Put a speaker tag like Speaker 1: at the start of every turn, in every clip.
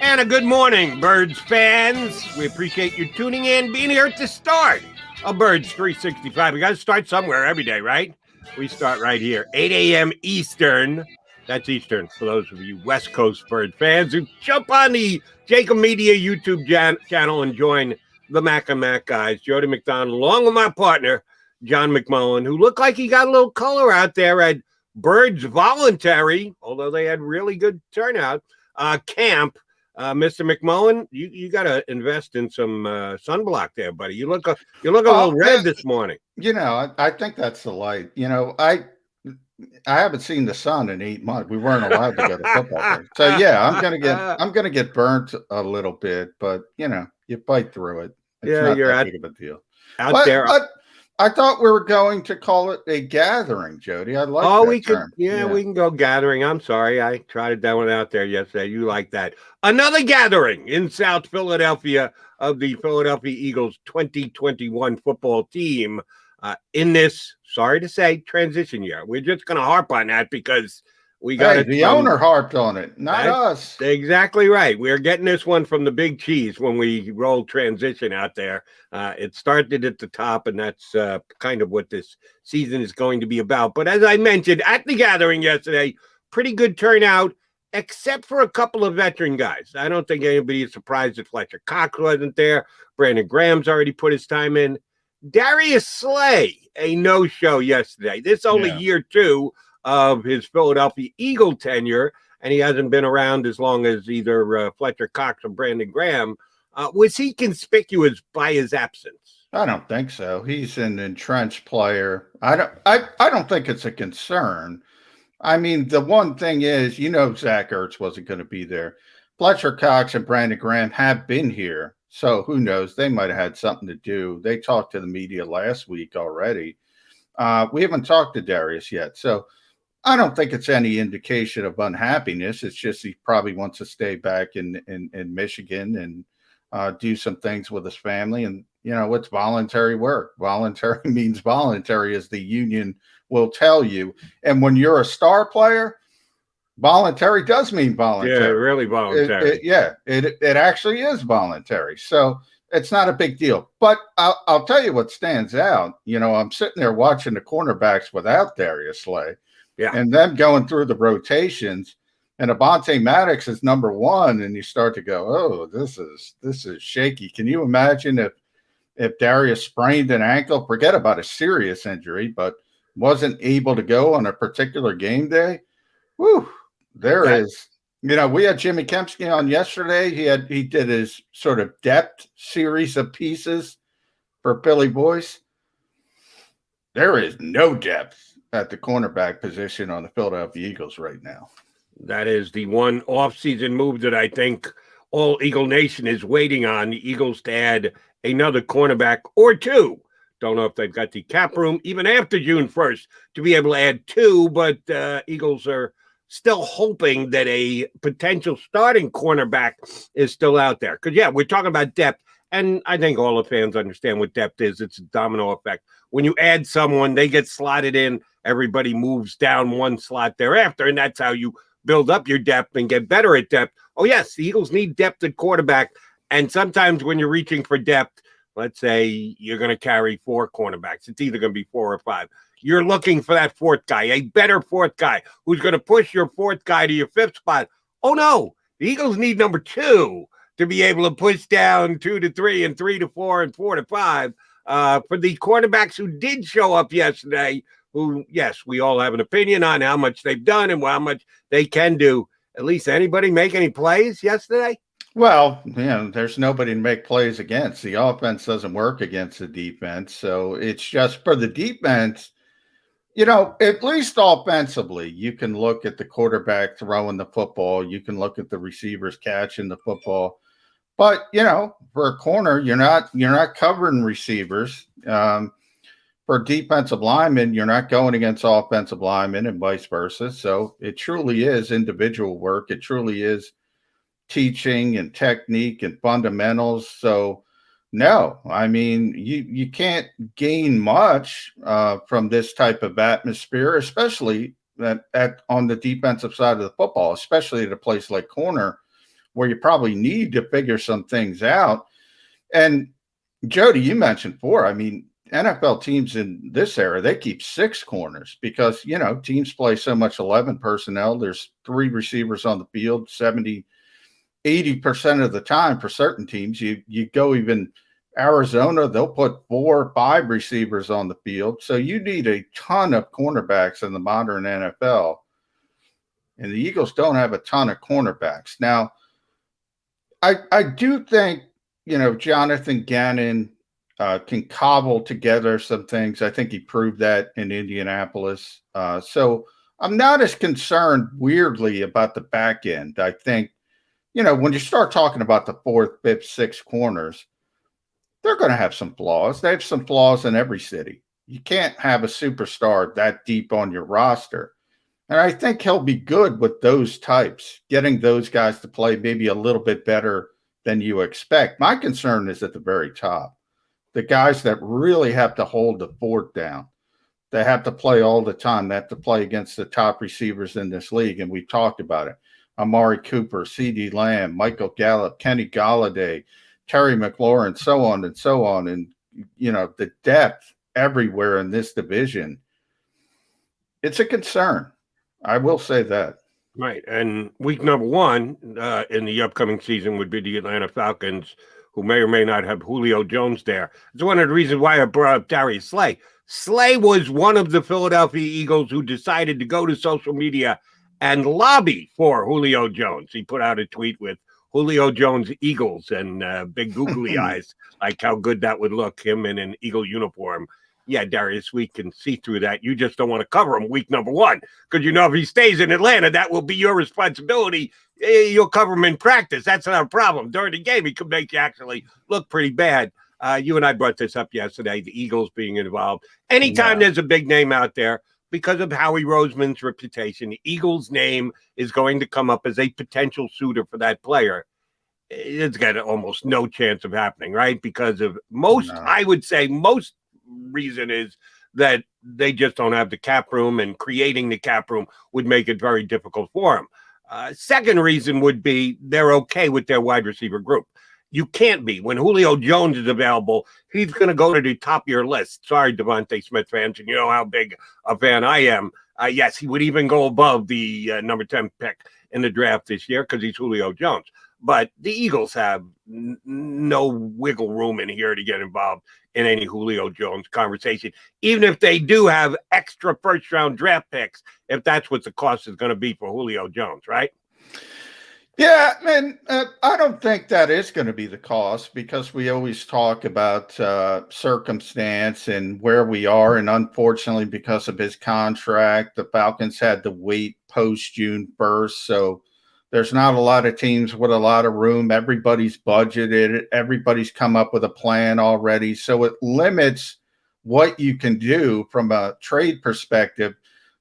Speaker 1: And a good morning, Birds fans. We appreciate you tuning in, being here at the start of Birds 365. We got to start somewhere every day, right? We start right here, 8 a.m. Eastern. That's Eastern for those of you West Coast Bird fans who jump on the JAKIB Media YouTube channel and join the Mac and Mac guys. Jody McDonald, along with my partner, John McMullen, who looked like he got a little color out there at Birds Voluntary, although they had really good turnout, camp. Mr. McMullen, you got to invest in some sunblock there, buddy. You look a little red this morning.
Speaker 2: You know, I think that's the light. You know, I haven't seen the sun in 8 months. We weren't allowed to go to football games. So yeah, I'm gonna get burnt a little bit, but you know, you fight through it. It's not that big of a deal. But I thought we were going to call it a gathering, Jody. I like that term.
Speaker 1: We can go gathering. I'm sorry. I tried that one out there yesterday. You like that. Another gathering in South Philadelphia of the Philadelphia Eagles 2021 football team in this, sorry to say, transition year. We're just going to harp on that because we got
Speaker 2: the owner harped on it, not us.
Speaker 1: Exactly right. We're getting this one from the big cheese when we roll transition out there. It started at the top, and that's kind of what this season is going to be about. But as I mentioned at the gathering yesterday, pretty good turnout, except for a couple of veteran guys. I don't think anybody is surprised that Fletcher Cox wasn't there. Brandon Graham's already put his time in. Darius Slay, a no-show yesterday. This only year two of his Philadelphia Eagle tenure, and he hasn't been around as long as either Fletcher Cox or Brandon Graham. Was he conspicuous by his absence?
Speaker 2: I don't think so. He's an entrenched player. I don't think it's a concern. I mean, the one thing is, you know, Zach Ertz wasn't going to be there. Fletcher Cox and Brandon Graham have been here, so who knows? They might have had something to do. They talked to the media last week already. We haven't talked to Darius yet, so I don't think it's any indication of unhappiness. It's just he probably wants to stay back in Michigan and do some things with his family. And, you know, it's voluntary work. Voluntary means voluntary, as the union will tell you. And when you're a star player, voluntary does mean voluntary.
Speaker 1: Yeah, really voluntary.
Speaker 2: It actually is voluntary. So it's not a big deal. But I'll tell you what stands out. You know, I'm sitting there watching the cornerbacks without Darius Slay. Yeah. And then going through the rotations, and Avonte Maddox is number one, and you start to go, oh, this is shaky. Can you imagine if Darius sprained an ankle, forget about a serious injury, but wasn't able to go on a particular game day? Whew, is. You know, we had Jimmy Kempsky on yesterday. He did his sort of depth series of pieces for Philly Voice. There is no depth at the cornerback position on the Philadelphia Eagles right now.
Speaker 1: That is the one offseason move that I think all Eagle Nation is waiting on, the Eagles to add another cornerback or two. Don't know if they've got the cap room, even after June 1st, to be able to add two, but Eagles are still hoping that a potential starting cornerback is still out there. Because, yeah, we're talking about depth, and I think all the fans understand what depth is. It's a domino effect. When you add someone, they get slotted in, everybody moves down one slot thereafter, and that's how you build up your depth and get better at depth. Oh, yes, the Eagles need depth at quarterback, and sometimes when you're reaching for depth, let's say you're going to carry four cornerbacks. It's either going to be four or five. You're looking for that fourth guy, a better fourth guy who's going to push your fourth guy to your fifth spot. Oh, no, the Eagles need number two to be able to push down 2 to 3 and 3 to 4 and 4 to 5. For the cornerbacks who did show up yesterday, who, yes, we all have an opinion on how much they've done and how much they can do. At least anybody make any plays yesterday?
Speaker 2: Well, there's nobody to make plays against. The offense doesn't work against the defense. So it's just for the defense, you know, at least offensively, you can look at the quarterback throwing the football. You can look at the receivers catching the football. But, you know, for a corner, you're not covering receivers. For defensive linemen, you're not going against offensive linemen and vice versa. So it truly is individual work. It truly is teaching and technique and fundamentals. So, no, I mean, you can't gain much from this type of atmosphere, especially on the defensive side of the football, especially at a place like corner where you probably need to figure some things out. And Jody, you mentioned 4. I mean, NFL teams in this era, they keep 6 corners because, teams play so much 11 personnel. There's 3 receivers on the field, 80% of the time for certain teams. You go even Arizona, they'll put 4 or 5 receivers on the field. So you need a ton of cornerbacks in the modern NFL. And the Eagles don't have a ton of cornerbacks. Now, I do think, Jonathan Gannon can cobble together some things. I think he proved that in Indianapolis. So I'm not as concerned, weirdly, about the back end. I think, when you start talking about the 4th, 5th, 6th corners, they're going to have some flaws. They have some flaws in every city. You can't have a superstar that deep on your roster. And I think he'll be good with those types, getting those guys to play maybe a little bit better than you expect. My concern is at the very top. The guys that really have to hold the fort down. They have to play all the time. They have to play against the top receivers in this league. And we've talked about it. Amari Cooper, CeeDee Lamb, Michael Gallup, Kenny Golladay, Terry McLaurin, so on and so on. And, the depth everywhere in this division, it's a concern. I will say that.
Speaker 1: Right. And week number 1 in the upcoming season would be the Atlanta Falcons, who may or may not have Julio Jones there. It's one of the reasons why I brought up Darius Slay. Slay was one of the Philadelphia Eagles who decided to go to social media and lobby for Julio Jones. He put out a tweet with Julio Jones Eagles and big googly eyes, like how good that would look, him in an Eagle uniform. Yeah, Darius, we can see through that. You just don't want to cover him week number 1 because if he stays in Atlanta, that will be your responsibility. You'll cover him in practice. That's not a problem. During the game, he could make you actually look pretty bad. You and I brought this up yesterday, the Eagles being involved. Anytime there's a big name out there, because of Howie Roseman's reputation, the Eagles' name is going to come up as a potential suitor for that player. It's got almost no chance of happening, right? Because of I would say most reason is that they just don't have the cap room, and creating the cap room would make it very difficult for them. Second reason would be they're okay with their wide receiver group. You can't be. When Julio Jones is available, he's going to go to the top of your list. Sorry, Devontae Smith fans, and you know how big a fan I am. Yes, he would even go above the number 10 pick in the draft this year because he's Julio Jones. But the Eagles have no wiggle room in here to get involved in any Julio Jones conversation, even if they do have extra first-round draft picks, if that's what the cost is going to be for Julio Jones, right?
Speaker 2: Yeah, man, I don't think that is going to be the cost because we always talk about circumstance and where we are. And unfortunately, because of his contract, the Falcons had to wait post-June 1st. So there's not a lot of teams with a lot of room. Everybody's budgeted. Everybody's come up with a plan already. So it limits what you can do from a trade perspective,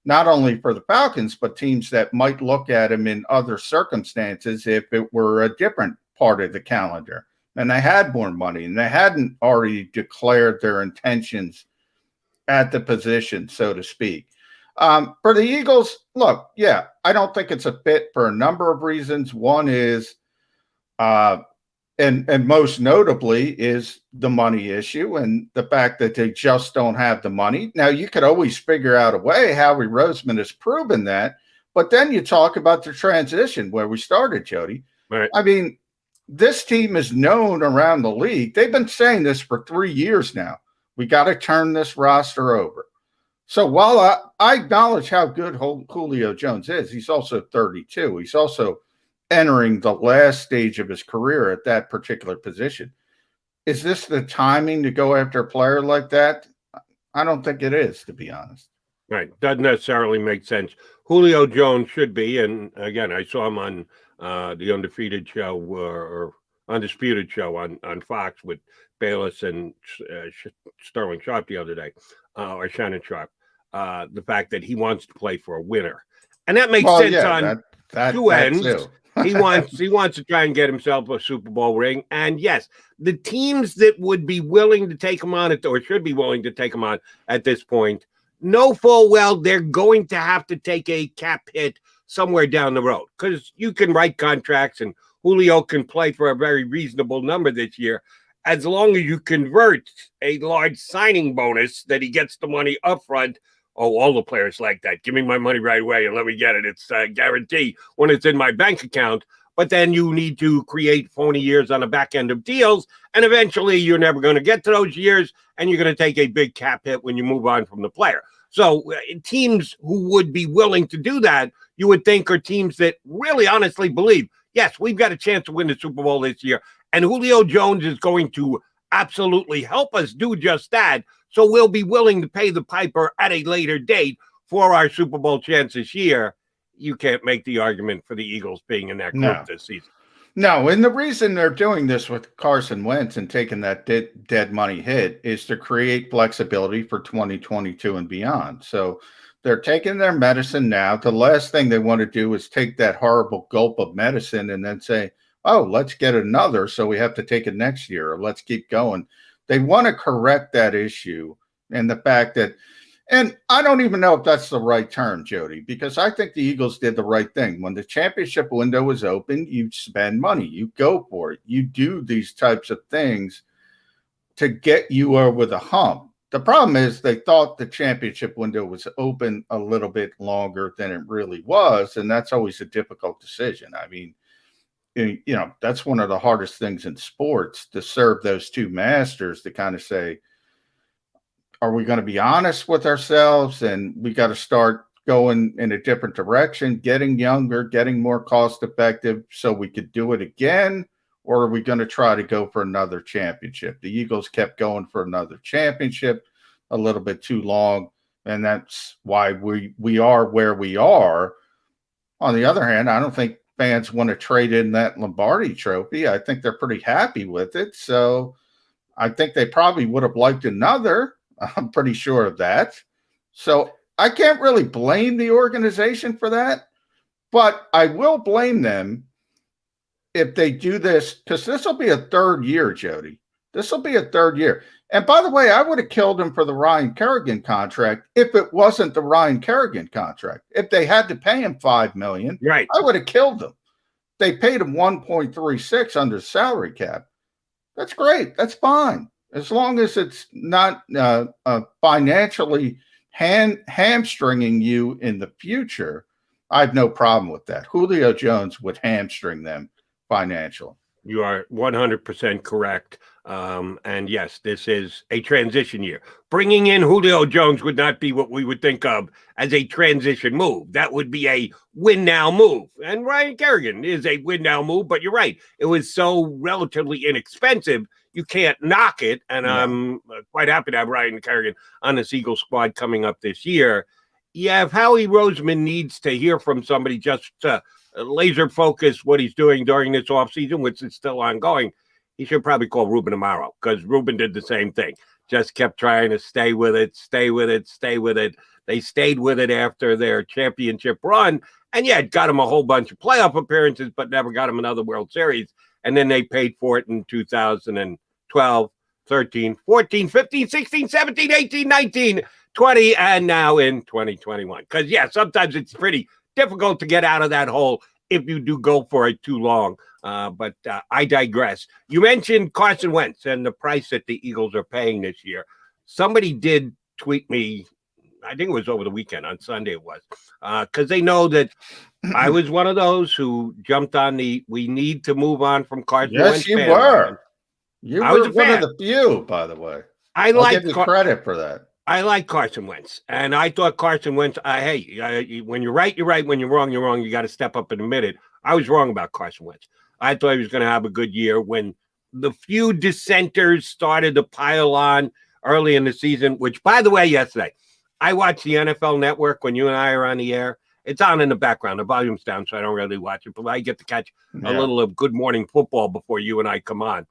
Speaker 2: not only for the Falcons, but teams that might look at him in other circumstances if it were a different part of the calendar and they had more money and they hadn't already declared their intentions at the position, so to speak. For the Eagles, look, yeah, I don't think it's a fit for a number of reasons. One is, and most notably, is the money issue and the fact that they just don't have the money. Now, you could always figure out a way. Howie Roseman has proven that. But then you talk about the transition where we started, Jody.
Speaker 1: Right.
Speaker 2: I mean, this team is known around the league. They've been saying this for 3 years now. We got to turn this roster over. So while I acknowledge how good Julio Jones is, he's also 32. He's also entering the last stage of his career at that particular position. Is this the timing to go after a player like that? I don't think it is, to be honest.
Speaker 1: Right. Doesn't necessarily make sense. Julio Jones should be, and again, I saw him on the Undefeated show or Undisputed show on Fox with Bayless and Sterling Sharp the other day, or Shannon Sharp. The fact that he wants to play for a winner, and that makes sense on two ends. he wants to try and get himself a Super Bowl ring, and yes, the teams that would be willing to take him on or should be willing to take him on at this point know full well they're going to have to take a cap hit somewhere down the road because you can write contracts, and Julio can play for a very reasonable number this year, as long as you convert a large signing bonus that he gets the money up front. Oh, all the players like that. Give me my money right away and let me get it. It's a guarantee when it's in my bank account. But then you need to create phony years on the back end of deals. And eventually you're never going to get to those years. And you're going to take a big cap hit when you move on from the player. So teams who would be willing to do that, you would think are teams that really honestly believe, yes, we've got a chance to win the Super Bowl this year. And Julio Jones is going to absolutely help us do just that. So we'll be willing to pay the piper at a later date for our Super Bowl chance this year. You can't make the argument for the Eagles being in that group this season.
Speaker 2: No, and the reason they're doing this with Carson Wentz and taking that dead money hit is to create flexibility for 2022 and beyond. So they're taking their medicine now. The last thing they want to do is take that horrible gulp of medicine and then say, oh, let's get another, so we have to take it next year, or let's keep going. They want to correct that issue and the fact that, and I don't even know if that's the right term, Jody, because I think the Eagles did the right thing. When the championship window is open, you spend money, you go for it, you do these types of things to get you over the hump. The problem is they thought the championship window was open a little bit longer than it really was, and that's always a difficult decision. I mean, you know, that's one of the hardest things in sports, to serve those two masters, to kind of say, are we going to be honest with ourselves and we got to start going in a different direction, getting younger, getting more cost effective so we could do it again? Or are we going to try to go for another championship? The Eagles kept going for another championship a little bit too long, and that's why we are where we are. On the other hand, I don't think fans want to trade in that Lombardi trophy. I think they're pretty happy with it. So I think they probably would have liked another. I'm pretty sure of that. So I can't really blame the organization for that, but I will blame them if they do this, because this will be a third year, Jody. This will be a third year. And by the way, I would have killed him for the Ryan Kerrigan contract if it wasn't the Ryan Kerrigan contract. If they had to pay him $5 million,
Speaker 1: right,
Speaker 2: I would have killed him. They paid him 1.36 under salary cap. That's great. That's fine. As long as it's not financially hamstringing you in the future, I have no problem with that. Julio Jones would hamstring them financially.
Speaker 1: You are 100% correct. And yes, this is a transition year. Bringing in Julio Jones would not be what we would think of as a transition move. That would be a win now move. And Ryan Kerrigan is a win now move, but you're right. It was so relatively inexpensive, you can't knock it. And I'm quite happy to have Ryan Kerrigan on this Eagles squad coming up this year. Yeah, if Howie Roseman needs to hear from somebody just to laser focus what he's doing during this offseason, which is still ongoing, he should probably call Ruben Amaro, because Ruben did the same thing. Just kept trying to stay with it. They stayed with it after their championship run. And yeah, it got him a whole bunch of playoff appearances, but never got him another World Series. And then they paid for it in 2012, 13, 14, 15, 16, 17, 18, 19, 20, and now in 2021. Because, yeah, sometimes it's pretty difficult to get out of that hole if you do go for it too long. But I digress. You mentioned Carson Wentz and the price that the Eagles are paying this year. Somebody did tweet me, I think it was over the weekend, on Sunday it was, because they know that I was one of those who jumped on the we need to move on from Carson Wentz.
Speaker 2: Yes, you were. You were one of the few, by the way. I'll give you credit for that.
Speaker 1: I like Carson Wentz, and I thought Carson Wentz, when you're right, you're right. When you're wrong, you're wrong. You got to step up and admit it. I was wrong about Carson Wentz. I thought he was going to have a good year. When the few dissenters started to pile on early in the season, which, by the way, yesterday, I watched the NFL Network when you and I are on the air. It's on in the background. The volume's down, so I don't really watch it, but I get to catch a little of Good Morning Football before you and I come on.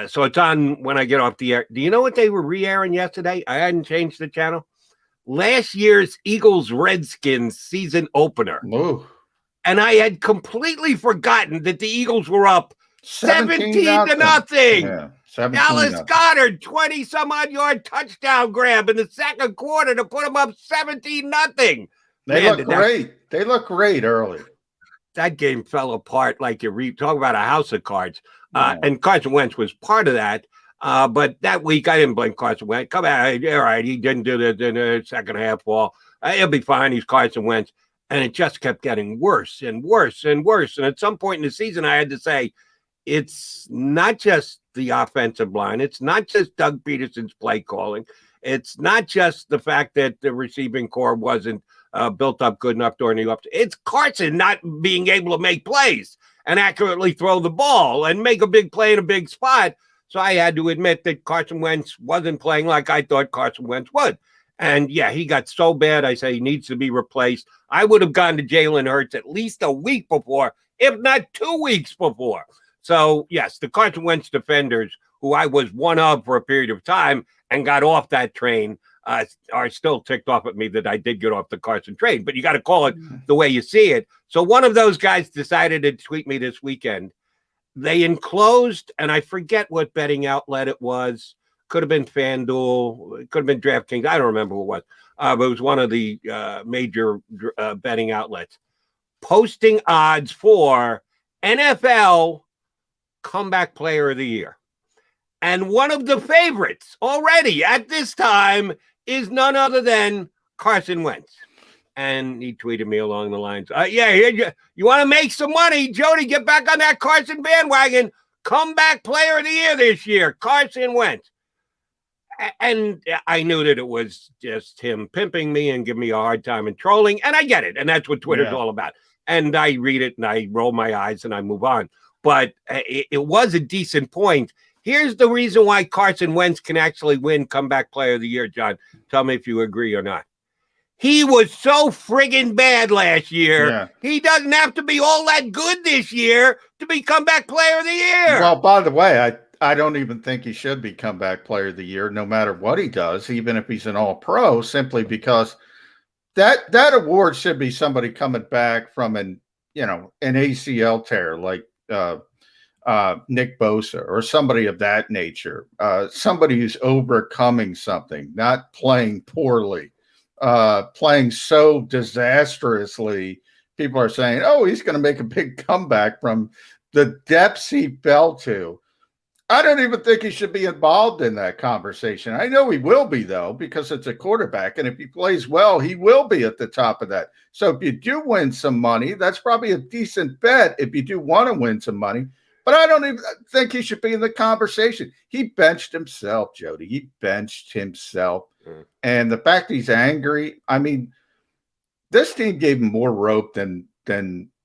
Speaker 1: So it's on when I get off the air. Do you know what they were re-airing yesterday? I hadn't changed the channel. Last year's Eagles-Redskins season opener.
Speaker 2: Ooh.
Speaker 1: And I had completely forgotten that the Eagles were up 17-0.
Speaker 2: Yeah,
Speaker 1: Dallas Goedert, 20-some-odd yard touchdown grab in the second quarter to put them up 17-0.
Speaker 2: They look great. They look great early.
Speaker 1: that game fell apart like you talk about a house of cards. And Carson Wentz was part of that. But that week, I didn't blame Carson Wentz. Come on, all right, he didn't do this in the second half. Well, he'll be fine. He's Carson Wentz. And it just kept getting worse and worse and worse. And at some point in the season, I had to say, it's not just the offensive line. It's not just Doug Peterson's play calling. It's not just the fact that the receiving core wasn't built up good enough during the offseason. It's Carson not being able to make plays and accurately throw the ball and make a big play in a big spot. So I had to admit that Carson Wentz wasn't playing like I thought Carson Wentz would. And, yeah, he got so bad, I say he needs to be replaced. I would have gone to Jalen Hurts at least a week before, if not 2 weeks before. So, yes, the Carson Wentz defenders, who I was one of for a period of time and got off that train, are still ticked off at me that I did get off the Carson train. But you got to call it the way you see it. So one of those guys decided to tweet me this weekend. They enclosed, and I forget what betting outlet it was. Could have been FanDuel. It could have been DraftKings. I don't remember who it was. But it was one of the major betting outlets posting odds for NFL Comeback Player of the Year. And one of the favorites already at this time is none other than Carson Wentz. And he tweeted me along the lines, you want to make some money, Jody, get back on that Carson bandwagon. Comeback Player of the Year this year, Carson Wentz. And I knew that it was just him pimping me and giving me a hard time and trolling. And I get it. And that's what Twitter's all about. And I read it and I roll my eyes and I move on. But it was a decent point. Here's the reason why Carson Wentz can actually win Comeback Player of the Year, John. Tell me if you agree or not. He was so friggin' bad last year. Yeah. He doesn't have to be all that good this year to be Comeback Player of the Year.
Speaker 2: Well, by the way, I don't even think he should be Comeback Player of the Year, no matter what he does, even if he's an All-Pro, simply because that award should be somebody coming back from an ACL tear like Nick Bosa or somebody of that nature. Somebody who's overcoming something, not playing poorly. Playing so disastrously, people are saying, oh, he's going to make a big comeback from the depths he fell to. I don't even think he should be involved in that conversation. I know he will be, though, because it's a quarterback, and if he plays well, he will be at the top of that. So if you do win some money, that's probably a decent bet if you do want to win some money. But I don't even think he should be in the conversation. He benched himself, Jody. He benched himself. And the fact he's angry, I mean, this team gave him more rope than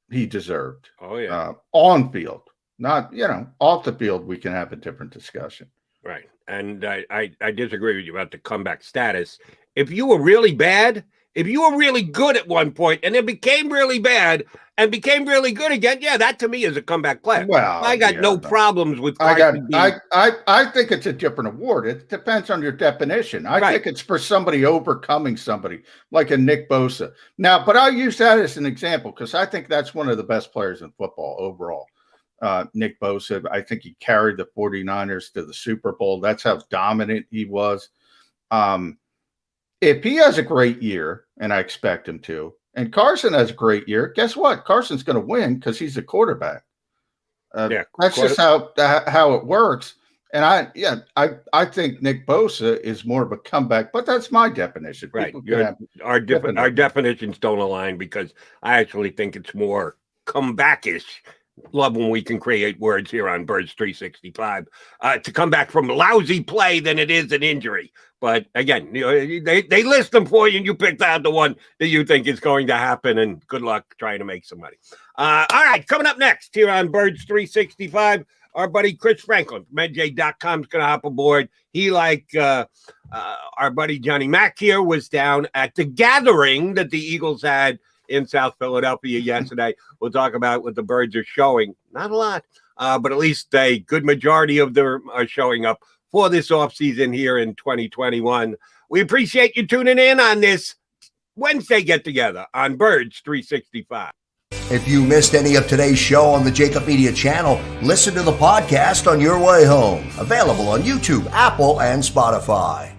Speaker 2: he deserved.
Speaker 1: Oh, yeah.
Speaker 2: On field, not, off the field, we can have a different discussion.
Speaker 1: Right. And I disagree with you about the comeback status. If you were really bad, if you were really good at one point and then became really bad and became really good again, yeah, that to me is a comeback player.
Speaker 2: Well,
Speaker 1: I got no problems with
Speaker 2: Carson. I think it's a different award. It depends on your definition. I think it's for somebody overcoming somebody like a Nick Bosa. Now, but I'll use that as an example because I think that's one of the best players in football overall. Nick Bosa, I think he carried the 49ers to the Super Bowl. That's how dominant he was. If he has a great year, and I expect him to, and Carson has a great year, guess what? Carson's going to win because he's a quarterback. That's just how it works. And I think Nick Bosa is more of a comeback, but that's my definition.
Speaker 1: Right. Our definitions don't align because I actually think it's more comeback-ish. Love when we can create words here on Birds 365 to come back from lousy play than it is an injury. But again, they list them for you and you picked out the one that you think is going to happen, and good luck trying to make some money. All right, coming up next here on Birds 365, our buddy Chris Franklin from NJ.com is going to hop aboard. He, like our buddy Johnny Mack here, was down at the gathering that the Eagles had in South Philadelphia yesterday. We'll talk about what the Birds are showing. Not a lot, but at least a good majority of them are showing up for this offseason here in 2021. We appreciate you tuning in on this Wednesday get-together on Birds 365.
Speaker 3: If you missed any of today's show on the JAKIB Media channel, listen to the podcast on your way home. Available on YouTube, Apple, and Spotify.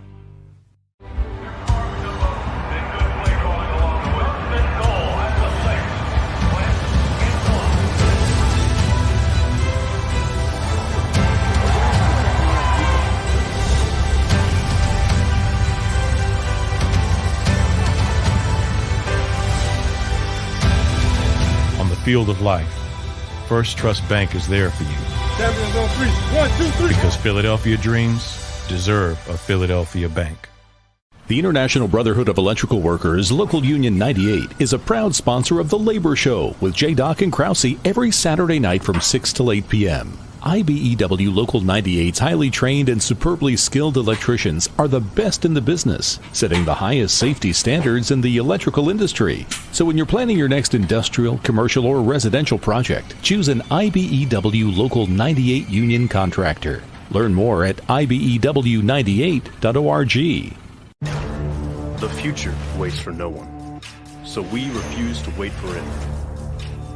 Speaker 4: field of life, First Trust Bank is there for you. 1, 2, 3. Because Philadelphia dreams deserve a Philadelphia bank.
Speaker 5: The International Brotherhood of Electrical Workers, Local Union 98, is a proud sponsor of The Labor Show with J. Doc and Krause every Saturday night from 6 till 8 p.m. IBEW Local 98's highly trained and superbly skilled electricians are the best in the business, setting the highest safety standards in the electrical industry. So when you're planning your next industrial, commercial, or residential project, choose an IBEW Local 98 union contractor. Learn more at ibew98.org.
Speaker 6: The future waits for no one, so we refuse to wait for it.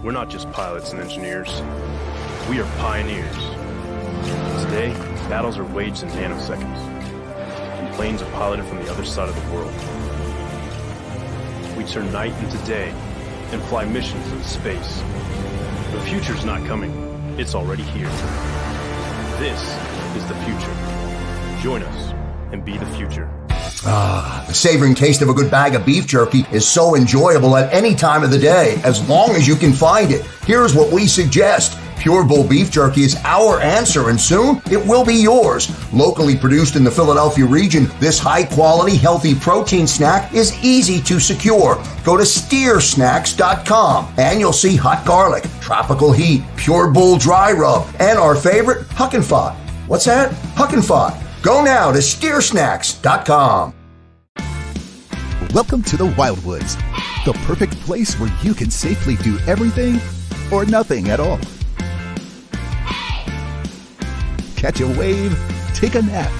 Speaker 6: We're not just pilots and engineers, we are pioneers. Today, battles are waged in nanoseconds, and planes are piloted from the other side of the world. We turn night into day and fly missions into space. The future's not coming, it's already here. This is the future. Join us and be the future.
Speaker 3: The savoring taste of a good bag of beef jerky is so enjoyable at any time of the day, as long as you can find it. Here's what we suggest. Pure Bull Beef Jerky is our answer, and soon it will be yours. Locally produced in the Philadelphia region, this high-quality, healthy protein snack is easy to secure. Go to steersnacks.com, and you'll see hot garlic, tropical heat, Pure Bull dry rub, and our favorite, Huck and Fod. What's that? Huck and Fod. Go now to steersnacks.com.
Speaker 7: Welcome to the Wildwoods, the perfect place where you can safely do everything or nothing at all. Catch a wave, take a nap,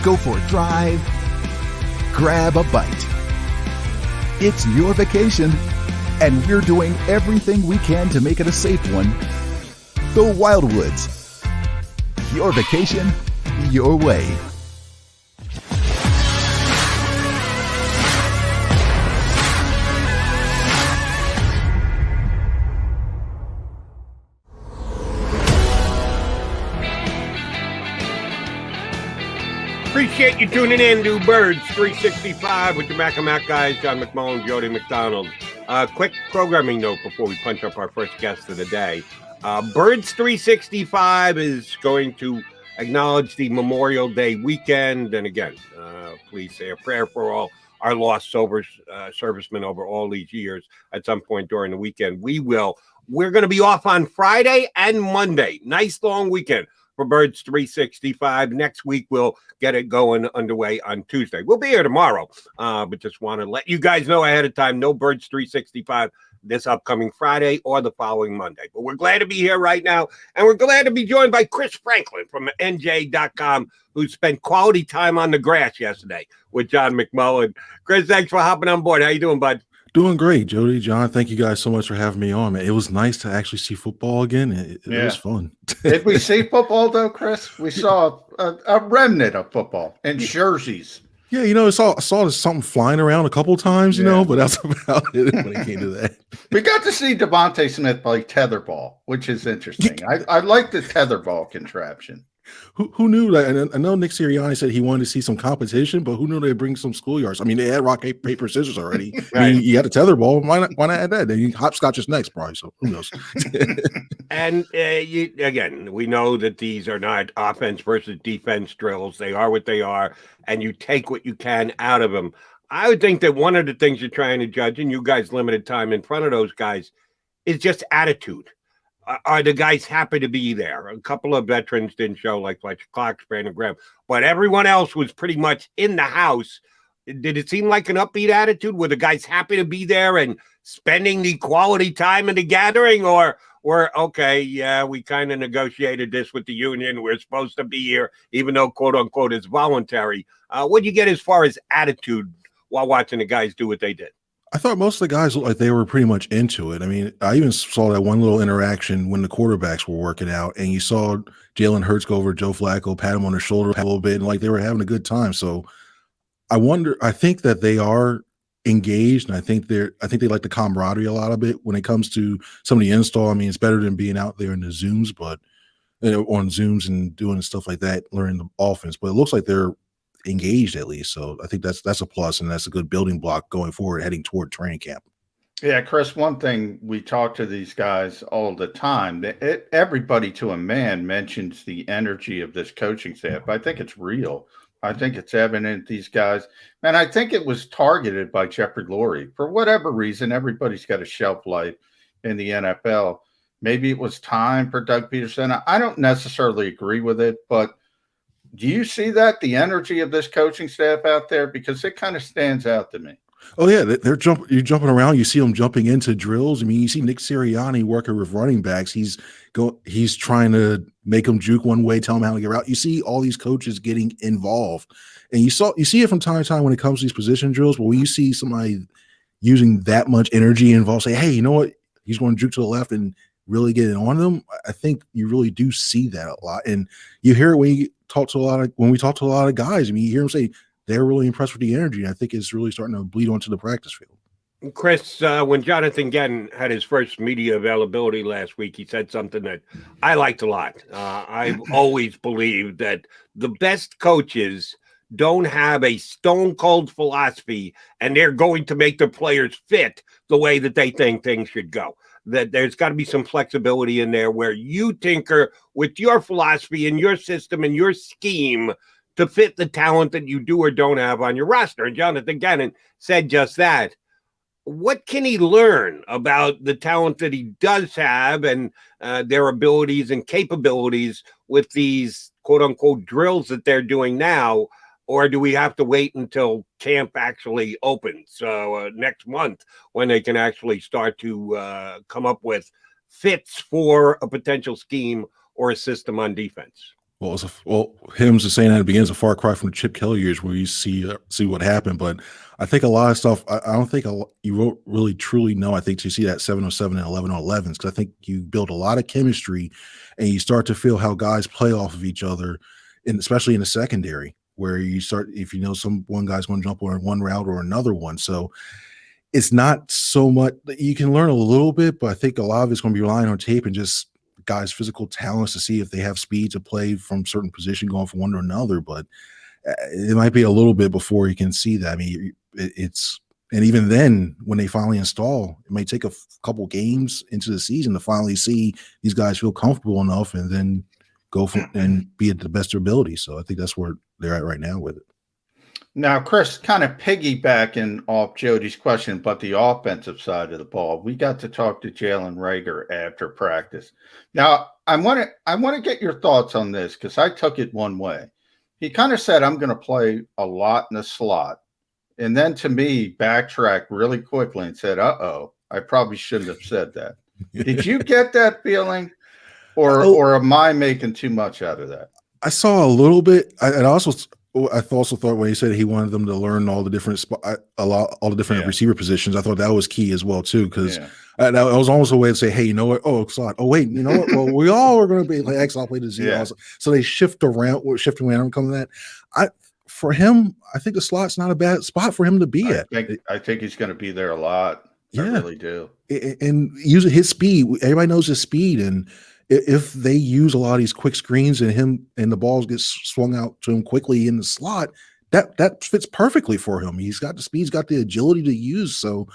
Speaker 7: go for a drive, grab a bite. It's your vacation, and we're doing everything we can to make it a safe one. The Wildwoods. Your vacation, your way.
Speaker 1: Appreciate you tuning in to Birds 365 with the Mac and Mac guys, John McMullen, Jody McDonald. Quick programming note before we punch up our first guest of the day. Birds 365 is going to acknowledge the Memorial Day weekend. And again, please say a prayer for all our lost servicemen over all these years at some point during the weekend. We're going to be off on Friday and Monday. Nice long weekend for Birds 365. Next week, we'll get it going underway on Tuesday. We'll be here tomorrow, but just want to let you guys know ahead of time, no Birds 365 this upcoming Friday or the following Monday. But we're glad to be here right now, and we're glad to be joined by Chris Franklin from NJ.com, who spent quality time on the grass yesterday with John McMullen. Chris, thanks for hopping on board. How you doing, bud?
Speaker 8: Doing great, Jody, John. Thank you guys so much for having me on, man. It was nice to actually see football again. It was fun.
Speaker 2: Did we see football, though, Chris? We saw a remnant of football and jerseys.
Speaker 8: Yeah, I saw something flying around a couple times, but that's about it when it came to that.
Speaker 2: We got to see Devontae Smith play tetherball, which is interesting. I like the tetherball contraption.
Speaker 8: Who knew that? I know Nick Sirianni said he wanted to see some competition, but who knew they'd bring some schoolyards? I mean, they had rock, paper, scissors already. Right. I mean, you had a tetherball. Why not add that? Then hopscotch is next, probably. So who knows?
Speaker 1: And again, we know that these are not offense versus defense drills. They are what they are, and you take what you can out of them. I would think that one of the things you're trying to judge, and you guys limited time in front of those guys, is just attitude. Are the guys happy to be there? A couple of veterans didn't show, like Fletcher Cox, Brandon Graham, but everyone else was pretty much in the house. Did it seem like an upbeat attitude? Were the guys happy to be there and spending the quality time in the gathering, or okay, yeah, we kind of negotiated this with the union. We're supposed to be here, even though quote unquote it's voluntary. What'd you get as far as attitude while watching the guys do what they did?
Speaker 8: I thought most of the guys looked like they were pretty much into it. I mean, I even saw that one little interaction when the quarterbacks were working out, and you saw Jalen Hurts go over to Joe Flacco, pat him on the shoulder a little bit, and like they were having a good time. So I think that they are engaged, and I think they like the camaraderie a lot of it when it comes to some of the install. I mean, it's better than being out there in the Zooms, but on Zooms and doing stuff like that, learning the offense. But it looks like they're engaged at least. So I think that's a plus, and that's a good building block going forward, heading toward training camp.
Speaker 2: Yeah, Chris, one thing we talk to these guys all the time, everybody to a man mentions the energy of this coaching staff. I think it's real. I think it's evident these guys, and I think it was targeted by Jeffrey Lurie. For whatever reason, everybody's got a shelf life in the NFL. Maybe it was time for Doug Peterson. I don't necessarily agree with it, but do you see that, the energy of this coaching staff out there? Because it kind of stands out to me.
Speaker 8: Oh yeah, you're jumping around. You see them jumping into drills. I mean, you see Nick Sirianni working with running backs. He's trying to make them juke one way, tell them how to get out. You see all these coaches getting involved, and you see it from time to time when it comes to these position drills. But when you see somebody using that much energy involved, say, hey, you know what? He's going to juke to the left and really get it on them. I think you really do see that a lot, and you hear it when we talk to a lot of guys. I mean, you hear them say they're really impressed with the energy. And I think it's really starting to bleed onto the practice field.
Speaker 1: Chris, when Jonathan Gannon had his first media availability last week, he said something that I liked a lot. I've always believed that the best coaches don't have a stone cold philosophy and they're going to make the players fit the way that they think things should go. That there's got to be some flexibility in there where you tinker with your philosophy and your system and your scheme to fit the talent that you do or don't have on your roster. And Jonathan Gannon said just that. What can he learn about the talent that he does have and their abilities and capabilities with these quote-unquote drills that they're doing now? Or do we have to wait until camp actually opens next month when they can actually start to come up with fits for a potential scheme or a system on defense?
Speaker 8: Well, Hims is saying that it begins a far cry from the Chip Kelly years where you see what happened. But I think a lot of stuff, I don't think you won't really truly know. I think you see that 707 and 1111s because I think you build a lot of chemistry and you start to feel how guys play off of each other, and especially in the secondary where you start, if you know one guy's going to jump on one route or another one. So it's not so much that you can learn a little bit, but I think a lot of it's going to be relying on tape and just guys' physical talents to see if they have speed to play from certain position going from one to another. But it might be a little bit before you can see that. I mean, and even then when they finally install, it may take a couple games into the season to finally see these guys feel comfortable enough and then go for and be at the best of their ability. So I think that's where they're at right now with it.
Speaker 2: Now, Chris, kind of piggybacking off Jody's question, but the offensive side of the ball, we got to talk to Jalen Reagor after practice. Now, I want to get your thoughts on this because I took it one way. He kind of said, I'm going to play a lot in the slot. And then to me, backtracked really quickly and said, uh-oh, I probably shouldn't have said that. Did you get that feeling or am I making too much out of that?
Speaker 8: I saw a little bit. I also thought when he said he wanted them to learn all the different all the different receiver positions, I thought that was key as well too, because that was almost a way to say, hey, you know what? Oh, slot. Oh, wait, you know what? Well, we all are going to be like X. I'll play the Z. Also. So they shifting around. I'm coming to that. For him, I think the slot's not a bad spot for him to be at.
Speaker 2: I think he's going to be there a lot. I really do.
Speaker 8: And using his speed, everybody knows his speed, and if they use a lot of these quick screens and the balls get swung out to him quickly in the slot, that fits perfectly for him. He's got the speed, he's got the agility to use. So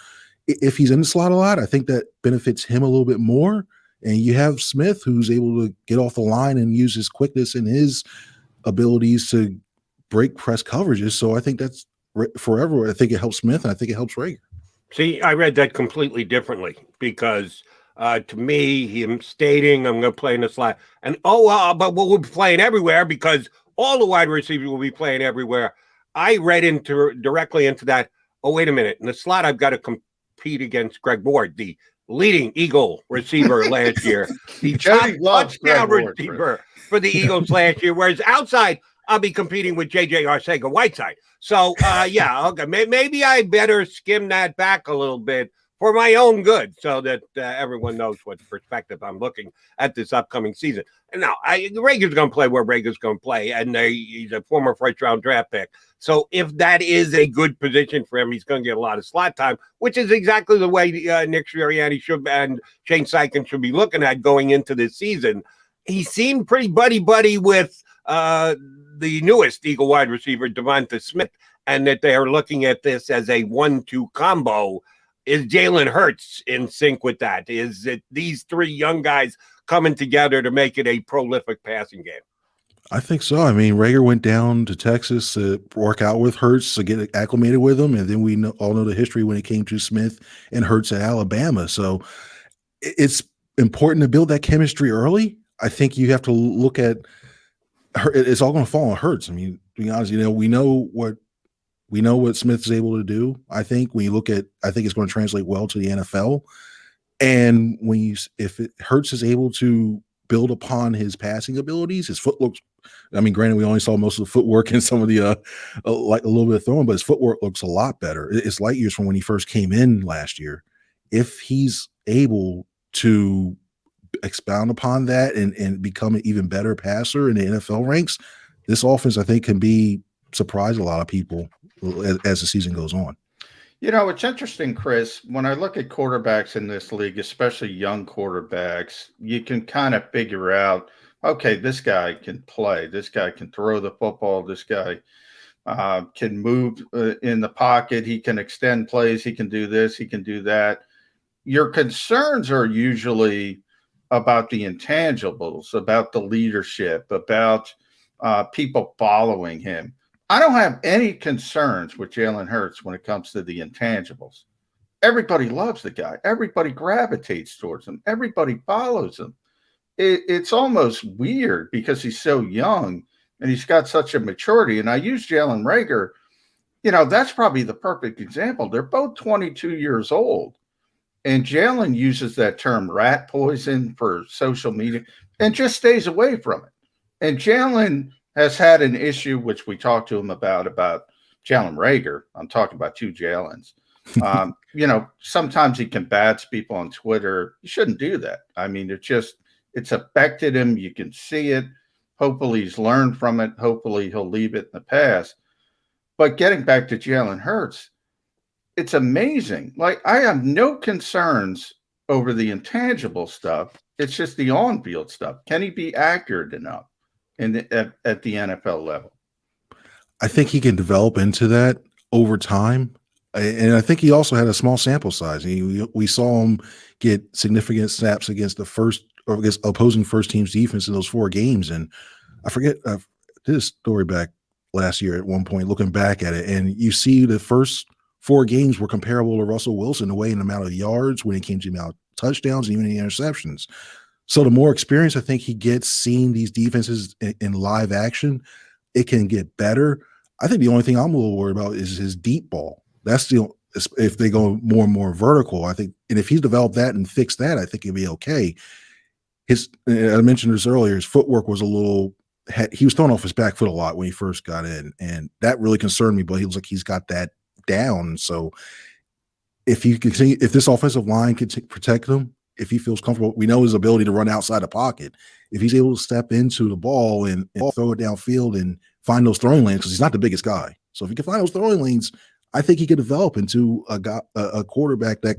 Speaker 8: if he's in the slot a lot, I think that benefits him a little bit more. And you have Smith, who's able to get off the line and use his quickness and his abilities to break press coverages. So I think that's forever. I think it helps Smith, and I think it helps Reagor.
Speaker 1: See, I read that completely differently because to me, him stating I'm going to play in the slot, and but we'll be playing everywhere because all the wide receivers will be playing everywhere. I read directly into that. Oh, wait a minute. In the slot, I've got to compete against Greg Ward, the leading Eagle receiver last year, the top touchdown receiver for the Eagles last year. Whereas outside, I'll be competing with J.J. Arcega-Whiteside. So, okay, maybe I better skim that back a little bit for my own good so that everyone knows what perspective I'm looking at this upcoming season. And now, Reagor's going to play where Reagor's going to play, and he's a former first-round draft pick. So if that is a good position for him, he's going to get a lot of slot time, which is exactly the way Nick Sirianni and Shane Steichen should be looking at going into this season. He seemed pretty buddy-buddy with the newest Eagle wide receiver, Devonta Smith, and that they are looking at this as a 1-2 combo. Is Jalen Hurts in sync with that? Is it these three young guys coming together to make it a prolific passing game?
Speaker 8: I think so. I mean, Reagor went down to Texas to work out with Hurts to get acclimated with him, and then we all know the history when it came to Smith and Hurts at Alabama. So it's important to build that chemistry early. I think you have to look at it's all going to fall on Hurts. I mean, to be honest, we know what Smith is able to do. I think when you look at, I think it's going to translate well to the NFL. And if Hurts is able to build upon his passing abilities, his foot looks. I mean, granted, we only saw most of the footwork and some of the like a little bit of throwing, but his footwork looks a lot better. It's light years from when he first came in last year. If he's able to expound upon that and become an even better passer in the NFL ranks, this offense, I think, can surprise a lot of people as the season goes on.
Speaker 2: It's interesting, Chris, when I look at quarterbacks in this league, especially young quarterbacks, you can kind of figure out, okay, this guy can play, this guy can throw the football, this guy can move in the pocket, he can extend plays, he can do this, he can do that. Your concerns are usually about the intangibles, about the leadership, about people following him. I don't have any concerns with Jalen Hurts when it comes to the intangibles. Everybody loves the guy. Everybody gravitates towards him. Everybody follows him. It's almost weird because he's so young and he's got such a maturity. And I use Jalen Reagor. That's probably the perfect example. They're both 22 years old. And Jalen uses that term rat poison for social media and just stays away from it. And Jalen has had an issue, which we talked to him about Jalen Reagor. I'm talking about two Jalens. Sometimes he combats people on Twitter. You shouldn't do that. I mean, it's affected him. You can see it. Hopefully he's learned from it. Hopefully he'll leave it in the past. But getting back to Jalen Hurts, it's amazing. Like, I have no concerns over the intangible stuff. It's just the on-field stuff. Can he be accurate enough at the NFL level?
Speaker 8: I think he can develop into that over time. And I think he also had a small sample size. We saw him get significant snaps against against opposing first team's defense in those 4 games. And I did a story back last year at one point, looking back at it, and you see the first 4 games were comparable to Russell Wilson, the way in the amount of yards, when it came to the amount of touchdowns, and even the interceptions. So the more experience I think he gets seeing these defenses in live action, it can get better. I think the only thing I'm a little worried about is his deep ball. That's if they go more and more vertical, I think, and if he's developed that and fixed that, I think he'll be okay. I mentioned this earlier, his footwork was he was throwing off his back foot a lot when he first got in, and that really concerned me, but he looks like he's got that down. So if this offensive line can protect him, if he feels comfortable, we know his ability to run outside the pocket. If he's able to step into the ball and throw it downfield and find those throwing lanes, because he's not the biggest guy. So if he can find those throwing lanes, I think he could develop into a quarterback that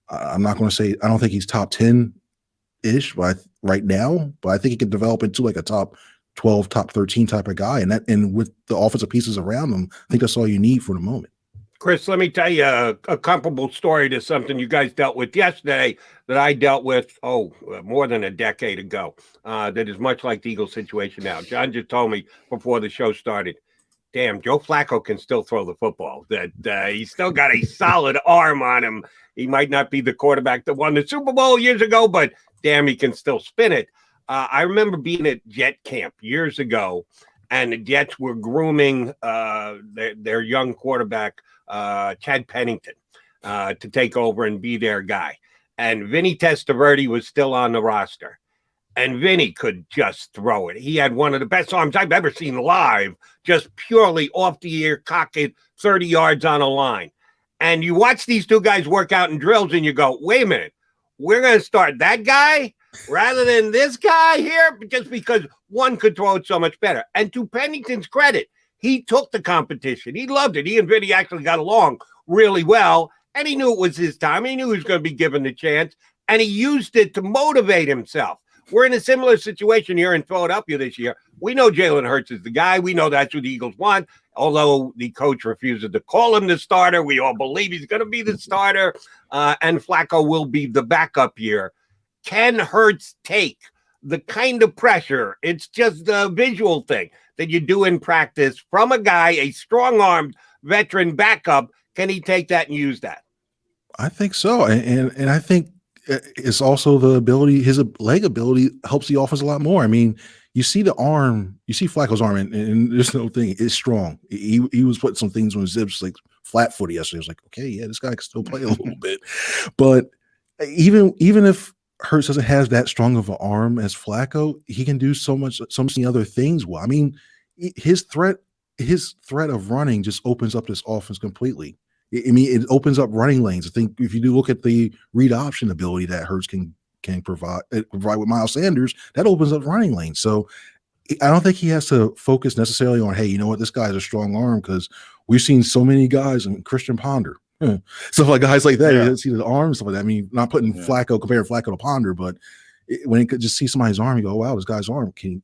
Speaker 8: I'm not going to say, I don't think he's top 10-ish right now, but I think he could develop into like a top 12, top 13 type of guy. And with the offensive pieces around him, I think that's all you need for the moment.
Speaker 1: Chris, let me tell you a comparable story to something you guys dealt with yesterday that I dealt with, more than a decade ago, that is much like the Eagles situation now. John just told me before the show started, damn, Joe Flacco can still throw the football, that he's still got a solid arm on him. He might not be the quarterback that won the Super Bowl years ago, but damn, he can still spin it. I remember being at Jet camp years ago, and the Jets were grooming their young quarterback, Chad Pennington, to take over and be their guy. And Vinny Testaverde was still on the roster. And Vinny could just throw it. He had one of the best arms I've ever seen live, just purely off the ear, cock it, 30 yards on a line. And you watch these two guys work out in drills and you go, wait a minute, we're going to start that guy rather than this guy here, just because one could throw it so much better. And to Pennington's credit, he took the competition. He loved it. He and Vinny actually got along really well, and he knew it was his time. He knew he was going to be given the chance, and he used it to motivate himself. We're in a similar situation here in Philadelphia this year. We know Jalen Hurts is the guy. We know that's what the Eagles want. although the coach refuses to call him the starter. We all believe he's going to be the starter, and Flacco will be the backup here. Can Hurts take the kind of pressure, it's just a visual thing, that you do in practice from a guy, a strong-armed veteran backup? Can he take that and use that?
Speaker 8: I think so. And I think it's also the ability, his leg ability helps the offense a lot more. I mean, you see the arm, you see Flacco's arm, and there's no thing, it's strong. He was putting some things on his zips, like flat footy yesterday. I was like, okay, yeah, this guy can still play a little bit. But even if Hurts doesn't have that strong of an arm as Flacco, he can do so many other things well. I mean, his threat of running just opens up this offense completely. I mean, it opens up running lanes. I think if you do look at the read option ability that Hurts can provide with Miles Sanders, that opens up running lanes. So I don't think he has to focus necessarily on, hey, you know what, this guy has a strong arm, because we've seen so many guys, and Christian Ponder, stuff like guys like that.
Speaker 2: Yeah.
Speaker 8: You see the arms, stuff like that. I mean, not putting comparing Flacco to Ponder, but when you could just see somebody's arm, you go, oh, wow, this guy's arm and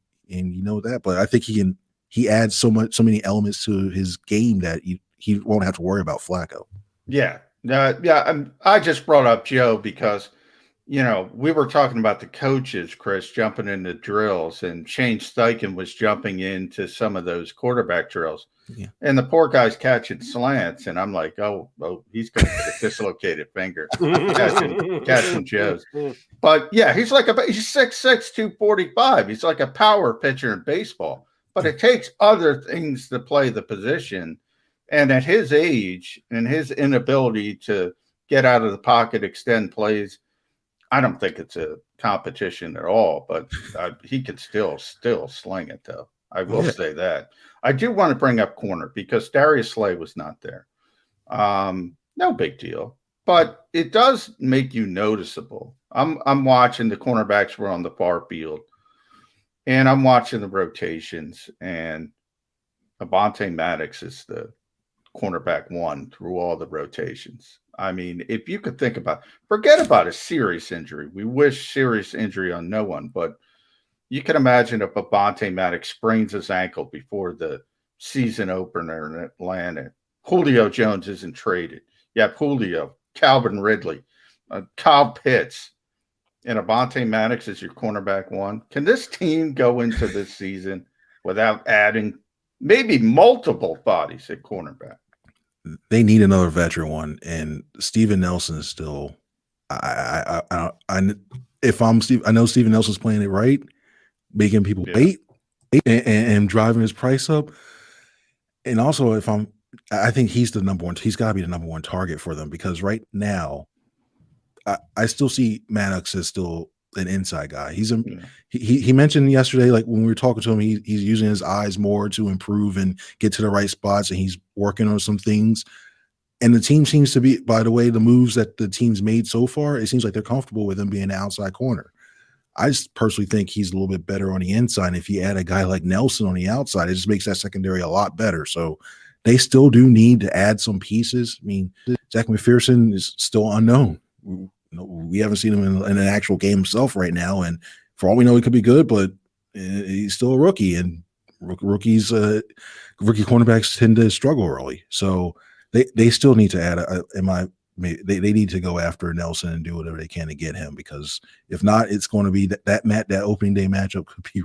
Speaker 8: you know that. But I think he adds so many elements to his game that he won't have to worry about Flacco.
Speaker 2: Yeah. I just brought up Joe because, we were talking about the coaches, Chris, jumping into drills, and Shane Steichen was jumping into some of those quarterback drills. Yeah. And the poor guy's catching slants, and I'm like, oh he's going to get a dislocated finger catching Joe's. But yeah, he's 6'6", 245. He's like a power pitcher in baseball. But it takes other things to play the position. And at his age and his inability to get out of the pocket, extend plays, I don't think it's a competition at all. But he can still sling it, though. I will say that. I do want to bring up corner because Darius Slay was not there. No big deal, but it does make you noticeable. I'm watching the cornerbacks were on the far field, and I'm watching the rotations, and Avonte Maddox is the cornerback one through all the rotations. I mean, if you could think about, forget about a serious injury. We wish serious injury on no one, but you can imagine if Avonte Maddox sprains his ankle before the season opener in Atlanta. Julio Jones isn't traded. You have Julio, Calvin Ridley, Kyle Pitts, and Avonte Maddox is your cornerback one. Can this team go into this season without adding maybe multiple bodies at cornerback?
Speaker 8: They need another veteran one, and Steven Nelson is still. If I'm Steve, I know Steven Nelson's playing it right, making people wait and driving his price up. And also, I think he's the number one. He's got to be the number one target for them, because right now, I still see Maddox as still an inside guy. He mentioned yesterday, like when we were talking to him, he's using his eyes more to improve and get to the right spots, and he's working on some things. And the team seems to be, by the way, the moves that the team's made so far, it seems like they're comfortable with him being an outside corner. I just personally think he's a little bit better on the inside. And if you add a guy like Nelson on the outside, it just makes that secondary a lot better. So they still do need to add some pieces. I mean, Zach McPherson is still unknown. We haven't seen him in an actual game himself right now. And for all we know, he could be good, but he's still a rookie. And rookie cornerbacks tend to struggle early. So they still need to add they need to go after Nelson and do whatever they can to get him, because if not, it's going to be that opening day matchup could be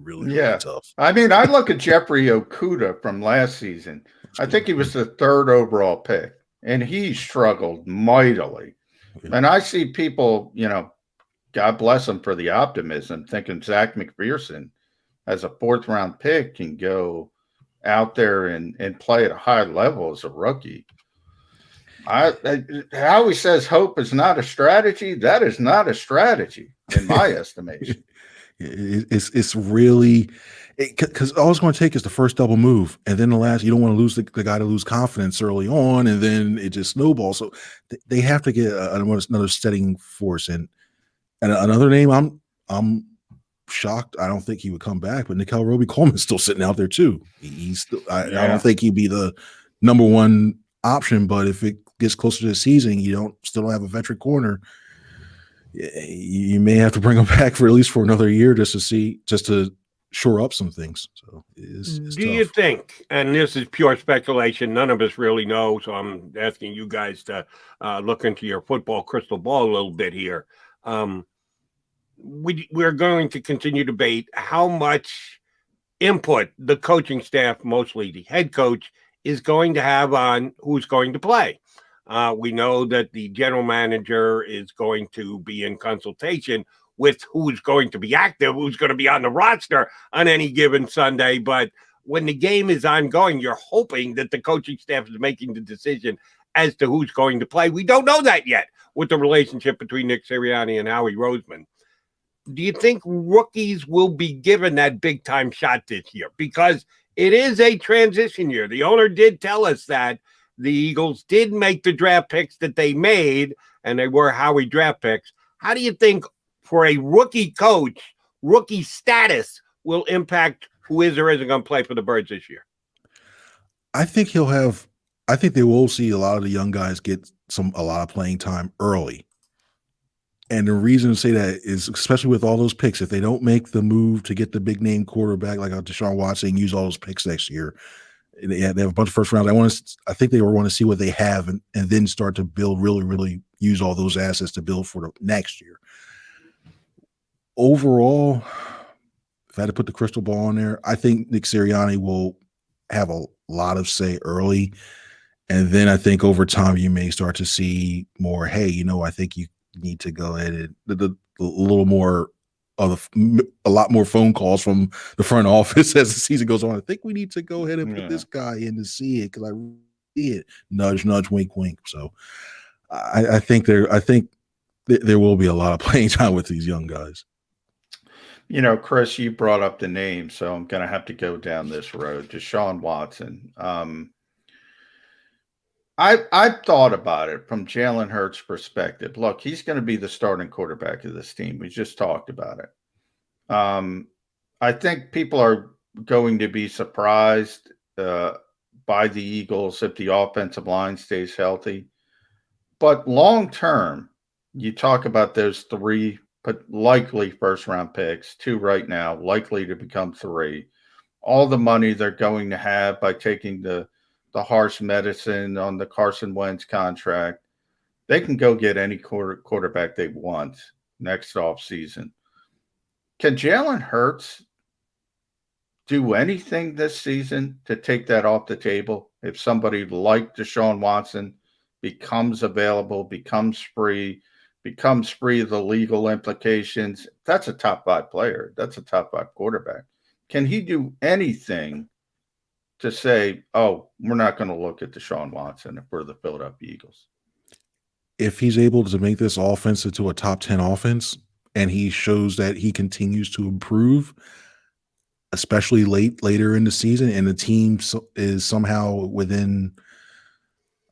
Speaker 8: really tough.
Speaker 2: I mean, I look at Jeffrey Okudah from last season. I think he was the 3rd overall pick, and he struggled mightily. And I see people, God bless them for the optimism, thinking Zach McPherson as a 4th round pick can go out there and play at a high level as a rookie. Howie says hope is not a strategy. That is not a strategy in my estimation.
Speaker 8: It's really, because all it's going to take is the first double move, and then you don't want to lose the guy to lose confidence early on, and then it just snowballs. So they have to get another steadying force. And another name, I'm shocked. I don't think he would come back, but Nickel Roby-Coleman's still sitting out there too. He's still, I don't think he'd be the number one option, but if it gets closer to the season, you still don't have a veteran corner, you may have to bring him back for at least for another year just to shore up some things. So it's
Speaker 1: Do
Speaker 8: tough.
Speaker 1: you think, and this is pure speculation, none of us really know, so I'm asking you guys to look into your football crystal ball a little bit here. We're going to continue to debate how much input the coaching staff, mostly the head coach, is going to have on who's going to play. We know that the general manager is going to be in consultation with who's going to be active, who's going to be on the roster on any given Sunday. But when the game is ongoing, you're hoping that the coaching staff is making the decision as to who's going to play. We don't know that yet with the relationship between Nick Sirianni and Howie Roseman. Do you think rookies will be given that big-time shot this year? Because it is a transition year. The owner did tell us that the Eagles did make the draft picks that they made, and they were Howie draft picks. How do you think for a rookie coach, rookie status will impact who is or isn't going to play for the Birds this year?
Speaker 8: I think they will see a lot of the young guys get a lot of playing time early. And the reason to say that is, especially with all those picks, if they don't make the move to get the big name quarterback like Deshaun Watson, use all those picks next year, they have a bunch of first rounds. I think they want to see what they have and then start to build, really use all those assets to build for the next year. Overall, if I had to put the crystal ball in there, I think Nick Sirianni will have a lot of say early. And then I think over time you may start to see more, hey, I think you need to go ahead and a little more of a lot more phone calls from the front office as the season goes on. I think we need to go ahead and put this guy in to see it because I see it. Nudge, nudge, wink, wink. So I think there will be a lot of playing time with these young guys.
Speaker 2: Chris, you brought up the name, so I'm going to have to go down this road. Deshaun Watson. I've thought about it from Jalen Hurts' perspective. Look, he's going to be the starting quarterback of this team. We just talked about it. I think people are going to be surprised by the Eagles if the offensive line stays healthy. But long term, you talk about those three likely first-round picks, 2 right now, likely to become 3. All the money they're going to have by taking the harsh medicine on the Carson Wentz contract, they can go get any quarterback they want next offseason. Can Jalen Hurts do anything this season to take that off the table? If somebody like Deshaun Watson becomes available, becomes free of the legal implications, that's a top 5 player. That's a top 5 quarterback. Can he do anything to say, oh, we're not going to look at Deshaun Watson if we're the Philadelphia Eagles?
Speaker 8: If he's able to make this offense into a top 10 offense and he shows that he continues to improve, especially later in the season, and the team is somehow within,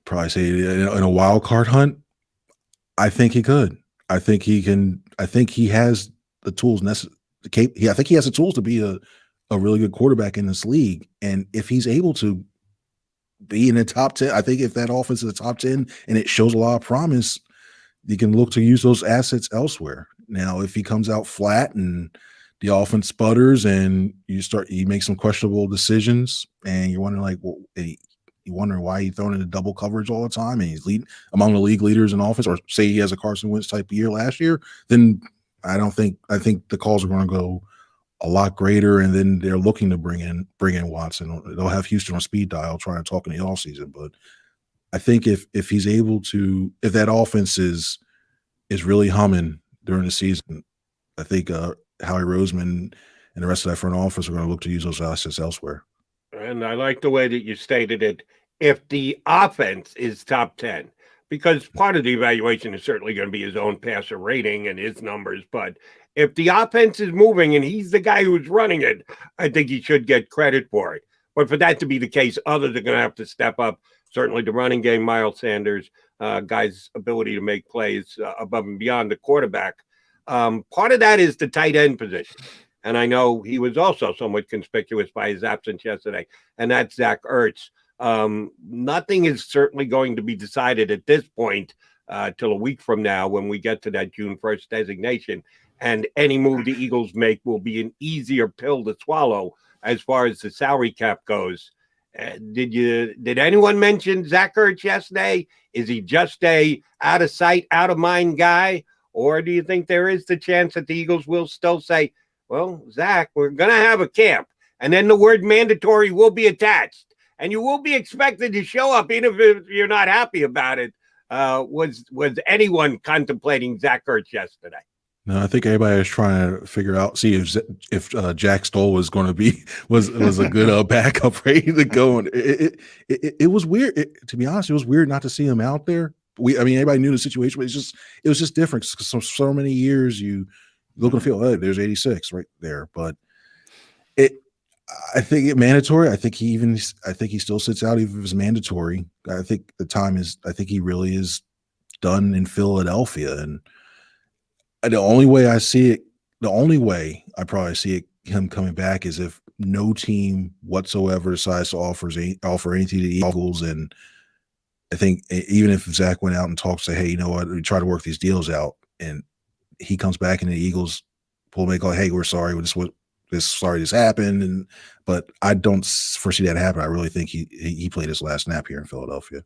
Speaker 8: probably say, in a wild card hunt, I think he could. I think he can. I think he has the tools necessary. I think he has the tools to be a really good quarterback in this league. And if he's able to be in the top 10, I think if that offense is the top 10 and it shows a lot of promise, you can look to use those assets elsewhere. Now, if he comes out flat and the offense sputters and you make some questionable decisions and you're wondering why he's throwing into double coverage all the time and he's among the league leaders in offense, or say he has a Carson Wentz type of year last year, then I think the calls are going to go a lot greater, and then they're looking to bring in Watson. They'll have Houston on speed dial trying to talk in the offseason. But I think if he's able to, if that offense is really humming during the season, I think Howie Roseman and the rest of that front office are going to look to use those assets elsewhere.
Speaker 1: And I like the way that you stated it. If the offense is top 10, because part of the evaluation is certainly going to be his own passer rating and his numbers, but if the offense is moving and he's the guy who's running it, I think he should get credit for it. But for that to be the case, others are going to have to step up. Certainly the running game, Miles Sanders, guy's ability to make plays above and beyond the quarterback. Part of that is the tight end position. And I know he was also somewhat conspicuous by his absence yesterday, and that's Zach Ertz. Nothing is certainly going to be decided at this point till a week from now when we get to that June 1st designation and any move the Eagles make will be an easier pill to swallow as far as the salary cap goes. Did anyone mention Zach Ertz yesterday? Is he just a out of sight, out of mind guy? Or do you think there is the chance that the Eagles will still say, well, Zach, we're going to have a camp, and then the word mandatory will be attached, and you will be expected to show up even if you're not happy about it? Was anyone contemplating Zach Ertz yesterday?
Speaker 8: No, I think everybody was trying to figure out, see if Jack Stoll was going to be was a good backup ready to go. And it was weird. To be honest, it was weird not to see him out there. Everybody knew the situation, but it was just different. So many years you look and feel, hey, there's 86 right there. But I think it mandatory. I think he still sits out even if it's mandatory. I think the time is. I think he really is done in Philadelphia. And the only way I probably see him coming back is if no team whatsoever decides to offer anything to the Eagles. And I think even if Zach went out and talked, say, hey, you know what, we try to work these deals out, and he comes back and the Eagles will make like, hey, we're sorry, this happened, but I don't foresee that happen. I really think he played his last snap here in Philadelphia.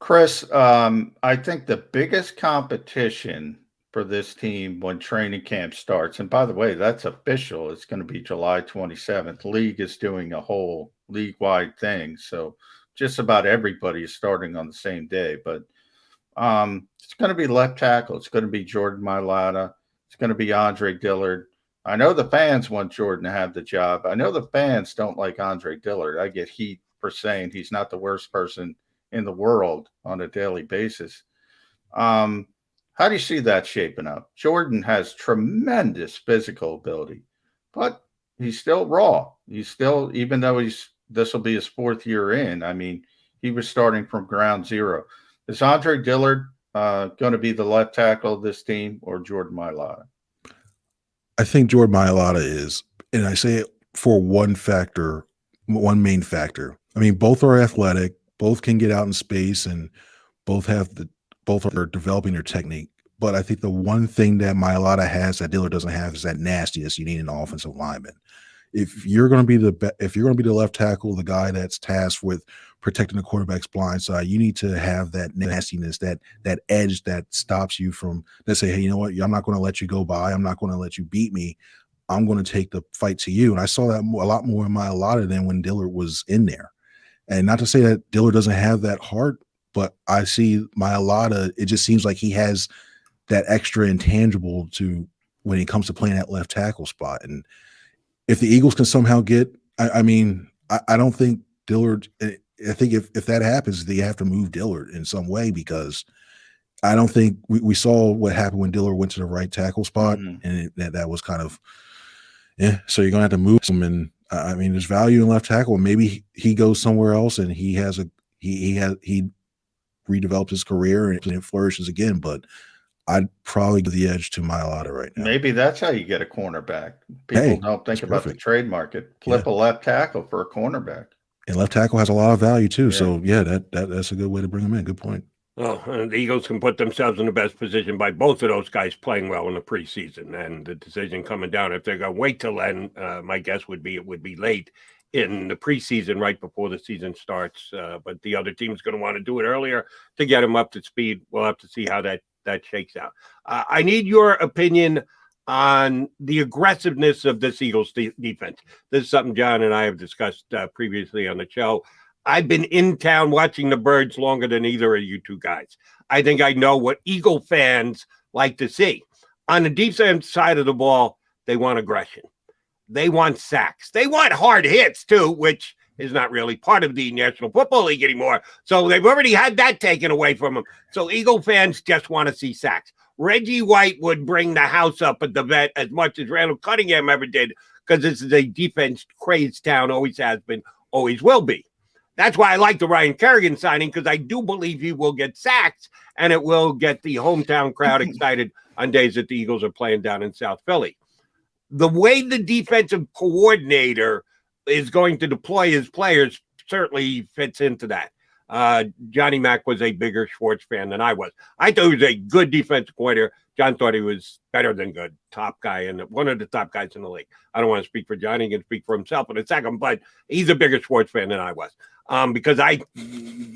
Speaker 2: Chris, I think the biggest competition for this team when training camp starts, and by the way, that's official, it's going to be July 27th. League is doing a whole league-wide thing, so just about everybody is starting on the same day. But it's going to be left tackle. It's going to be Jordan Mailata. It's going to be Andre Dillard. I know the fans want Jordan to have the job. I know the fans don't like Andre Dillard. I get heat for saying he's not the worst person in the world on a daily basis. How do you see that shaping up? Jordan has tremendous physical ability, but he's still raw. He's still, even though this will be his fourth year in, he was starting from ground zero. Is Andre Dillard going to be the left tackle of this team, or Jordan Mailata?
Speaker 8: I think Jordan Mailata is, and I say it for one main factor. Both are athletic, both can get out in space, and both are developing their technique. But I think the one thing that Mailata has that Dillard doesn't have is that nastiness you need in an offensive lineman. If you're going to be the left tackle, the guy that's tasked with protecting the quarterback's blind side, you need to have that nastiness, that edge that stops you from, let's say, hey, you know what? I'm not going to let you go by. I'm not going to let you beat me. I'm going to take the fight to you. And I saw that a lot more in Mailata than when Dillard was in there. And not to say that Dillard doesn't have that heart, but I see Mailata, it just seems like he has that extra intangible to when it comes to playing that left tackle spot. And if the Eagles can somehow get, I don't think Dillard, I think if that happens, they have to move Dillard in some way, because I don't think we saw what happened when Dillard went to the right tackle spot, and that was kind of, so you're going to have to move him. And there's value in left tackle, and maybe he goes somewhere else and he redevelops his career and it flourishes again. But I'd probably give the edge to Mailata right now.
Speaker 2: Maybe that's how you get a cornerback. People don't think about the trade market. Flip a left tackle for a cornerback.
Speaker 8: And left tackle has a lot of value too. Yeah. So that's a good way to bring him in. Good point.
Speaker 1: Well, the Eagles can put themselves in the best position by both of those guys playing well in the preseason, and the decision coming down, if they're going to wait till then, my guess would be it would be late in the preseason, right before the season starts. But the other team's going to want to do it earlier to get them up to speed. We'll have to see how that shakes out. I need your opinion on the aggressiveness of this Eagles defense. This is something John and I have discussed previously on the show. I've been in town watching the Birds longer than either of you two guys. I think I know what Eagle fans like to see. On the defense side of the ball, they want aggression. They want sacks. They want hard hits too, which is not really part of the National Football League anymore. So they've already had that taken away from them. So Eagle fans just want to see sacks. Reggie White would bring the house up at the vet as much as Randall Cunningham ever did, because this is a defense-crazed town, always has been, always will be. That's why I like the Ryan Kerrigan signing, because I do believe he will get sacks, and it will get the hometown crowd excited on days that the Eagles are playing down in South Philly. The way the defensive coordinator is going to deploy his players certainly fits into that. Johnny Mack was a bigger Schwartz fan than I was. I thought he was a good defensive coordinator. John thought he was better than good, top guy, and one of the top guys in the league. I don't want to speak for Johnny. He can speak for himself in a second, but he's a bigger Schwartz fan than I was, because I'm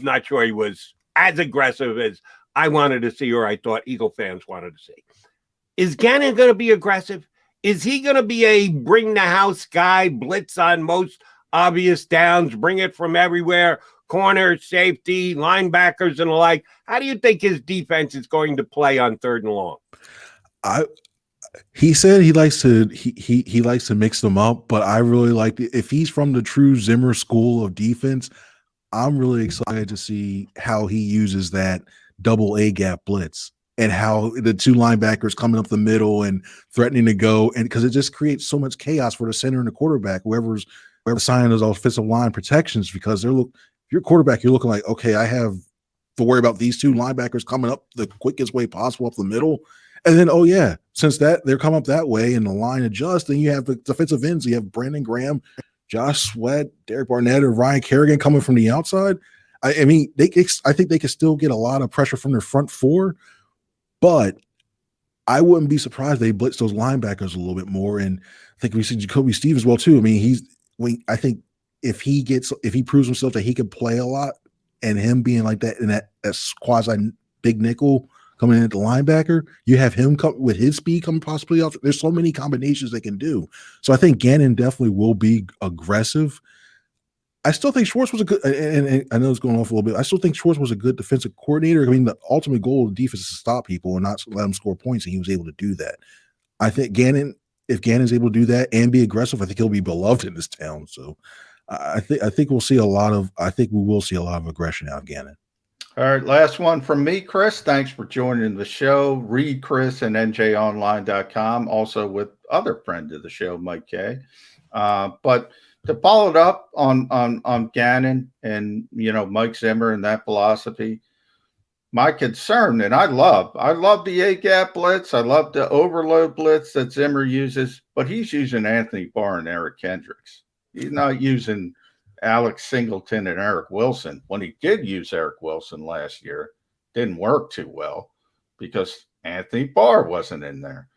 Speaker 1: not sure he was as aggressive as I wanted to see or I thought Eagle fans wanted to see. Is Gannon going to be aggressive? Is he going to be a bring the house guy, blitz on most obvious downs, bring it from everywhere, corner, safety, linebackers, and the like? How do you think his defense is going to play on 3rd and long?
Speaker 8: He said he likes to mix them up, but I really like it. If he's from the true Zimmer school of defense, I'm really excited to see how he uses that double A gap blitz and how the 2 linebackers coming up the middle and threatening to go, and because it just creates so much chaos for the center and the quarterback, whoever's signing those offensive line protections, because if you're quarterback, you're looking like, okay, I have to worry about these 2 linebackers coming up the quickest way possible up the middle. And then, oh yeah, since that they're coming up that way and the line adjusts, then you have the defensive ends. You have Brandon Graham, Josh Sweat, Derek Barnett, or Ryan Kerrigan coming from the outside. I mean, I think they could still get a lot of pressure from their front 4, but I wouldn't be surprised they blitz those linebackers a little bit more. And I think we see Jacoby Stevens as well too. I mean, I think if he proves himself that he can play a lot, and him being like that in that quasi big nickel coming in at the linebacker, you have him come with his speed coming possibly off. There's so many combinations they can do. So I think Gannon definitely will be aggressive. I still think Schwartz was a good, and I know it's going off a little bit. I still think Schwartz was a good defensive coordinator. I mean, the ultimate goal of the defense is to stop people and not let them score points, and he was able to do that. I think if Gannon's able to do that and be aggressive, I think he'll be beloved in this town. So I think we will see a lot of aggression out of Gannon.
Speaker 2: All right, last one from me, Chris. Thanks for joining the show. Read Chris and NJOnline.com, also with other friend of the show, Mike K. But to follow it up on Gannon and Mike Zimmer and that philosophy, my concern, and I love the A-gap blitz. I love the overload blitz that Zimmer uses, but he's using Anthony Barr and Eric Kendricks. He's not using Alex Singleton and Eric Wilson. When he did use Eric Wilson last year, didn't work too well because Anthony Barr wasn't in there.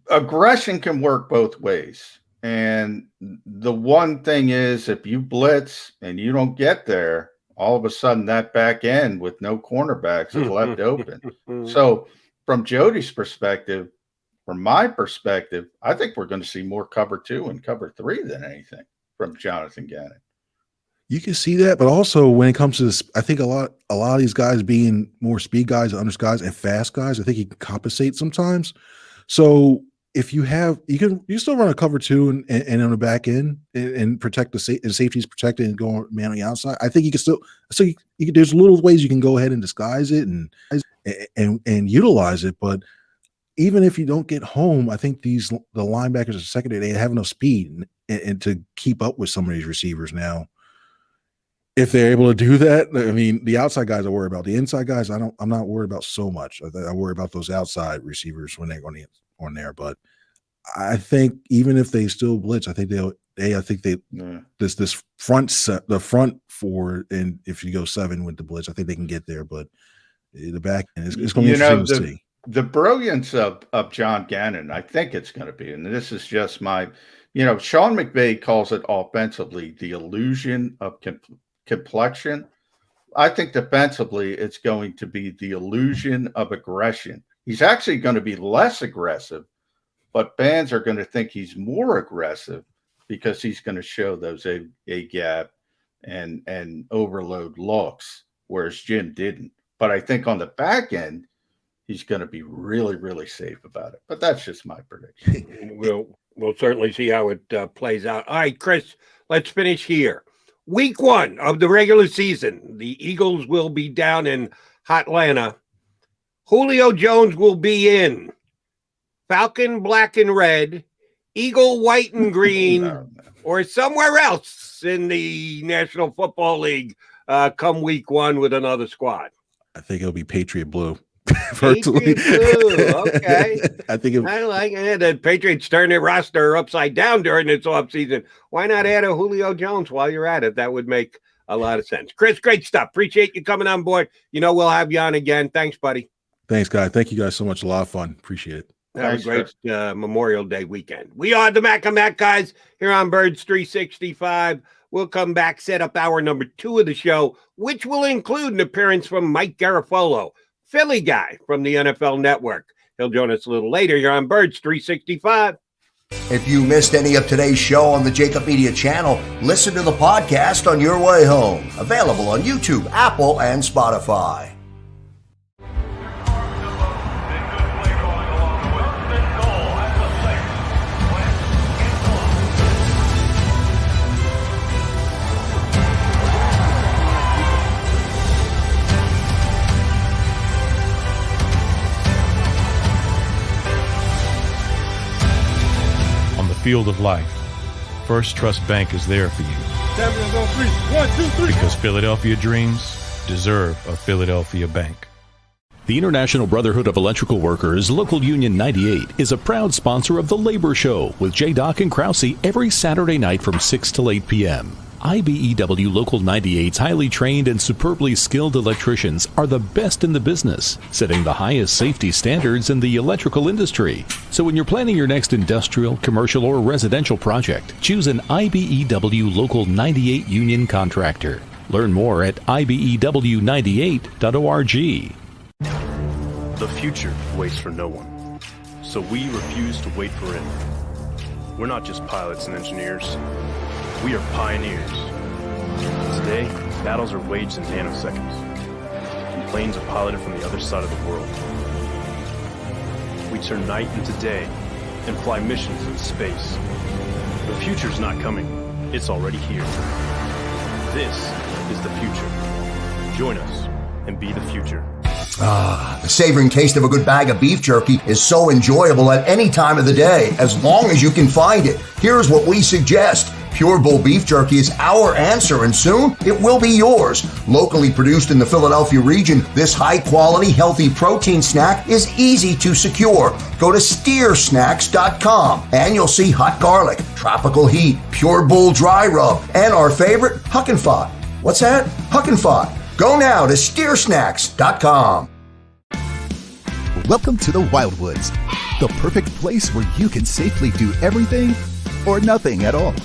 Speaker 2: Aggression can work both ways. And the one thing is, if you blitz and you don't get there, all of a sudden that back end with no cornerbacks is left open. So from Jody's perspective, from my perspective, I think we're going to see more cover 2 and cover 3 than anything from Jonathan Gannon.
Speaker 8: You can see that, but also when it comes to this, I think a lot of these guys being more speed guys, unders guys, and fast guys, I think he can compensate sometimes. So if you still run a cover 2 and on the back end and protect the safeties protected and go man on the outside. I think you can still. So there's little ways you can go ahead and disguise it and utilize it, but even if you don't get home, I think the linebackers in secondary, they have enough speed and to keep up with some of these receivers now. If they're able to do that, I mean, the outside guys I worry about. The inside guys, I'm not worried about so much. I worry about those outside receivers when they're on there. But I think even if they still blitz, I think this front set, the front 4, and if you go 7 with the blitz, I think they can get there. But the back end, it's going to be interesting to see.
Speaker 2: The brilliance of John Gannon, I think it's going to be, and this is just my, Sean McVay calls it offensively the illusion of complexion. I think defensively it's going to be the illusion of aggression. He's actually going to be less aggressive, but fans are going to think he's more aggressive because he's going to show those A-gap and overload looks, whereas Jim didn't. But I think on the back end, he's going to be really, really safe about it. But that's just my prediction.
Speaker 1: We'll certainly see how it plays out. All right, Chris, let's finish here. Week 1 of the regular season, the Eagles will be down in Hotlanta. Julio Jones will be in Falcon black and red, Eagle white and green, or somewhere else in the National Football League come week 1 with another squad.
Speaker 8: I think it'll be Patriot blue. Personally,
Speaker 1: Okay.
Speaker 8: I think
Speaker 1: I like it. The Patriots turn their roster upside down during this offseason. Why not add a Julio Jones while you're at it? That would make a lot of sense. Chris, great stuff. Appreciate you coming on board. We'll have you on again. Thanks, buddy.
Speaker 8: Thanks, guys. Thank you guys so much. A lot of fun. Appreciate it.
Speaker 1: Have a great Memorial Day weekend. We are the Mac and Mac guys here on Birds 365. We'll come back, set up hour number 2 of the show, which will include an appearance from Mike Garafolo, Philly guy from the NFL Network. He'll join us a little later here on Birds 365.
Speaker 3: If you missed any of today's show on the JAKIB Media channel, listen to the podcast on your way home. Available on YouTube, Apple, and Spotify.
Speaker 4: Field of life, First Trust Bank is there for you.
Speaker 1: 7 on 3. 1, 2, 3.
Speaker 4: Because Philadelphia dreams deserve a Philadelphia bank.
Speaker 5: The International Brotherhood of Electrical Workers, Local Union 98, is a proud sponsor of The Labor Show with J. and Krause every Saturday night from 6 till 8 p.m. IBEW Local 98's highly trained and superbly skilled electricians are the best in the business, setting the highest safety standards in the electrical industry. So when you're planning your next industrial, commercial, or residential project, choose an IBEW Local 98 union contractor. Learn more at ibew98.org.
Speaker 6: The future waits for no one, so we refuse to wait for it. We're not just pilots and engineers. We are pioneers. Today, battles are waged in nanoseconds, and planes are piloted from the other side of the world. We turn night into day and fly missions in space. The future's not coming. It's already here. This is the future. Join us and be the future.
Speaker 3: The savoring taste of a good bag of beef jerky is so enjoyable at any time of the day, as long as you can find it. Here's what we suggest. Pure Bull Beef Jerky is our answer, and soon it will be yours. Locally produced in the Philadelphia region, this high-quality, healthy protein snack is easy to secure. Go to steersnacks.com, and you'll see hot garlic, tropical heat, Pure Bull dry rub, and our favorite, Huck and Fod. What's that? Huck and Fod. Go now to steersnacks.com.
Speaker 7: Welcome to the Wildwoods, the perfect place where you can safely do everything or nothing at all.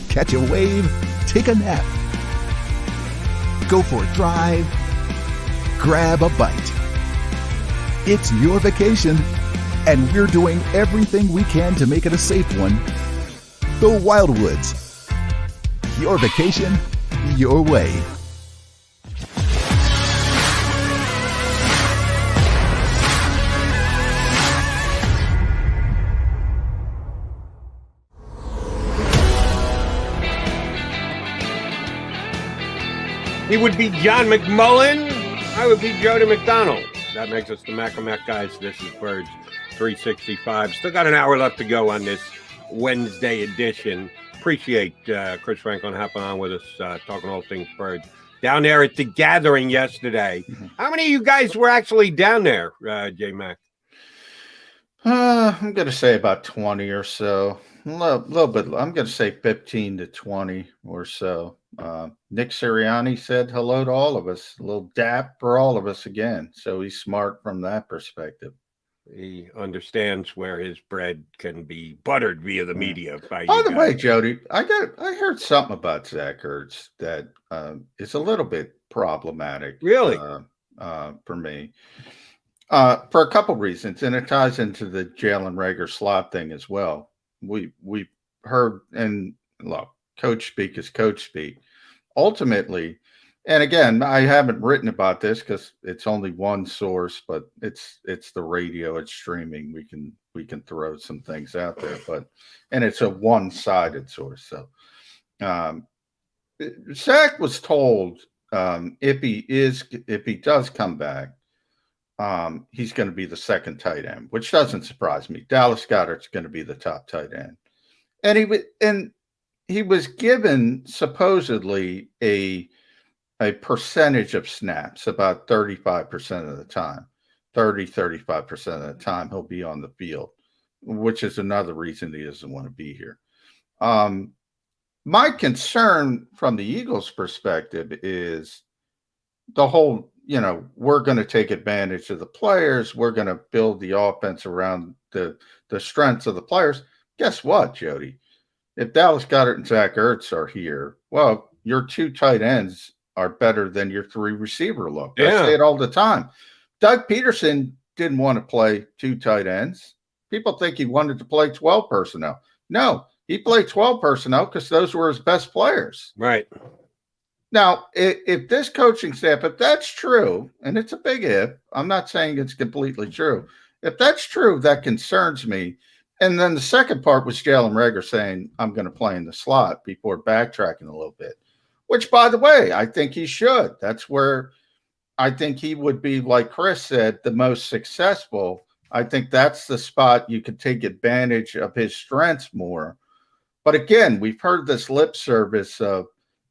Speaker 7: Catch a wave, take a nap, go for a drive, grab a bite. It's your vacation, and we're doing everything we can to make it a safe one. The Wildwoods. Your vacation, your way.
Speaker 1: He would be John McMullen. I would be Jody McDonald. That makes us the Mac and Mac guys. This is Birds 365. Still got an hour left to go on this Wednesday edition. Appreciate Chris Franklin hopping on with us, talking all things Birds. Down there at the gathering yesterday. How many of you guys were actually down there, J-Mac?
Speaker 2: I'm going to say about 20 or so. A little bit. I'm going to say 15 to 20 or so. Nick Sirianni said hello to all of us. A little dap for all of us again. So he's smart from that perspective.
Speaker 1: He understands where his bread can be buttered via the media.
Speaker 2: By the way, Jody, I heard something about Zach Ertz that is a little bit problematic.
Speaker 1: Really?
Speaker 2: For me. For a couple reasons, and it ties into the Jalen Reagor slot thing as well. We heard, and look, coach speak is coach speak. Ultimately, and again, I haven't written about this because it's only one source, but it's the radio, it's streaming. We can throw some things out there, and it's a one-sided source. So Zach was told if he does come back, he's going to be the second tight end, which doesn't surprise me. Dallas Goedert's going to be the top tight end, and he was given supposedly a a percentage of snaps, about 35% of the time. 35% of the time he'll be on the field, which is another reason he doesn't want to be here. My concern from the Eagles' perspective is the whole, we're going to take advantage of the players. We're going to build the offense around the strengths of the players. Guess what, Jody? If Dallas Goedert and Zach Ertz are here, well, your 2 tight ends are better than your 3 receiver look. I say it all the time. Doug Peterson didn't want to play 2 tight ends. People think he wanted to play 12 personnel. No, he played 12 personnel because those were his best players.
Speaker 1: Right.
Speaker 2: Now, if this coaching staff, if that's true, and it's a big if, I'm not saying it's completely true. If that's true, that concerns me. And then the second part was Jalen Reagor saying, I'm going to play in the slot before backtracking a little bit, which, by the way, I think he should. That's where I think he would be, like Chris said, the most successful. I think that's the spot you could take advantage of his strengths more. But again, we've heard this lip service of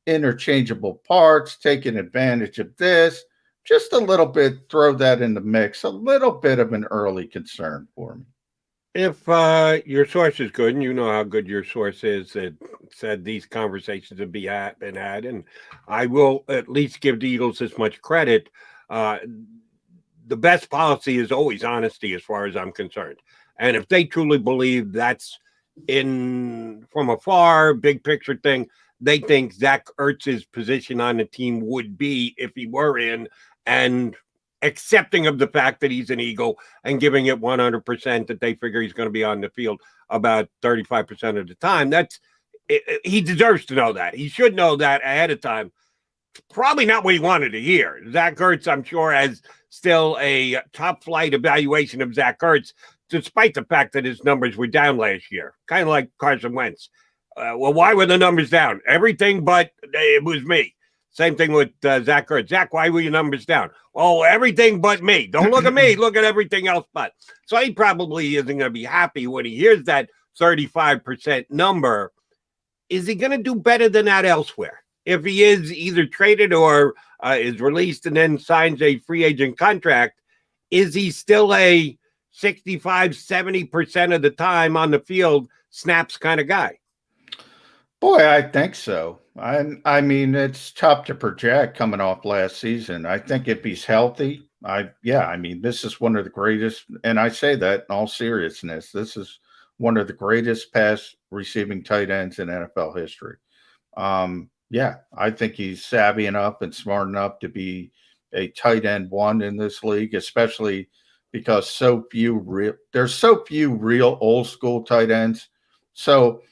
Speaker 2: interchangeable parts, taking advantage of this. Just a little bit, throw that in the mix, a little bit of an early concern for me.
Speaker 1: If your source is good, and you know how good your source is, that said these conversations have been had, and I will at least give the Eagles this much credit. The best policy is always honesty, as far as I'm concerned. And if they truly believe that's from afar, big picture thing, they think Zach Ertz's position on the team would be, if he were in, and accepting of the fact that he's an Eagle and giving it 100% that they figure he's going to be on the field about 35% of the time. He deserves to know that. He should know that ahead of time. Probably not what he wanted to hear. Zach Ertz, I'm sure, has still a top flight evaluation of Zach Ertz, despite the fact that his numbers were down last year, kind of like Carson Wentz. Well, why were the numbers down? Everything but it was me. Same thing with Zach Ertz. Zach, why were your numbers down? Oh, everything but me. Don't look at me. Look at everything else but. So he probably isn't going to be happy when he hears that 35% number. Is he going to do better than that elsewhere? If he is either traded or is released and then signs a free agent contract, is he still a 65, 70% of the time on the field snaps kind of guy?
Speaker 2: Boy, I think so. I mean, it's tough to project coming off last season. I think if he's healthy, this is one of the greatest, and I say that in all seriousness, this is one of the greatest pass receiving tight ends in NFL history. I think he's savvy enough and smart enough to be a tight end 1 in this league, especially because there's so few real old school tight ends. So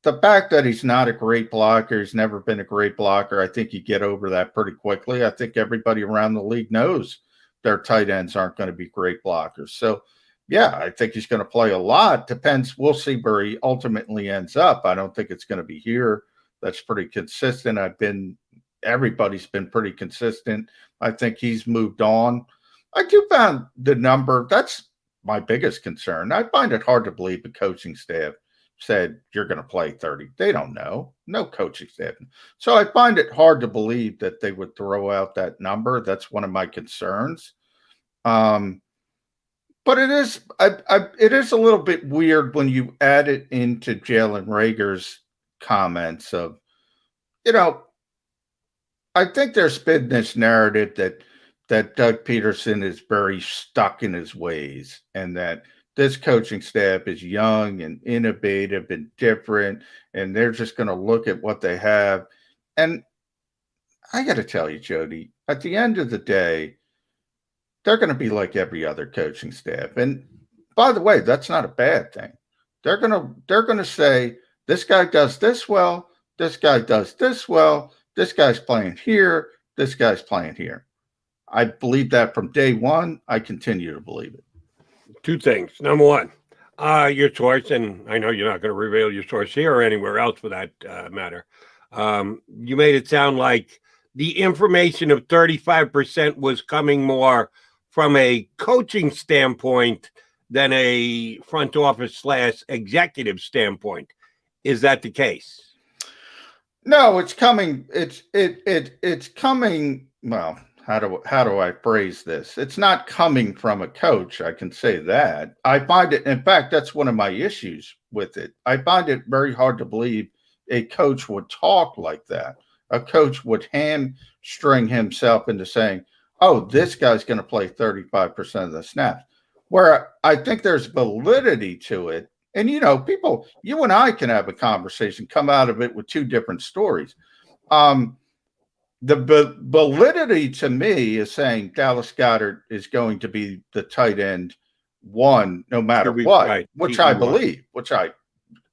Speaker 2: the fact that he's not a great blocker, he's never been a great blocker, I think you get over that pretty quickly. I think everybody around the league knows their tight ends aren't going to be great blockers. So, I think he's going to play a lot. Depends. We'll see where he ultimately ends up. I don't think it's going to be here. That's pretty consistent. Everybody's been pretty consistent. I think he's moved on. I do find the number, that's my biggest concern. I find it hard to believe the coaching staff said you're going to play 30. They don't know. No coaching staff. So I find it hard to believe that they would throw out that number. That's one of my concerns. But it is a little bit weird when you add it into Jalen Reagor's comments of, I think there's been this narrative that Doug Peterson is very stuck in his ways and that this coaching staff is young and innovative and different, and they're just going to look at what they have. And I got to tell you, Jody, at the end of the day, they're going to be like every other coaching staff. And by the way, that's not a bad thing. They're going to say, this guy does this well, this guy does this well, this guy's playing here, this guy's playing here. I believe that from day one. I continue to believe it.
Speaker 1: 2 things. Number one, your source, and I know you're not going to reveal your source here or anywhere else for that matter. You made it sound like the information of 35% was coming more from a coaching standpoint than a front office / executive standpoint. Is that the case?
Speaker 2: No, it's coming. It's coming. Well, how do I phrase this? It's not coming from a coach. I can say that. I find it. In fact, that's one of my issues with it. I find it very hard to believe a coach would talk like that. A coach would hamstring himself into saying, "Oh, this guy's going to play 35% of the snaps." Where I think there's validity to it. And, people, you and I can have a conversation, come out of it with two different stories. The validity to me is saying Dallas Goedert is going to be the tight end one, no matter what, right, which I believe, which I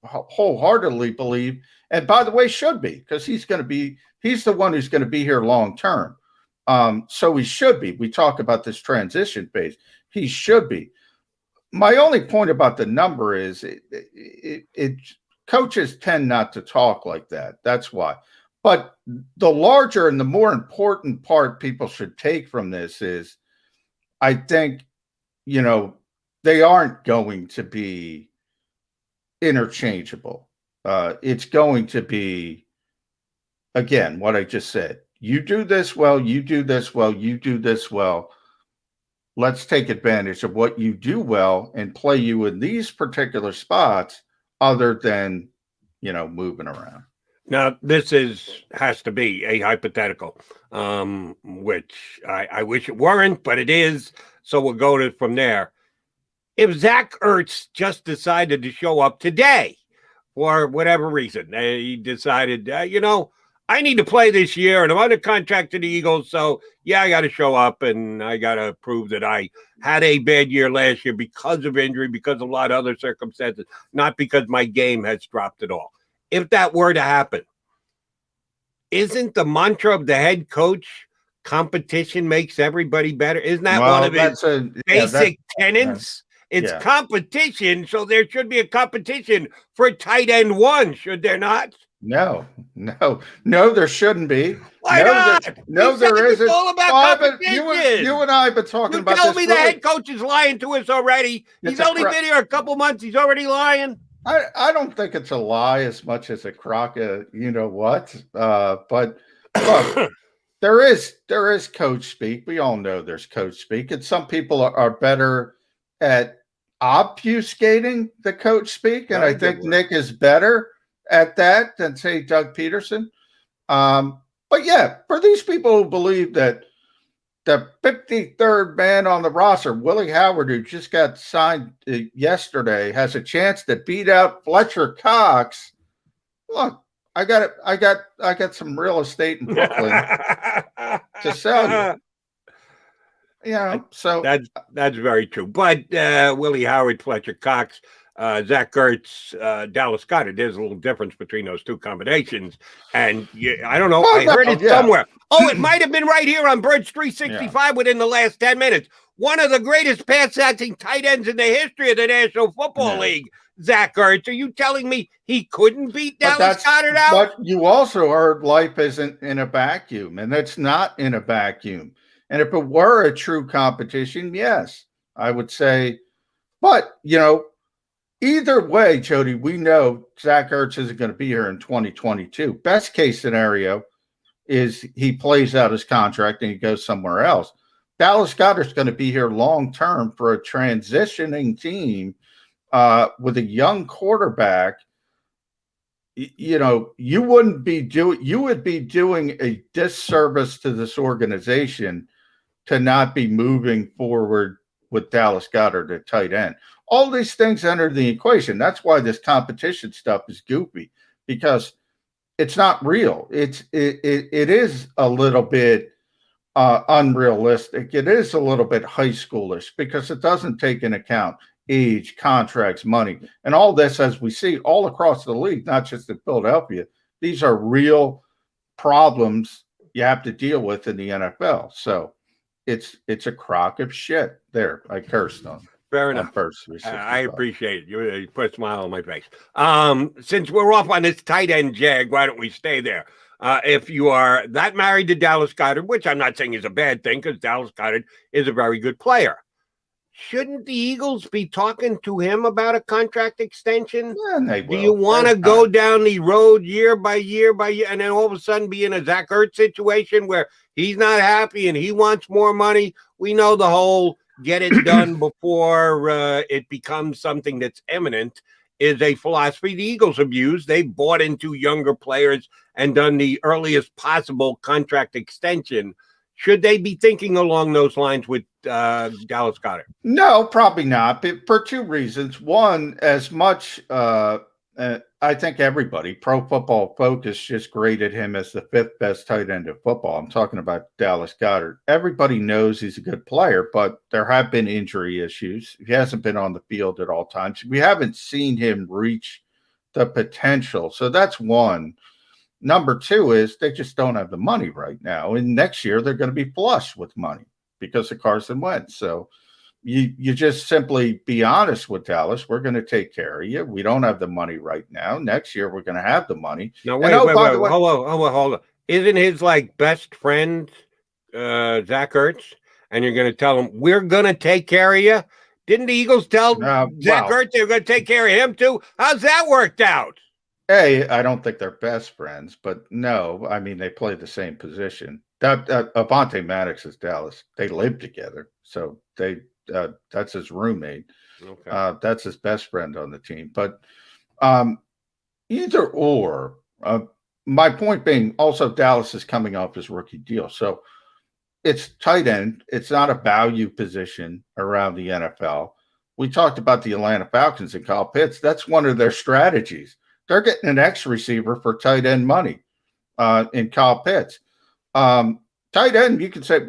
Speaker 2: wholeheartedly believe. And by the way, should be, because he's the one who's going to be here long term. So he should be. We talk about this transition phase. He should be. My only point about the number is coaches tend not to talk like that. That's why. But the larger and the more important part people should take from this is, I think, they aren't going to be interchangeable. It's going to be, again, what I just said. You do this well, you do this well, you do this well. Let's take advantage of what you do well and play you in these particular spots other than, moving around.
Speaker 1: Now, this has to be a hypothetical, which I wish it weren't, but it is. So we'll go from there. If Zach Ertz just decided to show up today for whatever reason, he decided, I need to play this year, and I'm under contract to the Eagles, so, yeah, I got to show up, and I got to prove that I had a bad year last year because of injury, because of a lot of other circumstances, not because my game has dropped at all. If that were to happen, isn't the mantra of the head coach competition makes everybody better? Isn't that one of his basic tenets? It's competition, so there should be a competition for tight end one, should there not?
Speaker 2: No, there shouldn't be.
Speaker 1: Why not?
Speaker 2: There isn't.
Speaker 1: It's all about competition.
Speaker 2: You and I have been talking about this.
Speaker 1: Tell me the head coach is lying to us already. He's only been here a couple months. He's already lying.
Speaker 2: I don't think it's a lie as much as a crock of but look, there is coach speak. We all know there's coach speak, and some people are better at obfuscating the coach speak, and I think Nick is better at that than, say, Doug Peterson. But yeah, for these people who believe that the 53rd man on the roster, Willie Howard, who just got signed yesterday, has a chance to beat out Fletcher Cox. Look, I got some real estate in Brooklyn to sell you. So
Speaker 1: that's very true. But Willie Howard, Fletcher Cox, Zach Ertz, Dallas Goedert, there's a little difference between those two combinations. And I don't know. I heard it somewhere. Oh, it might have been right here on Birds 365 within the last 10 minutes. One of the greatest pass-catching tight ends in the history of the National Football League, Zach Ertz. Are you telling me he couldn't beat Dallas Goedert out?
Speaker 2: But you also heard life isn't in a vacuum, and it's not in a vacuum. And if it were a true competition, yes, I would say. But, either way, Jody, we know Zach Ertz isn't going to be here in 2022. Best case scenario is he plays out his contract and he goes somewhere else. Dallas Goedert's going to be here long term for a transitioning team with a young quarterback. You would be doing a disservice to this organization to not be moving forward with Dallas Goedert at tight end. All these things enter the equation. That's why this competition stuff is goofy, because it's not real. It is a little bit unrealistic. It is a little bit high schoolish because it doesn't take into account age, contracts, money, and all this, as we see all across the league, not just in Philadelphia. These are real problems you have to deal with in the NFL. So it's a crock of shit. There, I cursed on.
Speaker 1: Fair enough. I appreciate it. You put a smile on my face. Since we're off on this tight end jag, why don't we stay there? If you are that married to Dallas Goedert, which I'm not saying is a bad thing, because Dallas Goedert is a very good player, shouldn't the Eagles be talking to him about a contract extension?
Speaker 2: Yeah, and they will.
Speaker 1: Do you want to go down the road year by year by year and then all of a sudden be in a Zach Ertz situation where he's not happy and he wants more money? We know the whole get it done before it becomes something that's imminent is a philosophy the Eagles have used. They've bought into younger players and done the earliest possible contract extension. Should they be thinking along those lines with Dallas Goedert?
Speaker 2: No, probably not, but for two reasons. One, as much I think everybody, Pro Football Focus just graded him as the 5th best tight end of football. I'm talking about Dallas Goedert. Everybody knows he's a good player, but there have been injury issues. He hasn't been on the field at all times. We haven't seen him reach the potential. So that's one. Number two is they just don't have the money right now. And next year they're going to be flush with money because of Carson Wentz. So you just simply be honest with Dallas. We're going to take care of you. We don't have the money right now. Next year we're going to have the money.
Speaker 1: No, wait, hold on. Isn't his best friend Zach Ertz? And you're going to tell him we're going to take care of you? Didn't the Eagles tell Zach Ertz they were going to take care of him too? How's that worked out?
Speaker 2: Hey, I don't think they're best friends, but no, I mean, they play the same position. Avonte Maddox is Dallas. They live together. So that's his roommate. Okay. That's his best friend on the team. But either or, my point being also Dallas is coming off his rookie deal. So it's tight end. It's not a value position around the NFL. We talked about the Atlanta Falcons and Kyle Pitts. That's one of their strategies. They're getting an X receiver for tight end money in Kyle Pitts. Tight end, you can say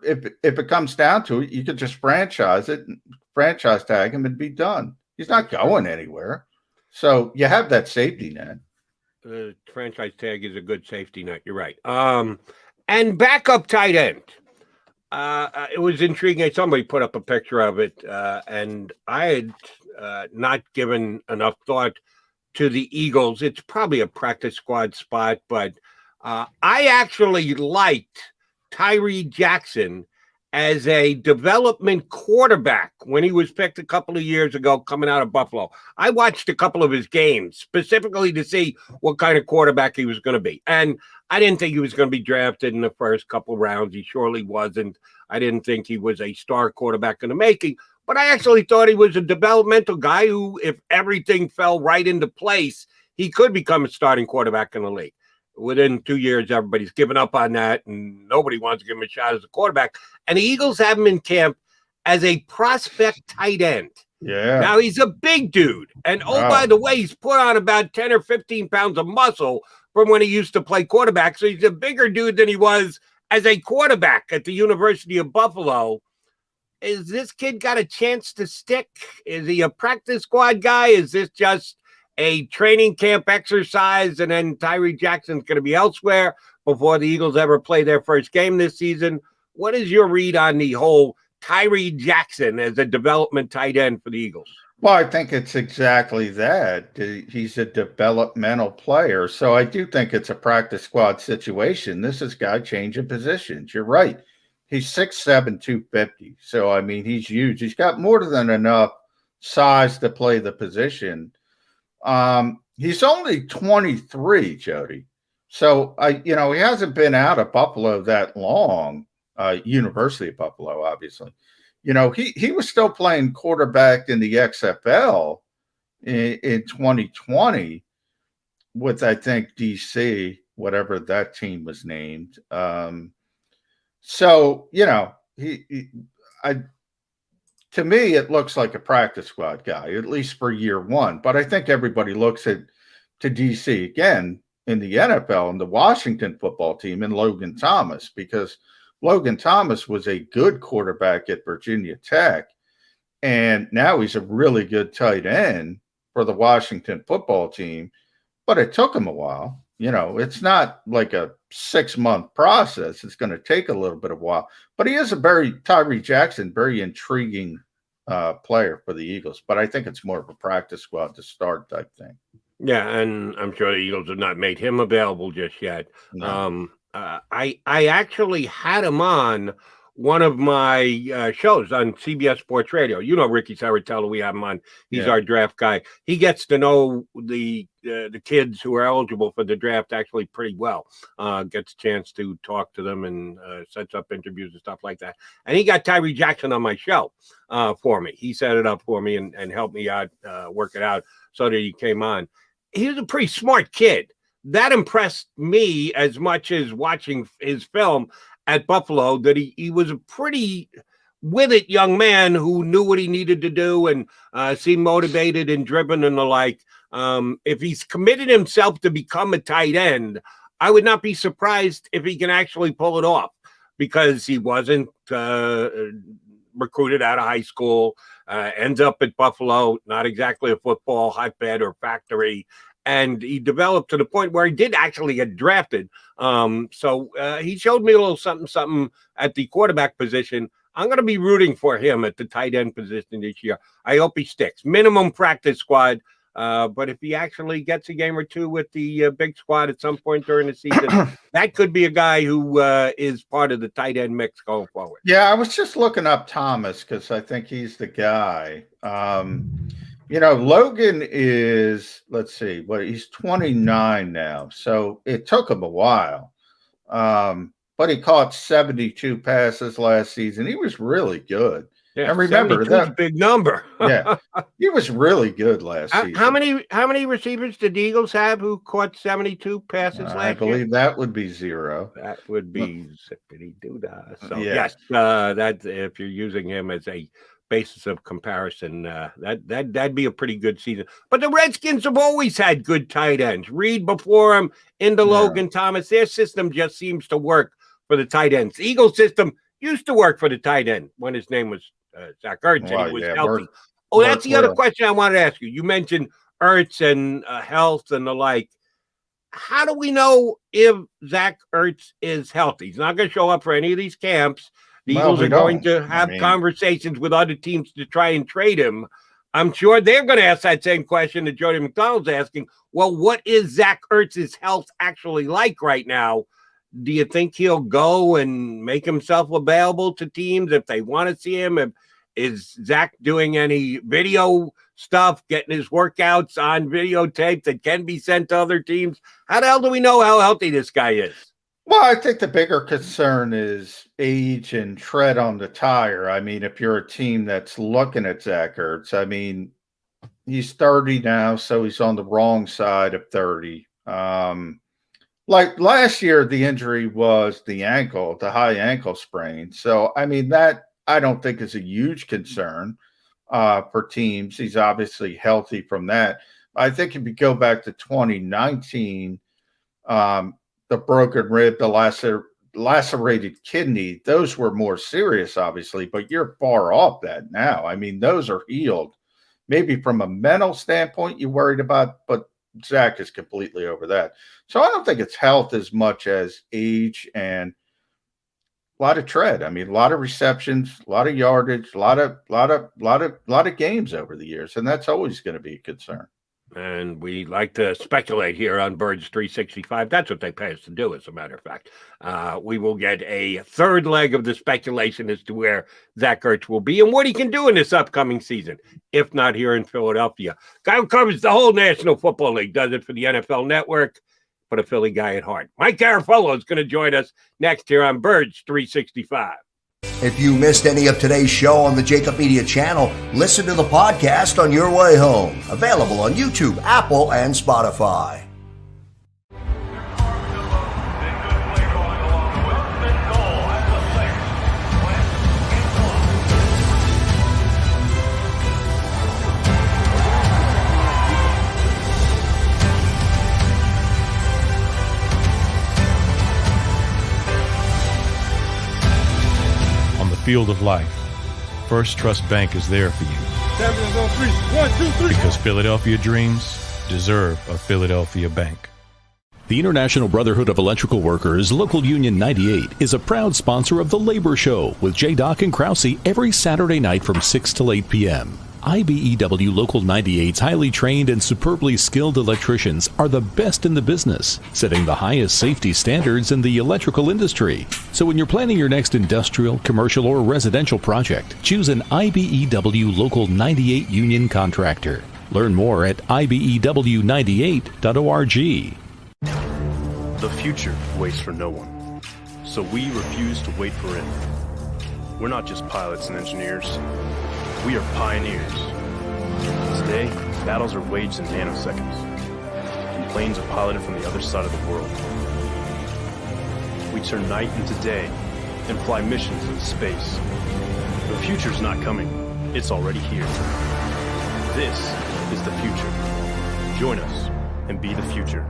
Speaker 2: if it comes down to it, you could just franchise tag him and be done. He's not going anywhere. So you have that safety net.
Speaker 1: The franchise tag is a good safety net. You're right. And backup tight end. It was intriguing. Somebody put up a picture of it, and I had not given enough thought to the Eagles. It's probably a practice squad spot, but I actually liked Tyree Jackson as a development quarterback when he was picked a couple of years ago coming out of Buffalo. I watched a couple of his games specifically to see what kind of quarterback he was going to be. And I didn't think he was going to be drafted in the first couple of rounds. He surely wasn't. I didn't think he was a star quarterback in the making. But I actually thought he was a developmental guy who, if everything fell right into place, he could become a starting quarterback in the league. Within 2 years, everybody's given up on that, and nobody wants to give him a shot as a quarterback. And the Eagles have him in camp as a prospect tight end.
Speaker 2: Yeah.
Speaker 1: Now, he's a big dude. And, by the way, he's put on about 10 or 15 pounds of muscle from when he used to play quarterback. So he's a bigger dude than he was as a quarterback at the University of Buffalo. Is this kid got a chance to stick? Is he a practice squad guy? Is this just a training camp exercise and then Tyree Jackson's going to be elsewhere before the Eagles ever play their first game this season? What is your read on the whole Tyree Jackson as a development tight end for the Eagles?
Speaker 2: Well, I think it's exactly that. He's a developmental player. So I do think it's a practice squad situation. This is guy changing positions. You're right. He's 6'7", 250. So, I mean, he's huge. He's got more than enough size to play the position. He's only 23, Jody. So, he hasn't been out of Buffalo that long, University of Buffalo, obviously. He was still playing quarterback in the XFL in 2020 with, I think, DC, whatever that team was named. So, to me, it looks like a practice squad guy, at least for year one. But I think everybody looks to DC again in the NFL and the Washington football team and Logan Thomas, because Logan Thomas was a good quarterback at Virginia Tech. And now he's a really good tight end for the Washington football team. But it took him a while. It's not like a 6-month process. It's going to take a little bit of a while. But he is Tyree Jackson, very intriguing player for the Eagles. But I think it's more of a practice squad to start type thing.
Speaker 1: Yeah, and I'm sure the Eagles have not made him available just yet.
Speaker 2: No.
Speaker 1: I actually had him on one of my shows on CBS Sports Radio. You know Ricky Saratella, we have him on. He's our draft guy. He gets to know the kids who are eligible for the draft actually pretty well. Gets a chance to talk to them and sets up interviews and stuff like that. And he got Tyree Jackson on my show for me. He set it up for me and helped me out, work it out so that he came on. He was a pretty smart kid. That impressed me as much as watching his film at Buffalo, that he was a pretty with it young man who knew what he needed to do and seemed motivated and driven and the like. If he's committed himself to become a tight end, I would not be surprised if he can actually pull it off, because he wasn't recruited out of high school, ends up at Buffalo, not exactly a football hotbed or factory. And he developed to the point where he did actually get drafted. So he showed me a little something at the quarterback position. I'm going to be rooting for him at the tight end position this year. I hope he sticks. Minimum practice squad. But if he actually gets a game or two with the big squad at some point during the season, that could be a guy who is part of the tight end mix going forward.
Speaker 2: Yeah, I was just looking up Thomas because I think he's the guy. Logan is, let's see, he's 29 now. So it took him a while. But he caught 72 passes last season. He was really good.
Speaker 1: Yeah,
Speaker 2: and remember
Speaker 1: that's a big number.
Speaker 2: Yeah, he was really good last season.
Speaker 1: How many receivers did the Eagles have who caught 72 passes last year?
Speaker 2: I believe that would be 0.
Speaker 1: That would be zippity doo dah. So yes, that if you're using him as a basis of comparison, that'd be a pretty good season. But the Redskins have always had good tight ends. Reed before him, into Logan Thomas. Their system just seems to work for the tight ends. The Eagles system used to work for the tight end when his name was Zach Ertz, and he was healthy. That's the other question I wanted to ask you. You mentioned Ertz and health and the like. How do we know if Zach Ertz is healthy? He's not going to show up for any of these camps. The Eagles are going to have conversations with other teams to try and trade him. I'm sure they're going to ask that same question that Jody McDonald's asking. Well, what is Zach Ertz's health actually like right now? Do you think he'll go and make himself available to teams if they want to see him? Is Zach doing any video stuff, getting his workouts on videotape that can be sent to other teams? How the hell do we know how healthy this guy is?
Speaker 2: Well, I think the bigger concern is age and tread on the tire. I mean, if you're a team that's looking at Zach Ertz, I mean, he's 30 now, so he's on the wrong side of 30. Like last year, the injury was the ankle, the high ankle sprain. So, I mean, that I don't think is a huge concern for teams. He's obviously healthy from that. I think if you go back to 2019, the broken rib, the lacerated kidney, those were more serious, obviously, but you're far off that now. I mean, those are healed. Maybe from a mental standpoint, you're worried about, but Zach is completely over that. So I don't think it's health as much as age and a lot of tread. I mean, a lot of receptions, a lot of yardage, a lot of games over the years, and that's always going to be a concern.
Speaker 1: And we like to speculate here on Birds 365. That's what they pay us to do, as a matter of fact. We will get a third leg of the speculation as to where Zach Ertz will be and what he can do in this upcoming season, if not here in Philadelphia. Guy who covers the whole National Football League, does it for the NFL Network, but a Philly guy at heart. Mike Garafolo is going to join us next here on Birds 365.
Speaker 3: If you missed any of today's show on the JAKIB Media channel, listen to the podcast on your way home. Available on YouTube, Apple, and Spotify.
Speaker 4: Field of life, First Trust Bank is there for you.
Speaker 9: 7 on 3. 1, 2, 3.
Speaker 4: Because Philadelphia dreams deserve a Philadelphia bank.
Speaker 5: The International Brotherhood of Electrical Workers, Local Union 98, is a proud sponsor of The Labor Show with J. Doc and Krause every Saturday night from 6 till 8 p.m. IBEW Local 98's highly trained and superbly skilled electricians are the best in the business, setting the highest safety standards in the electrical industry. So when you're planning your next industrial, commercial, or residential project, choose an IBEW Local 98 union contractor. Learn more at ibew98.org.
Speaker 6: The future waits for no one, so we refuse to wait for it. We're not just pilots and engineers. We are pioneers. Today, battles are waged in nanoseconds, and planes are piloted from the other side of the world. We turn night into day and fly missions into space. The future's not coming. It's already here. This is the future. Join us and be the future.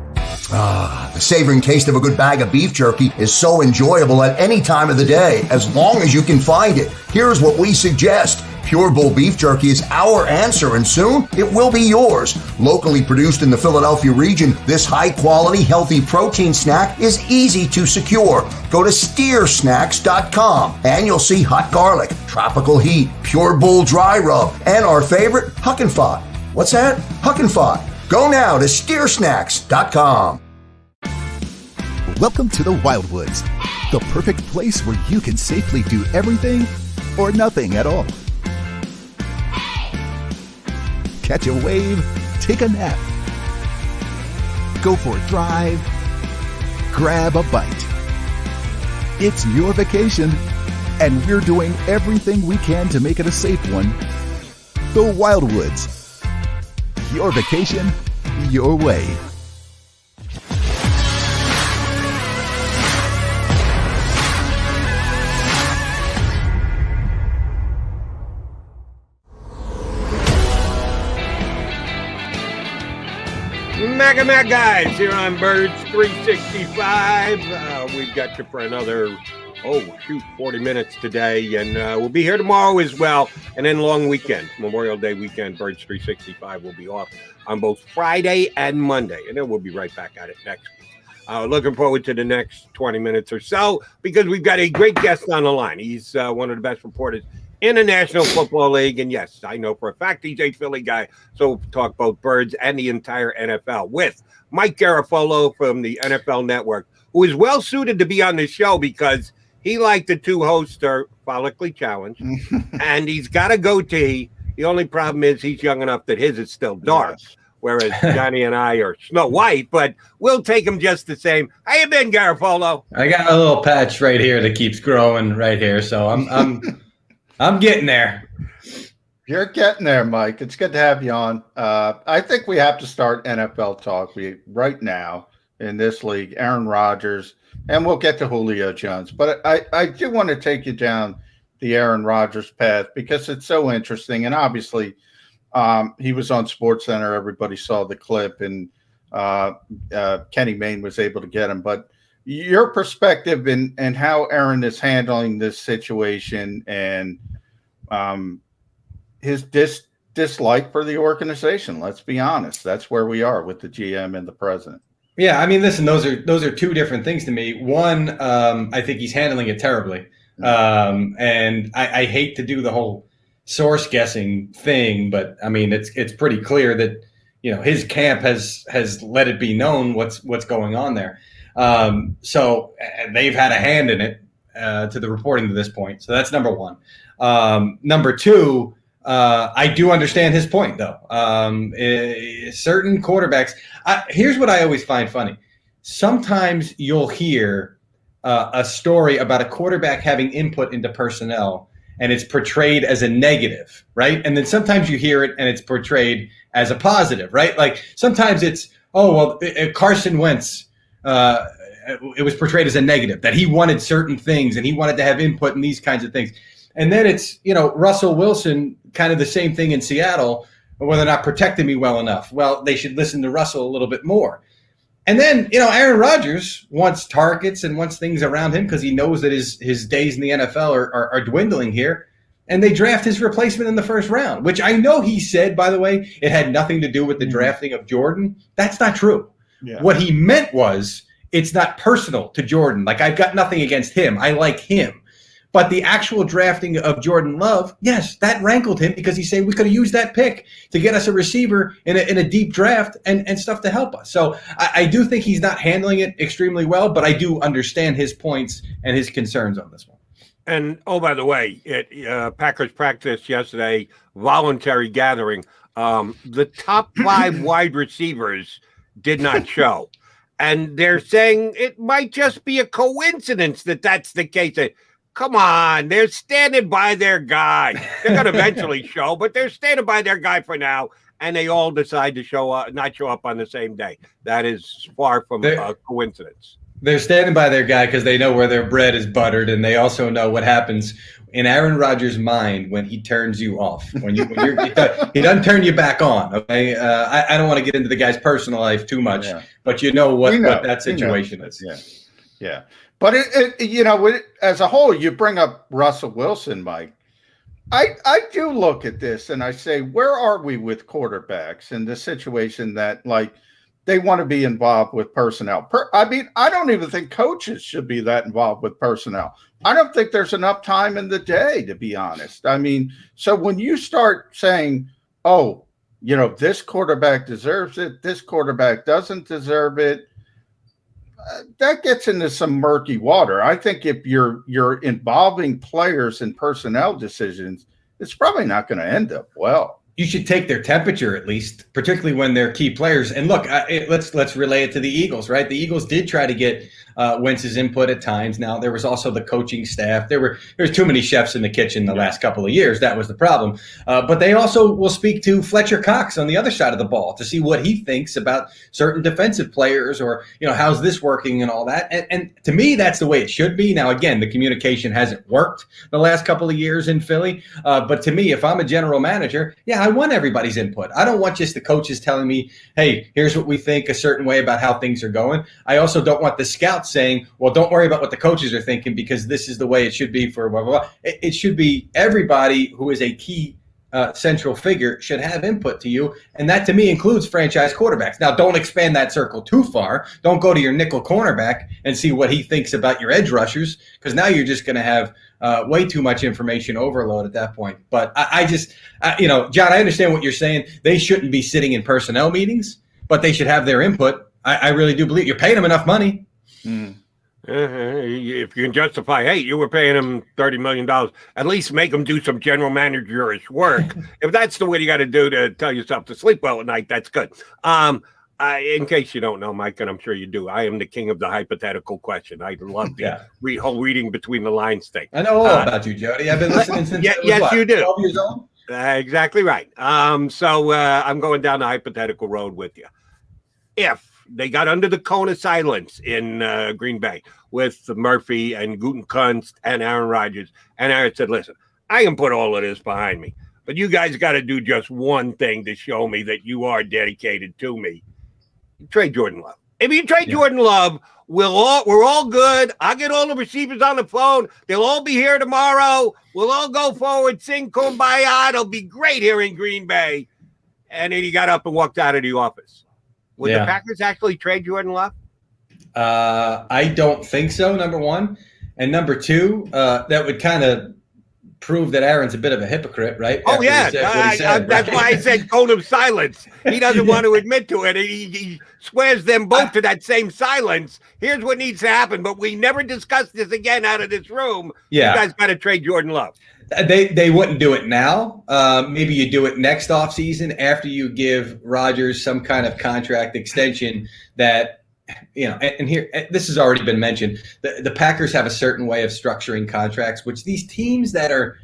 Speaker 3: The savoring taste of a good bag of beef jerky is so enjoyable at any time of the day, as long as you can find it. Here's what we suggest. Pure Bull Beef Jerky is our answer, and soon it will be yours. Locally produced in the Philadelphia region, this high-quality, healthy protein snack is easy to secure. Go to steersnacks.com, and you'll see hot garlic, tropical heat, Pure Bull dry rub, and our favorite, Huck and Fod. What's that? Huck and Fod. Go now to steersnacks.com.
Speaker 7: Welcome to the Wildwoods, the perfect place where you can safely do everything or nothing at all. Catch a wave, take a nap, go for a drive, grab a bite. It's your vacation, and we're doing everything we can to make it a safe one. The Wildwoods. Your vacation, your way.
Speaker 1: Mac guys here on Birds 365. We've got you for another 40 minutes today, and we'll be here tomorrow as well, and then long weekend, Memorial Day weekend. Birds 365 will be off on both Friday and Monday, and then we'll be right back at it next week. Looking forward to the next 20 minutes or so, because we've got a great guest on the line. He's one of the best reporters in the National Football League, and yes, I know for a fact he's a Philly guy, so we'll talk both Birds and the entire NFL with Mike Garafolo from the NFL Network, who is well suited to be on the show because he, like the two hosts, are follically challenged, and he's got a goatee. The only problem is he's young enough that his is still dark, whereas Johnny and I are Snow White, but we'll take him just the same. How you been, Garafolo?
Speaker 10: I got a little patch right here that keeps growing right here, so I'm getting there.
Speaker 2: You're getting there, Mike. It's good to have you on. I think we have to start NFL talk right now in this league. Aaron Rodgers, and we'll get to Julio Jones. But I do want to take you down the Aaron Rodgers path because it's so interesting. And obviously, he was on SportsCenter. Everybody saw the clip, and Kenny Mayne was able to get him. But your perspective and how Aaron is handling this situation and his dislike for the organization. Let's be honest. That's where we are with the GM and the president.
Speaker 10: Yeah, I mean, listen, those are two different things to me. One, I think he's handling it terribly. And I hate to do the whole source guessing thing, but I mean, it's pretty clear that, his camp has let it be known what's going on there. So they've had a hand in it to the reporting to this point. So that's number one. Number two, I do understand his point, though. Certain quarterbacks, here's what I always find funny. Sometimes you'll hear a story about a quarterback having input into personnel, and it's portrayed as a negative, right? And then sometimes you hear it and it's portrayed as a positive, right? Like sometimes it's, Carson Wentz, it was portrayed as a negative, that he wanted certain things and he wanted to have input in these kinds of things. And then it's, Russell Wilson, kind of the same thing in Seattle, where they're not protecting me well enough. Well, they should listen to Russell a little bit more. And then, Aaron Rodgers wants targets and wants things around him because he knows that his days in the NFL are dwindling here. And they draft his replacement in the first round, which I know he said, by the way, it had nothing to do with the drafting of Jordan. That's not true. Yeah. What he meant was it's not personal to Jordan. Like, I've got nothing against him. I like him. But the actual drafting of Jordan Love, yes, that rankled him because he's saying we could have used that pick to get us a receiver in a deep draft and stuff to help us. So I do think he's not handling it extremely well, but I do understand his points and his concerns on this one.
Speaker 1: And, oh, by the way, Packers practice yesterday, voluntary gathering. The top 5 wide receivers did not show. And they're saying it might just be a coincidence that that's the case. Come on, they're standing by their guy. They're going to eventually show, but they're standing by their guy for now, and they all decide to not show up on the same day. That is far from a coincidence.
Speaker 10: They're standing by their guy because they know where their bread is buttered, and they also know what happens in Aaron Rodgers' mind when he turns you off. When he doesn't turn you back on. Okay, I don't want to get into the guy's personal life too much, but you know what that situation is.
Speaker 2: Yeah. But as a whole, you bring up Russell Wilson, Mike. I do look at this and I say, where are we with quarterbacks in the situation that they want to be involved with personnel? I don't even think coaches should be that involved with personnel. I don't think there's enough time in the day, to be honest. So when you start saying, oh, this quarterback deserves it, this quarterback doesn't deserve it, that gets into some murky water. I think if you're involving players in personnel decisions, it's probably not going to end up well.
Speaker 10: You should take their temperature at least, particularly when they're key players. And look, let's relay it to the Eagles, right? The Eagles did try to get Wentz's input at times. Now, there was also the coaching staff. There was too many chefs in the kitchen the last couple of years. That was the problem. But they also will speak to Fletcher Cox on the other side of the ball to see what he thinks about certain defensive players or, how's this working and all that. And to me, that's the way it should be. Now, again, the communication hasn't worked the last couple of years in Philly. But to me, if I'm a general manager, I want everybody's input. I don't want just the coaches telling me, hey, here's what we think a certain way about how things are going. I also don't want the scouts saying, well, don't worry about what the coaches are thinking because this is the way it should be for blah, blah, blah. It should be everybody who is a key central figure should have input to you. And that to me includes franchise quarterbacks. Now, don't expand that circle too far. Don't go to your nickel cornerback and see what he thinks about your edge rushers because now you're just going to have way too much information overload at that point. But I just, John, I understand what you're saying. They shouldn't be sitting in personnel meetings, but they should have their input. I really do believe you're paying them enough money.
Speaker 1: If you can justify, hey, you were paying him $30 million, at least make him do some general managerish work. If that's the way you got to do to tell yourself to sleep well at night, that's good. In case you don't know, Mike, and I'm sure you do, I am the king of the hypothetical question. I love the whole reading between the lines thing.
Speaker 10: I know all about you, Jody. I've been listening since
Speaker 1: yes, you do.
Speaker 10: 12 years old?
Speaker 1: Exactly right. So I'm going down the hypothetical road with you. If they got under the cone of silence in Green Bay with Murphy and Gutekunst and Aaron Rodgers, and Aaron said, listen, I can put all of this behind me, but you guys got to do just one thing to show me that you are dedicated to me. Trade Jordan Love. If you trade Jordan Love, we're all good. I'll get all the receivers on the phone. They'll all be here tomorrow. We'll all go forward, sing Kumbaya. It'll be great here in Green Bay. And then he got up and walked out of the office. Would the Packers actually trade Jordan Love?
Speaker 10: I don't think so, number one. And number two, that would kind of prove that Aaron's a bit of a hypocrite, right?
Speaker 1: Oh, yeah. That's why I said cone of silence. He doesn't want to admit to it. He swears them both to that same silence. Here's what needs to happen, but we never discuss this again out of this room.
Speaker 10: Yeah.
Speaker 1: You guys got to trade Jordan Love.
Speaker 10: They wouldn't do it now. Maybe you do it next offseason after you give Rodgers some kind of contract extension that, and here, this has already been mentioned. The Packers have a certain way of structuring contracts, which these teams that are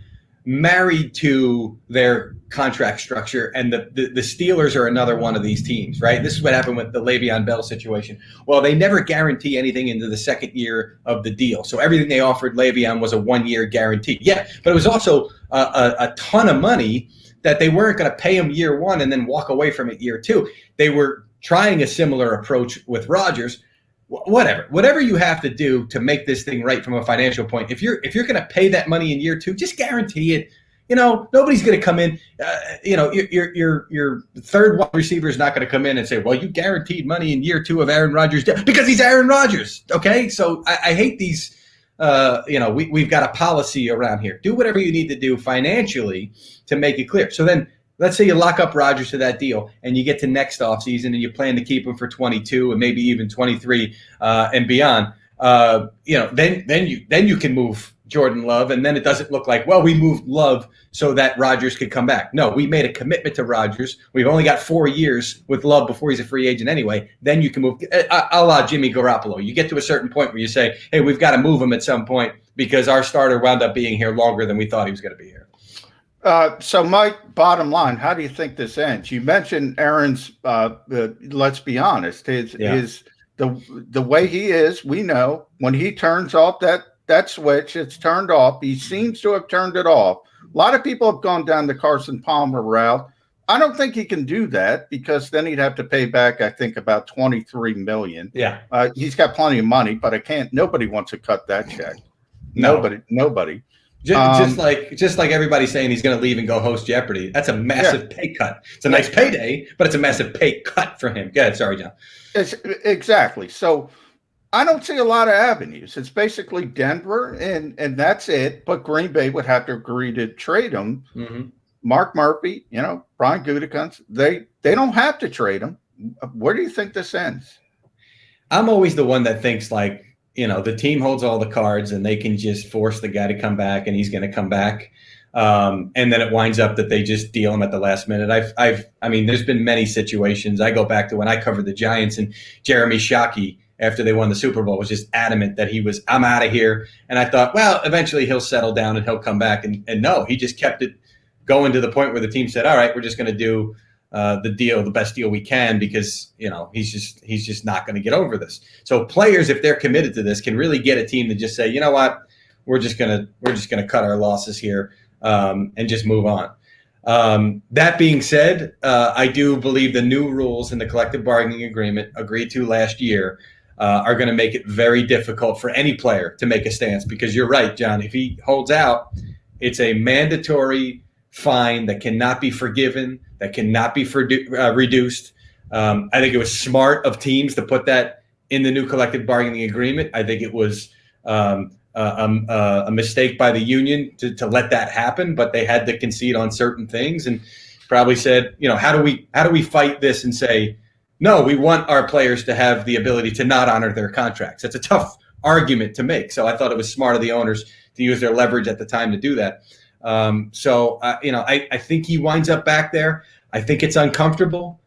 Speaker 10: married to their contract structure, and the Steelers are another one of these teams, right? This is what happened with the Le'Veon Bell situation. Well, they never guarantee anything into the second year of the deal. So everything they offered Le'Veon was a 1-year guarantee. Yeah, but it was also a ton of money that they weren't going to pay him year one and then walk away from it year two. They were trying a similar approach with Rodgers. Whatever you have to do to make this thing right from a financial point. If you're going to pay that money in year two, just guarantee it. Nobody's going to come in. Your third wide receiver is not going to come in and say, "Well, you guaranteed money in year two of Aaron Rodgers," because he's Aaron Rodgers. Okay, so I hate these we've got a policy around here. Do whatever you need to do financially to make it clear. So then let's say you lock up Rodgers to that deal and you get to next offseason and you plan to keep him for 22 and maybe even 23 and beyond. Then you can move Jordan Love, and then it doesn't look like, well, we moved Love so that Rodgers could come back. No, we made a commitment to Rodgers. We've only got 4 years with Love before he's a free agent anyway. Then you can move a la Jimmy Garafolo. You get to a certain point where you say, hey, we've got to move him at some point because our starter wound up being here longer than we thought he was going to be here.
Speaker 2: So, Mike, bottom line, how do you think this ends? You mentioned Aaron's, let's be honest, the way he is, we know when he turns off that switch, it's turned off. He seems to have turned it off. A lot of people have gone down the Carson Palmer route. I don't think he can do that because then he'd have to pay back, I think, about $23 million.
Speaker 10: Yeah.
Speaker 2: He's got plenty of money, but nobody wants to cut that check.
Speaker 10: No.
Speaker 2: Nobody.
Speaker 10: Just like everybody saying he's going to leave and go host Jeopardy. That's a massive pay cut. It's a nice payday, but it's a massive pay cut for him. Go ahead. Sorry, John.
Speaker 2: Exactly. So I don't see a lot of avenues. It's basically Denver, and that's it. But Green Bay would have to agree to trade him. Mm-hmm. Mark Murphy, Brian Gutekunst, they don't have to trade him. Where do you think this ends?
Speaker 10: I'm always the one that thinks like, the team holds all the cards and they can just force the guy to come back and he's going to come back. And then it winds up that they just deal him at the last minute. There's been many situations. I go back to when I covered the Giants and Jeremy Shockey, after they won the Super Bowl, was just adamant that I'm out of here. And I thought, well, eventually he'll settle down and he'll come back. And no, he just kept it going to the point where the team said, all right, we're just going to do the best deal we can because, he's just not going to get over this. So players, if they're committed to this, can really get a team to just say, you know what, we're just going to cut our losses here and just move on. That being said, I do believe the new rules in the collective bargaining agreement agreed to last year are going to make it very difficult for any player to make a stance because you're right, John. If he holds out, it's a mandatory fine that cannot be forgiven, that cannot be reduced. I think it was smart of teams to put that in the new collective bargaining agreement. I think it was a mistake by the union to let that happen, but they had to concede on certain things and probably said, how do we fight this and say, no, we want our players to have the ability to not honor their contracts. That's a tough argument to make. So I thought it was smart of the owners to use their leverage at the time to do that. I think he winds up back there. I think it's uncomfortable,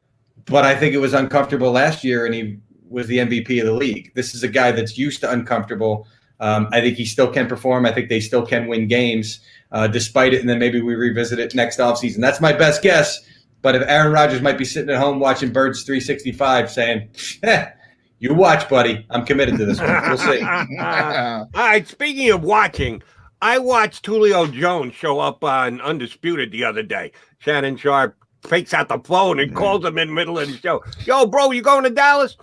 Speaker 10: but I think it was uncomfortable last year and he was the MVP of the league. This is a guy that's used to uncomfortable. I think he still can perform. I think they still can win games despite it. And then maybe we revisit it next offseason. That's my best guess. But if Aaron Rodgers might be sitting at home watching Birds 365 saying, you watch, buddy, I'm committed to this one. We'll see.
Speaker 1: All right. Speaking of watching, I watched Julio Jones show up on Undisputed the other day. Shannon Sharp fakes out the phone and calls him in the middle of the show. Yo, bro, you going to Dallas?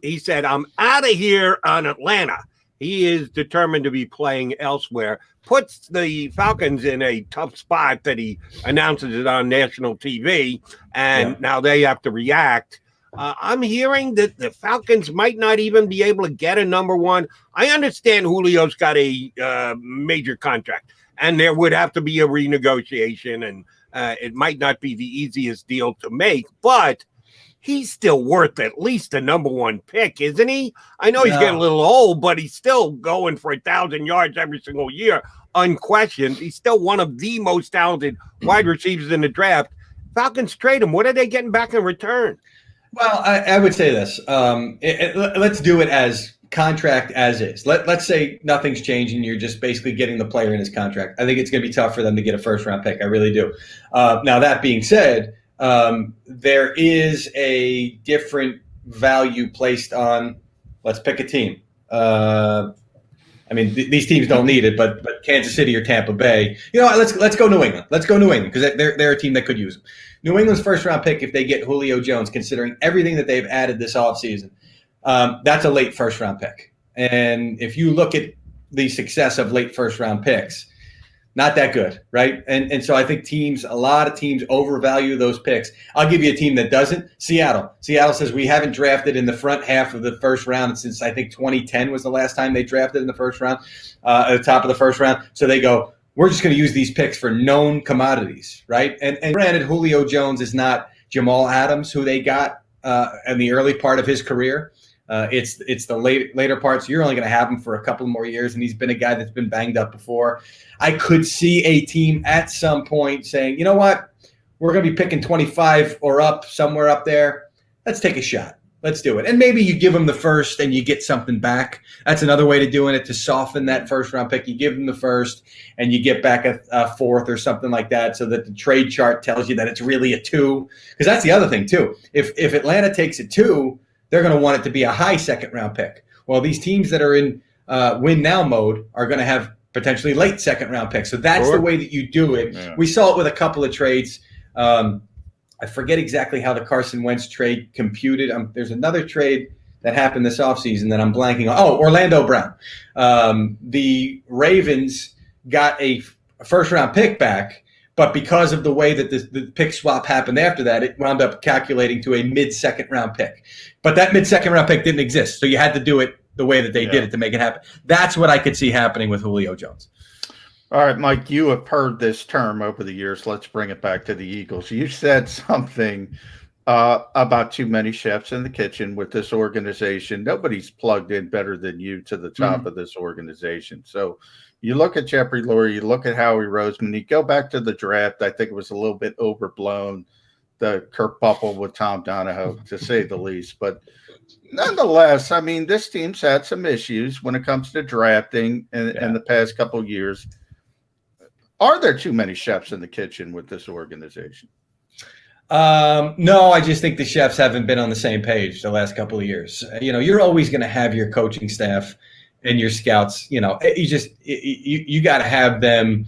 Speaker 1: He said, I'm out of here on Atlanta. He is determined to be playing elsewhere. Puts the Falcons in a tough spot that he announces it on national TV, and now they have to react. I'm hearing that the Falcons might not even be able to get a number one. I understand Julio's got a major contract, and there would have to be a renegotiation, and it might not be the easiest deal to make, but he's still worth at least a number one pick, isn't he? I know he's getting a little old, but he's still going for 1,000 yards every single year, unquestioned. He's still one of the most talented wide receivers in the draft. Falcons trade him. What are they getting back in return?
Speaker 10: Well, I would say this. Let's do it as contract as is. Let's say nothing's changing. You're just basically getting the player in his contract. I think it's going to be tough for them to get a first-round pick. I really do. Now, that being said, there is a different value placed on, let's pick a team. These teams don't need it, but Kansas City or Tampa Bay. Let's go New England. Let's go New England because they're a team that could use them. New England's first-round pick, if they get Julio Jones, considering everything that they've added this offseason, that's a late first-round pick. And if you look at the success of late first-round picks, not that good, right? And so I think a lot of teams overvalue those picks. I'll give you a team that doesn't. Seattle. Seattle says we haven't drafted in the front half of the first round since I think 2010 was the last time they drafted in the first round, at the top of the first round. So they go, we're just going to use these picks for known commodities, right? And granted, Julio Jones is not Jamal Adams, who they got in the early part of his career. It's the later parts. You're only going to have him for a couple more years, and he's been a guy that's been banged up before. I could see a team at some point saying, you know what, we're going to be picking 25 or up, somewhere up there. Let's take a shot. Let's do it. And maybe you give them the first and you get something back. That's another way to doing it, to soften that first-round pick. You give them the first and you get back a fourth or something like that, so that the trade chart tells you that it's really a 2. Because that's the other thing, too. If Atlanta takes a 2, they're going to want it to be a high second-round pick. Well, these teams that are in win-now mode are going to have potentially late second-round picks. So that's the way that you do it. Yeah. We saw it with a couple of trades. I forget exactly how the Carson Wentz trade computed. There's another trade that happened this offseason that I'm blanking on. Oh, Orlando Brown. The Ravens got a first-round pick back, but because of the way that the pick swap happened after that, it wound up calculating to a mid-second round pick. But that mid-second round pick didn't exist, so you had to do it the way that they did it to make it happen. That's what I could see happening with Julio Jones.
Speaker 2: All right, Mike, you have heard this term over the years. Let's bring it back to the Eagles. You said something about too many chefs in the kitchen with this organization. Nobody's plugged in better than you to the top of this organization. So you look at Jeffrey Lurie, you look at Howie Roseman, you go back to the draft. I think it was a little bit overblown, the kerfuffle with Tom Donahoe, to say the least. But nonetheless, I mean, this team's had some issues when it comes to drafting in the past couple of years. Are there too many chefs in the kitchen with this organization?
Speaker 10: No, I just think the chefs haven't been on the same page the last couple of years. You know, you're always going to have your coaching staff and your scouts. You know, you got to have them.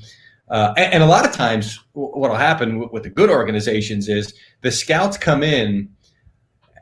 Speaker 10: And a lot of times what will happen with the good organizations is the scouts come in,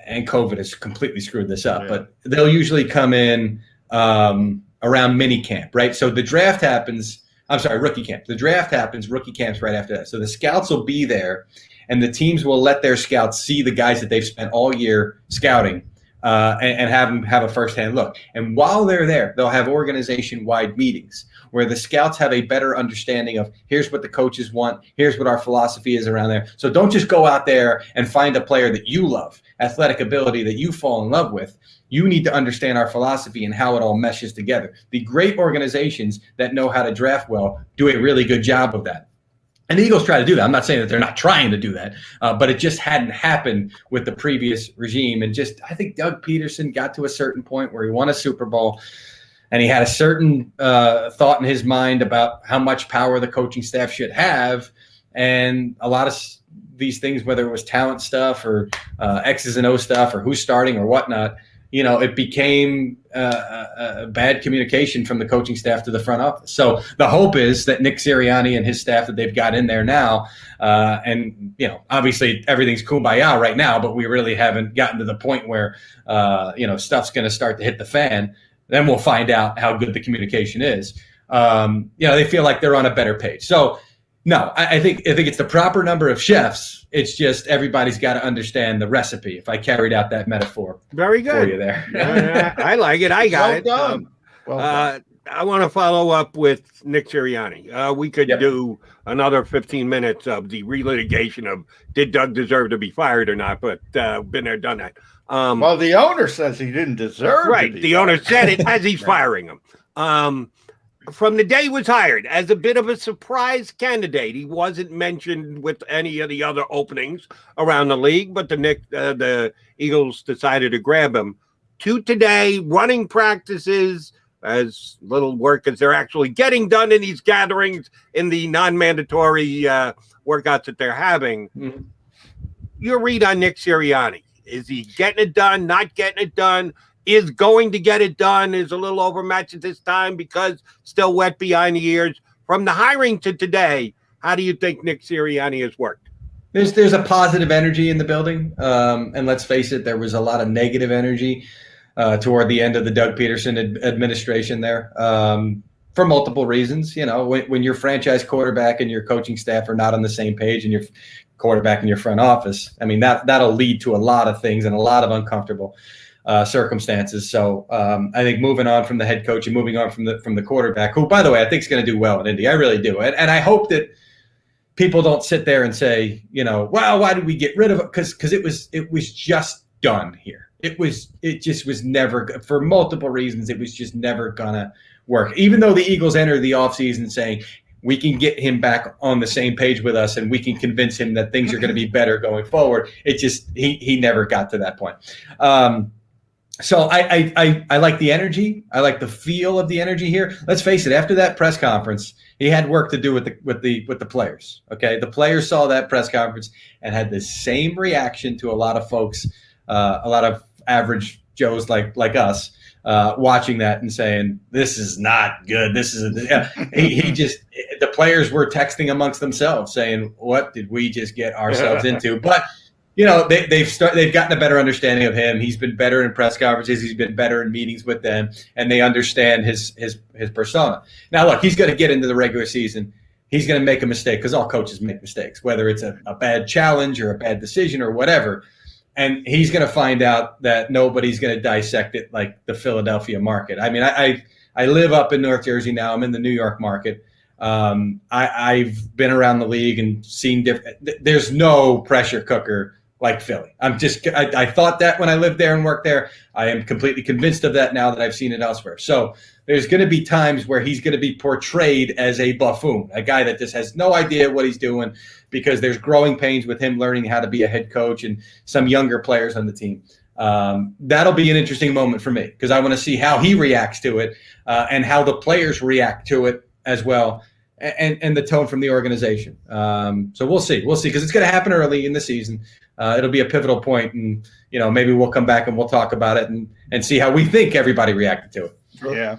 Speaker 10: and COVID has completely screwed this up, but they'll usually come in around mini camp, right? So the draft happens. I'm sorry, rookie camp. The draft happens, rookie camp's right after that. So the scouts will be there, and the teams will let their scouts see the guys that they've spent all year scouting and have them have a firsthand look. And while they're there, they'll have organization-wide meetings where the scouts have a better understanding of here's what the coaches want, here's what our philosophy is around there. So don't just go out there and find a player that you love, athletic ability that you fall in love with. You need to understand our philosophy and how it all meshes together. The great organizations that know how to draft well do a really good job of that. And the Eagles try to do that. I'm not saying that they're not trying to do that, but it just hadn't happened with the previous regime. And I think Doug Peterson got to a certain point where he won a Super Bowl, and he had a certain thought in his mind about how much power the coaching staff should have. And a lot of these things, whether it was talent stuff or X's and O stuff or who's starting or whatnot, you know, it became a bad communication from the coaching staff to the front office. So the hope is that Nick Sirianni and his staff that they've got in there now, and, you know, obviously everything's kumbaya right now, but we really haven't gotten to the point where, you know, stuff's going to start to hit the fan. Then we'll find out how good the communication is. You know, they feel like they're on a better page. So, no, I think it's the proper number of chefs. It's just everybody's got to understand the recipe. If I carried out that metaphor,
Speaker 1: very good
Speaker 10: for you there.
Speaker 1: I like it. I got it.
Speaker 2: Done. Well done.
Speaker 1: I want to follow up with Nick Sirianni. We could do another 15 minutes of the relitigation of did Doug deserve to be fired or not, but been there, done that.
Speaker 2: Well, the owner says he didn't deserve
Speaker 1: right.
Speaker 2: to be
Speaker 1: the
Speaker 2: fired.
Speaker 1: owner said it as he's firing him. From the day he was hired as a bit of a surprise candidate, he wasn't mentioned with any of the other openings around the league, but the Eagles decided to grab him. To today, running practices, as little work as they're actually getting done in these gatherings, in the non-mandatory workouts that they're having. Mm-hmm. Your read on Nick Sirianni. Is he getting it done, not getting it done? Is going to get it done, is a little overmatched at this time because still wet behind the ears. From the hiring to today, how do you think Nick Sirianni has worked?
Speaker 10: There's a positive energy in the building. And let's face it, there was a lot of negative energy toward the end of the Doug Peterson administration there. for multiple reasons. You know, when your franchise quarterback and your coaching staff are not on the same page, and your quarterback in your front office, I mean, that'll lead to a lot of things and a lot of uncomfortable circumstances. So I think moving on from the head coach and moving on from the quarterback, who, by the way, I think is going to do well in Indy. I really do. And I hope that people don't sit there and say, you know, well, why did we get rid of it? Because it was just done here. It just was never, for multiple reasons, it was just never gonna work. Even though the Eagles entered the offseason saying we can get him back on the same page with us and we can convince him that things are going to be better going forward, it just he never got to that point. So I like the energy. I like the feel of the energy here. Let's face it. After that press conference, he had work to do with the players. Okay, the players saw that press conference and had the same reaction to a lot of folks, a lot of average Joes like us, watching that and saying, "This is not good. This is." The players were texting amongst themselves saying, "What did we just get ourselves into?" But you know, they've gotten a better understanding of him. He's been better in press conferences. He's been better in meetings with them, and they understand his persona. Now, look, he's going to get into the regular season. He's going to make a mistake because all coaches make mistakes, whether it's a bad challenge or a bad decision or whatever. And he's going to find out that nobody's going to dissect it like the Philadelphia market. I mean, I live up in North Jersey now. I'm in the New York market. I've been around the league and seen different. There's no pressure cooker like Philly. I thought that when I lived there and worked there. I am completely convinced of that now that I've seen it elsewhere. So there's going to be times where he's going to be portrayed as a buffoon, a guy that just has no idea what he's doing, because there's growing pains with him learning how to be a head coach and some younger players on the team. That'll be an interesting moment for me because I want to see how he reacts to it and how the players react to it as well, and the tone from the organization. So we'll see because it's going to happen early in the season. It'll be a pivotal point, and maybe we'll come back and we'll talk about it and see how we think everybody reacted to it.
Speaker 2: Yeah,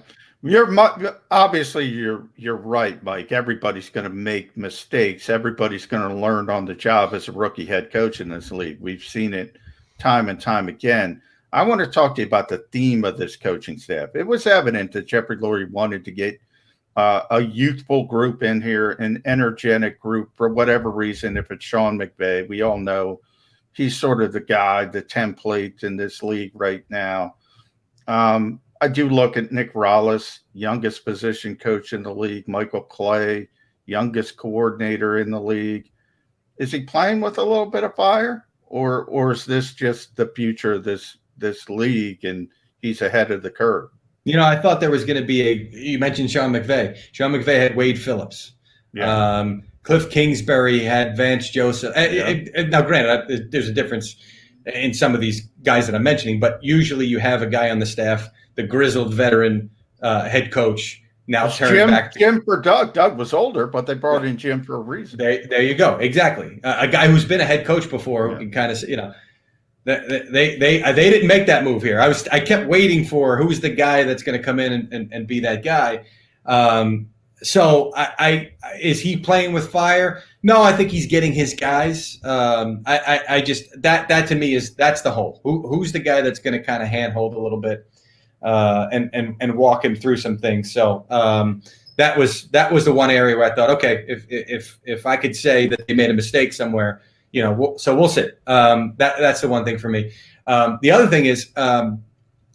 Speaker 2: obviously you're right, Mike. Everybody's going to make mistakes. Everybody's going to learn on the job as a rookie head coach in this league. We've seen it time and time again. I want to talk to you about the theme of this coaching staff. It was evident that Jeffrey Lurie wanted to get a youthful group in here, an energetic group for whatever reason. If it's Sean McVay, we all know he's sort of the guy, the template in this league right now. I do look at Nick Rallis, youngest position coach in the league, Michael Clay, youngest coordinator in the league. Is he playing with a little bit of fire, or is this just the future of this league and he's ahead of the curve?
Speaker 10: I thought there was going to be you mentioned Sean McVay. Sean McVay had Wade Phillips. Yeah. Cliff Kingsbury had Vance Joseph. Now, granted, there's a difference in some of these guys that I'm mentioning, but usually you have a guy on the staff, the grizzled veteran head coach, now turning back.
Speaker 2: Jim for Doug. Doug was older, but they brought in Jim for a reason.
Speaker 10: There you go. Exactly. A guy who's been a head coach before who can kind of, they didn't make that move here. I kept waiting for who's the guy that's going to come in and be that guy. So is he playing with fire? No, I think he's getting his guys. I just that to me that's the hole. Who's the guy that's going to kind of handhold a little bit and walk him through some things. So that was the one area where I thought, okay, if I could say that they made a mistake somewhere, so we'll see. That's the one thing for me. The other thing is,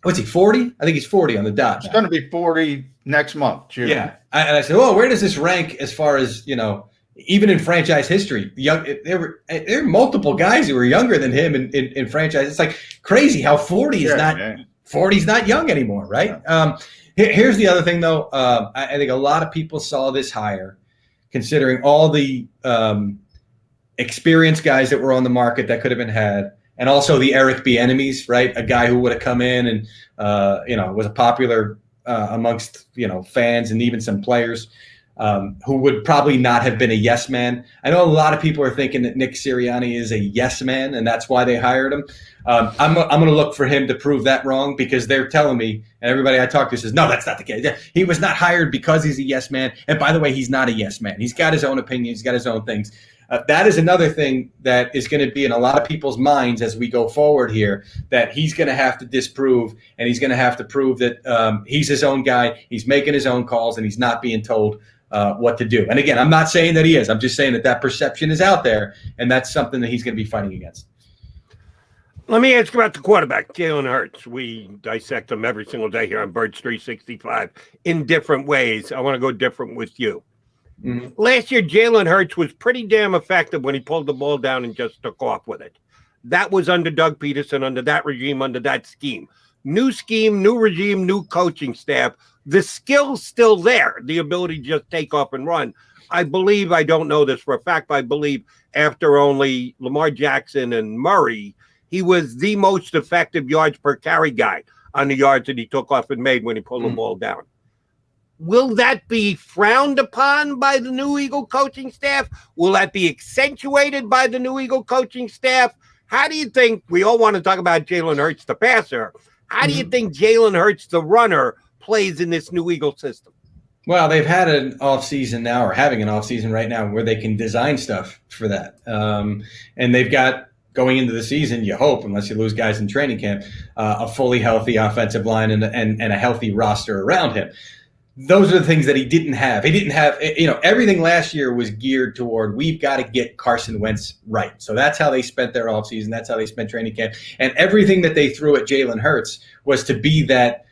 Speaker 10: what's he, 40? I think he's 40 on the dot.
Speaker 2: It's going to be 40 next month, June.
Speaker 10: Yeah. And I said, well, where does this rank as far as, even in franchise history? There are multiple guys who were younger than him in franchise. It's like crazy how 40 is not 40 is not young anymore, right? Yeah. Here's the other thing, though. I think a lot of people saw this hire, considering all the experienced guys that were on the market that could have been had, and also the Eric Bieniemys, right? A guy who would have come in and was a popular amongst fans and even some players who would probably not have been a yes man. I know a lot of people are thinking that Nick Sirianni is a yes man, and that's why they hired him. I'm going to look for him to prove that wrong, because they're telling me, and everybody I talk to says, no, that's not the case. He was not hired because he's a yes man. And by the way, he's not a yes man. He's got his own opinion. He's got his own things. That is another thing that is going to be in a lot of people's minds as we go forward here, that he's going to have to disprove, and he's going to have to prove that he's his own guy, he's making his own calls, and he's not being told what to do. And again, I'm not saying that he is. I'm just saying that perception is out there, and that's something that he's going to be fighting against.
Speaker 1: Let me ask you about the quarterback, Jalen Hurts. We dissect him every single day here on Birds 365 in different ways. I want to go different with you. Mm-hmm. Last year, Jalen Hurts was pretty damn effective when he pulled the ball down and just took off with it. That was under Doug Peterson, under that regime, under that scheme. New scheme, new regime, new coaching staff. The skill's still there, the ability to just take off and run. I believe, I don't know this for a fact, but I believe after only Lamar Jackson and Murray, he was the most effective yards per carry guy on the yards that he took off and made when he pulled the ball down. Will that be frowned upon by the new Eagle coaching staff? Will that be accentuated by the new Eagle coaching staff? How do you think, we all want to talk about Jalen Hurts, the passer. How do you think Jalen Hurts, the runner, plays in this new Eagle system?
Speaker 10: Well, they've had an offseason now, or having an offseason right now, where they can design stuff for that. And they've got, going into the season, you hope, unless you lose guys in training camp, a fully healthy offensive line and a healthy roster around him. Those are the things that he didn't have. He didn't have, everything last year was geared toward, we've got to get Carson Wentz right. So that's how they spent their offseason. That's how they spent training camp. And everything that they threw at Jalen Hurts was to be that,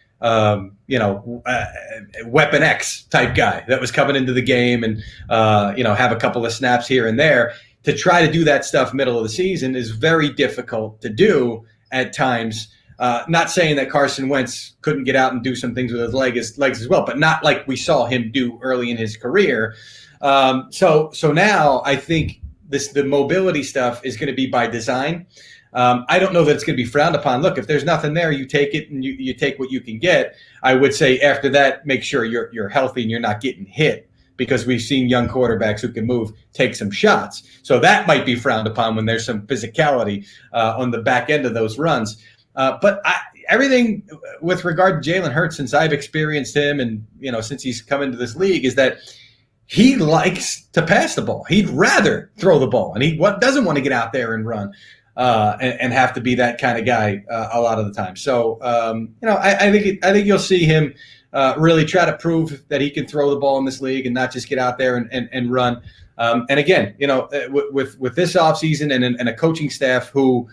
Speaker 10: Weapon X type guy that was coming into the game and, have a couple of snaps here and there. To try to do that stuff middle of the season is very difficult to do at times. Not saying that Carson Wentz couldn't get out and do some things with his legs as well, but not like we saw him do early in his career. So now I think the mobility stuff is going to be by design. I don't know that it's going to be frowned upon. Look, if there's nothing there, you take it and you take what you can get. I would say after that, make sure you're healthy and you're not getting hit, because we've seen young quarterbacks who can move take some shots. So that might be frowned upon when there's some physicality on the back end of those runs. But everything with regard to Jalen Hurts, since I've experienced him and, since he's come into this league, is that he likes to pass the ball. He'd rather throw the ball, and he doesn't want to get out there and run and have to be that kind of guy a lot of the time. So, I think you'll see him really try to prove that he can throw the ball in this league and not just get out there and run. And again, with this offseason and a coaching staff who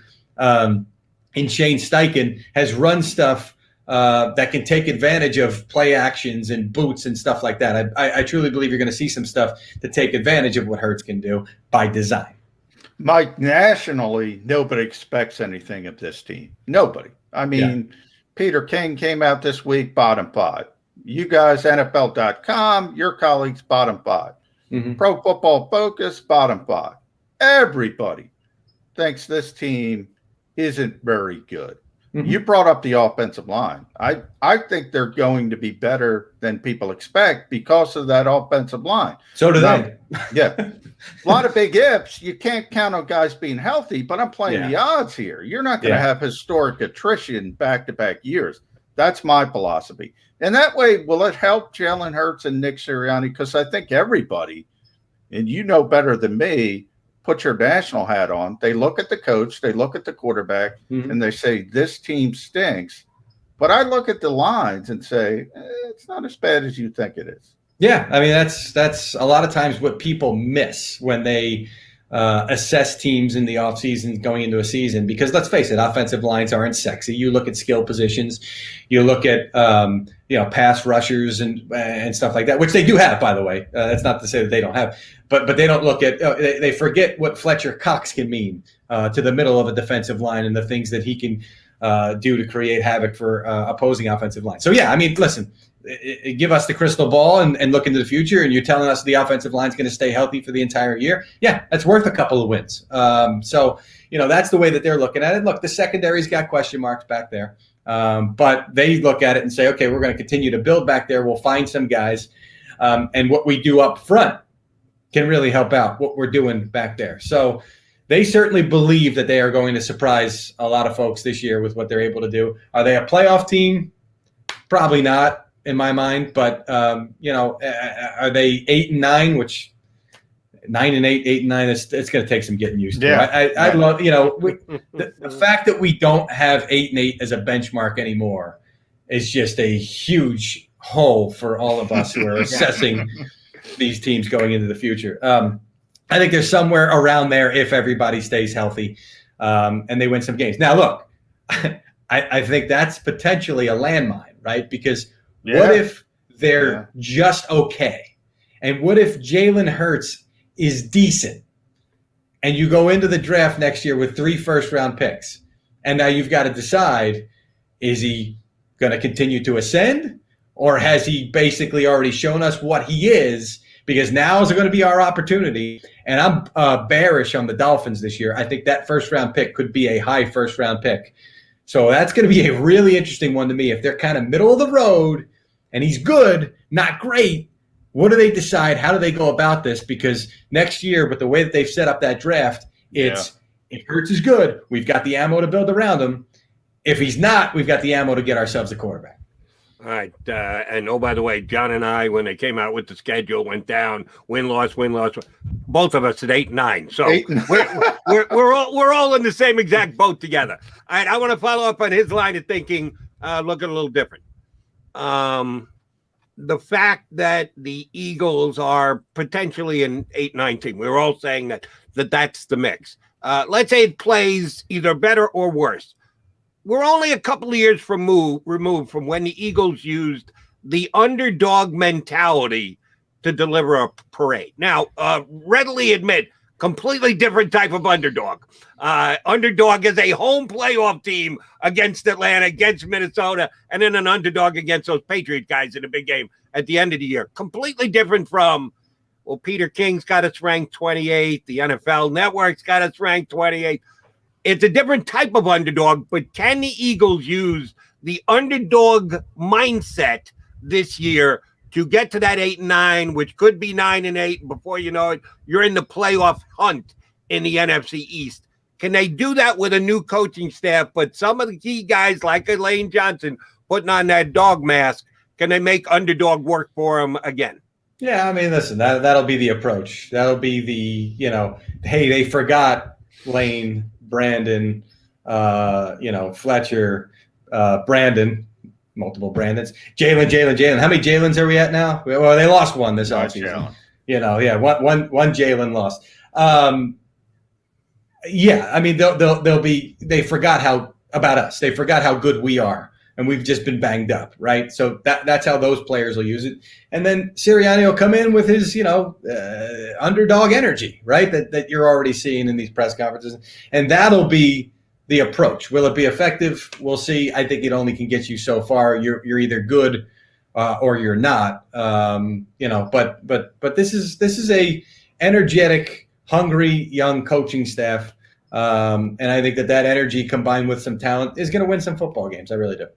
Speaker 10: in Shane Steichen has run stuff that can take advantage of play actions and boots and stuff like that. I truly believe you're going to see some stuff to take advantage of what Hurts can do by design.
Speaker 2: Mike, nationally, nobody expects anything of this team. Nobody. I mean, Peter King came out this week, bottom 5. You guys, NFL.com, your colleagues, bottom 5. Mm-hmm. Pro Football Focus, bottom 5. Everybody thinks this team isn't very good. Mm-hmm. You brought up the offensive line. I think they're going to be better than people expect because of that offensive line.
Speaker 10: So do they.
Speaker 2: Yeah. A lot of big ifs. You can't count on guys being healthy, but I'm playing the odds here. You're not going to have historic attrition back-to-back years. That's my philosophy. And that way, will it help Jalen Hurts and Nick Sirianni? Because I think everybody, and you know better than me, put your national hat on. They look at the coach, they look at the quarterback, and they say, this team stinks. But I look at the lines and say, it's not as bad as you think it is.
Speaker 10: Yeah, I mean, that's a lot of times what people miss when they assess teams in the offseason going into a season, because let's face it, offensive lines aren't sexy. You look at skill positions, you look at pass rushers and stuff like that, which they do have, by the way. That's not to say that they don't have, but they don't look at they forget what Fletcher Cox can mean to the middle of a defensive line and the things that he can do to create havoc for opposing offensive lines. So yeah, I mean, listen. Give us the crystal ball and look into the future, and you're telling us the offensive line is going to stay healthy for the entire year. Yeah, that's worth a couple of wins. So, that's the way that they're looking at it. Look, the secondary's got question marks back there, but they look at it and say, okay, we're going to continue to build back there. We'll find some guys, and what we do up front can really help out what we're doing back there. So they certainly believe that they are going to surprise a lot of folks this year with what they're able to do. Are they a playoff team? Probably not, in my mind, but are they 8-9, which 9-8, 8-9. It's going to take some getting used to.
Speaker 2: Yeah.
Speaker 10: I love, the fact that we don't have 8-8 as a benchmark anymore is just a huge hole for all of us who are assessing these teams going into the future. I think there's somewhere around there if everybody stays healthy and they win some games. Now, look, I think that's potentially a landmine, right? Because what if they're just okay? And what if Jalen Hurts is decent and you go into the draft next year with 3 first-round picks? And now you've got to decide, is he going to continue to ascend, or has he basically already shown us what he is? Because now is going to be our opportunity. And I'm bearish on the Dolphins this year. I think that first-round pick could be a high first-round pick. So that's going to be a really interesting one to me. If they're kind of middle of the road and he's good, not great, what do they decide? How do they go about this? Because next year, with the way that they've set up that draft, if Hurts is good, we've got the ammo to build around him. If he's not, we've got the ammo to get ourselves a quarterback.
Speaker 1: All right. And oh, by the way, John and I, when they came out with the schedule, went down, win-loss. Both of us at 8-9. So we're all in the same exact boat together. All right. I want to follow up on his line of thinking, looking a little different. The fact that the Eagles are potentially an 8-9 team. We're all saying that's the mix. Let's say it plays either better or worse. We're only a couple of years removed from when the Eagles used the underdog mentality to deliver a parade. Now, readily admit, completely different type of underdog. Underdog is a home playoff team against Atlanta, against Minnesota, and then an underdog against those Patriot guys in a big game at the end of the year. Completely different from, well, Peter King's got us ranked 28. The NFL Network's got us ranked 28. It's a different type of underdog, but can the Eagles use the underdog mindset this year to get to that 8-9, which could be 9-8? Before you know it, you're in the playoff hunt in the NFC East. Can they do that with a new coaching staff? But some of the key guys like Elaine Johnson putting on that dog mask, can they make underdog work for them again? Yeah, I mean, listen, that'll be the approach. That'll be the, hey, they forgot Lane, Brandon, Fletcher, Brandon, multiple Brandons, Jalen. How many Jalen's are we at now? Well, they lost one this offseason. One Jalen lost. I mean, they'll be. They forgot about us. They forgot how good we are, and we've just been banged up, right? So that's how those players will use it. And then Sirianni will come in with his, underdog energy, right? That you're already seeing in these press conferences, and that'll be the approach. Will it be effective? We'll see. I think it only can get you so far. You're either good or you're not. But this is a energetic, hungry young coaching staff, and I think that energy combined with some talent is going to win some football games. I really do.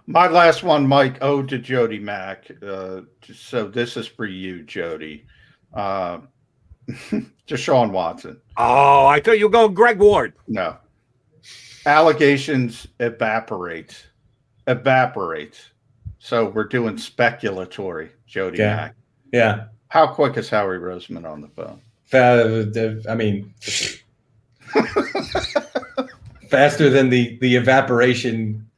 Speaker 2: My last one, Mike, ode to Jody Mack. So this is for you, Jody. Deshaun Watson. Oh, I thought you were going Greg Ward. No. Allegations evaporate. So we're doing speculatory, Jody Mack. Yeah. How quick is Howie Roseman on the phone? I mean, faster than the evaporation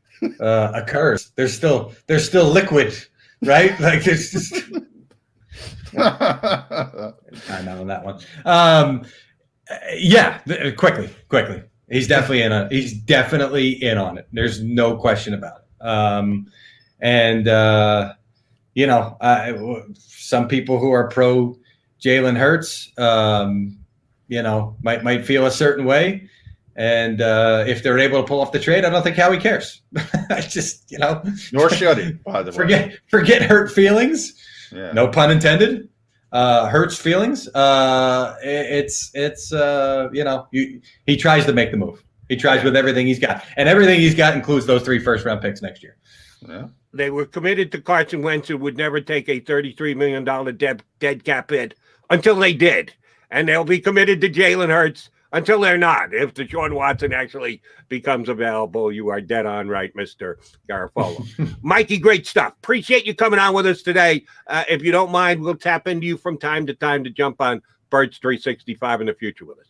Speaker 2: occurs. There's still liquid, right? Like there's just time out on that one. Quickly. He's definitely in on it. There's no question about it. Some people who are pro Jalen Hurts, might feel a certain way. And if they're able to pull off the trade, I don't think Howie cares. I just, nor should he, by the way. Forget hurt feelings. Yeah. No pun intended. Hurts feelings. He tries to make the move. He tries with everything he's got. And everything he's got includes those 3 first-round picks next year. Yeah. They were committed to Carson Wentz, who would never take a $33 million dead cap hit until they did. And they'll be committed to Jalen Hurts
Speaker 1: until they're not. If Deshaun Watson actually becomes available, you are dead on right, Mr. Garafolo. Mikey, great stuff. Appreciate you coming on with us today. If you don't mind, we'll tap into you from time to time to jump on Birds 365 in the future with us.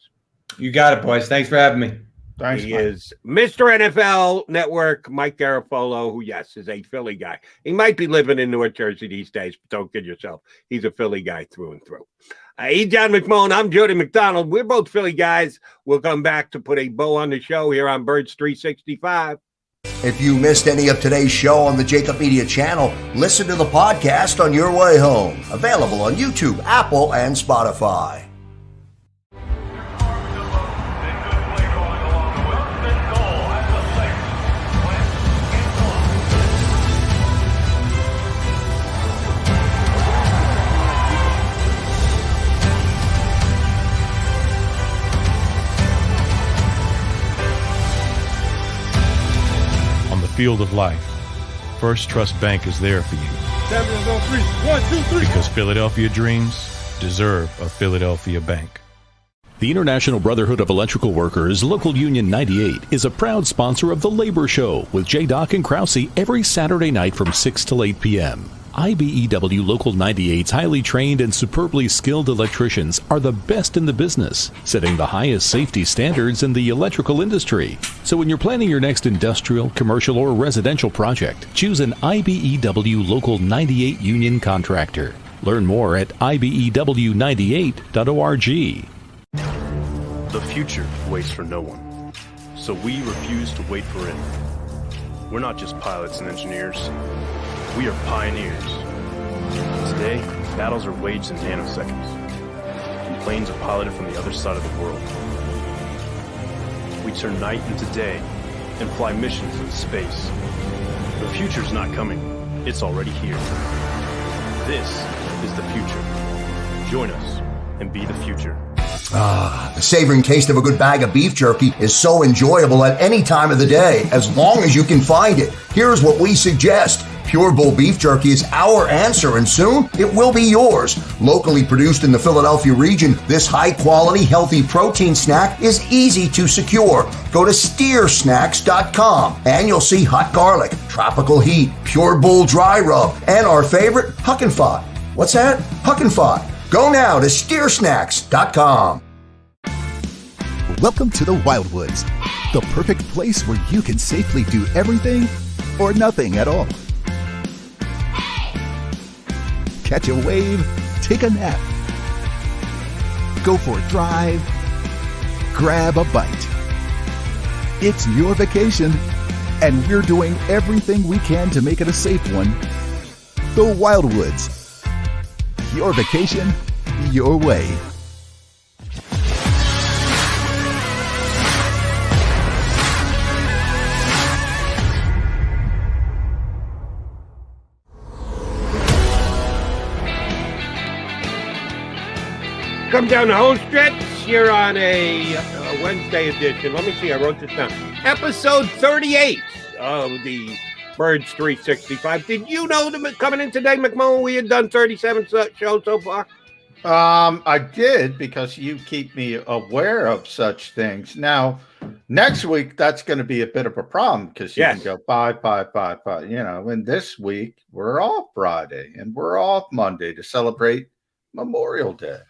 Speaker 10: You got it, boys. Thanks for having me.
Speaker 2: Thanks,
Speaker 1: He
Speaker 2: Mike.
Speaker 1: is Mr. NFL Network, Mike Garafolo, who, yes, is a Philly guy. He might be living in North Jersey these days, but don't kid yourself. He's a Philly guy through and through. He's John McMullen. I'm Jody McDonald. We're both Philly guys. We'll come back to put a bow on the show here on Birds 365.
Speaker 3: If you missed any of today's show on the JAKIB Media channel, listen to the podcast on your way home. Available on YouTube, Apple, and Spotify.
Speaker 4: Field of life, First Trust Bank is there for you.
Speaker 9: Champions on 3. 1, 2, 3.
Speaker 4: Because Philadelphia dreams deserve a Philadelphia bank.
Speaker 5: The International Brotherhood of Electrical Workers, Local Union 98, is a proud sponsor of The Labor Show with J. and Krause every Saturday night from 6 till 8 p.m. IBEW Local 98's highly trained and superbly skilled electricians are the best in the business, setting the highest safety standards in the electrical industry. So when you're planning your next industrial, commercial, or residential project, choose an IBEW Local 98 union contractor. Learn more at ibew98.org.
Speaker 6: The future waits for no one, so we refuse to wait for it. We're not just pilots and engineers. We are pioneers. Today, battles are waged in nanoseconds, and planes are piloted from the other side of the world. We turn night into day and fly missions in space. The future's not coming. It's already here. This is the future. Join us and be the future.
Speaker 3: The savoring taste of a good bag of beef jerky is so enjoyable at any time of the day, as long as you can find it. Here's what we suggest. Pure Bull Beef Jerky is our answer, and soon it will be yours. Locally produced in the Philadelphia region, this high-quality, healthy protein snack is easy to secure. Go to steersnacks.com, and you'll see hot garlic, tropical heat, Pure Bull dry rub, and our favorite, Huck and Fod. What's that? Huck and Fod. Go now to steersnacks.com.
Speaker 7: Welcome to the Wildwoods, the perfect place where you can safely do everything or nothing at all. Catch a wave, take a nap, go for a drive, grab a bite. It's your vacation, and we're doing everything we can to make it a safe one. The Wildwoods. Your vacation, your way.
Speaker 1: Come down the home stretch here on a Wednesday edition. Let me see. I wrote this down. Episode 38 of the Birds 365. Did you know that coming in today, McMullen, we had done 37 shows so far?
Speaker 2: I did, because you keep me aware of such things. Now, next week, that's going to be a bit of a problem, because you can go 5, 5, 5, 5. You know, and this week, we're off Friday and we're off Monday to celebrate Memorial Day.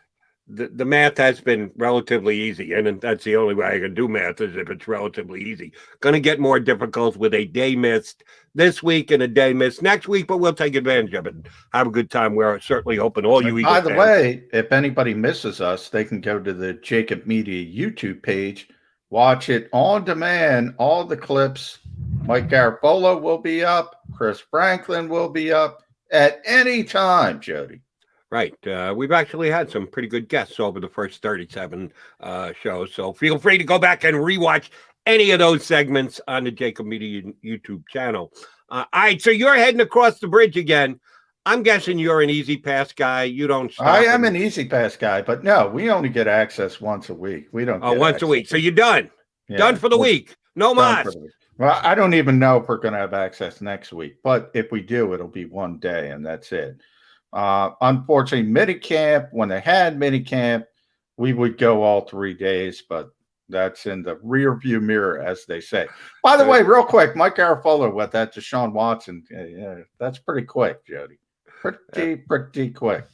Speaker 1: The math has been relatively easy, and that's the only way I can do math is if it's relatively easy. Going to get more difficult with a day missed this week and a day missed next week, but we'll take advantage of it. Have a good time. We're certainly hoping all you Eagles
Speaker 2: By the
Speaker 1: fans.
Speaker 2: way, if anybody misses us, they can go to the JAKIB Media YouTube page, watch it on demand, all the clips. Mike Garafolo will be up. Chris Franklin will be up at any time, Jody.
Speaker 1: Right. We've actually had some pretty good guests over the first 37 shows, so feel free to go back and rewatch any of those segments on the JAKIB Media YouTube channel. All right, so you're heading across the bridge again. I'm guessing you're an Easy Pass guy. You don't stop.
Speaker 2: I am an Easy Pass guy, but no, we only get access once a week. We don't get
Speaker 1: once a week. So you're done.
Speaker 2: Yeah,
Speaker 1: done for the week. No mas.
Speaker 2: Well, I don't even know if we're going to have access next week, but if we do, it'll be one day, and that's it. Unfortunately, minicamp, when they had minicamp, we would go all 3 days, but That's in the rear view mirror, as they say. By the way, real quick, Mike Garafolo with that Deshaun Watson. Yeah, that's pretty quick, Jody. Pretty quick.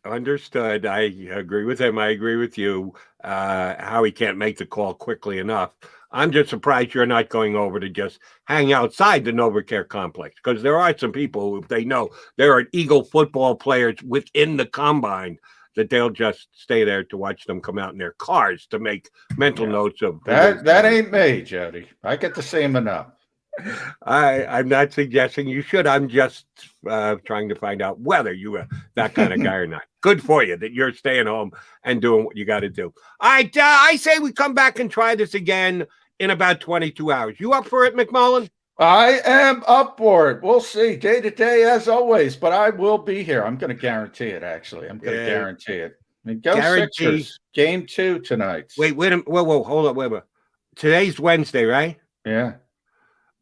Speaker 1: Understood. I agree with him. I agree with you. How he can't make the call quickly enough. I'm just surprised you're not going over to just hang outside the NovaCare complex, because there are some people who, if they know there are Eagle football players within the combine, that they'll just stay there to watch them come out in their cars to make mental notes of
Speaker 2: that. Ain't me, Jody. I get to see him enough.
Speaker 1: I'm not suggesting you should. I'm just trying to find out whether you are that kind of guy or not. Good for you that you're staying home and doing what you got to do. All right, I say we come back and try this again in about 22 hours. You up for it, McMullen?
Speaker 2: I am up for it. We'll see. Day to day, as always, but I will be here. I'm going to guarantee it, actually. I'm going to guarantee it. I mean, go Sixers. Game 2 tonight.
Speaker 1: Wait a minute. Whoa, hold on. Wait. Today's Wednesday, right?
Speaker 2: Yeah.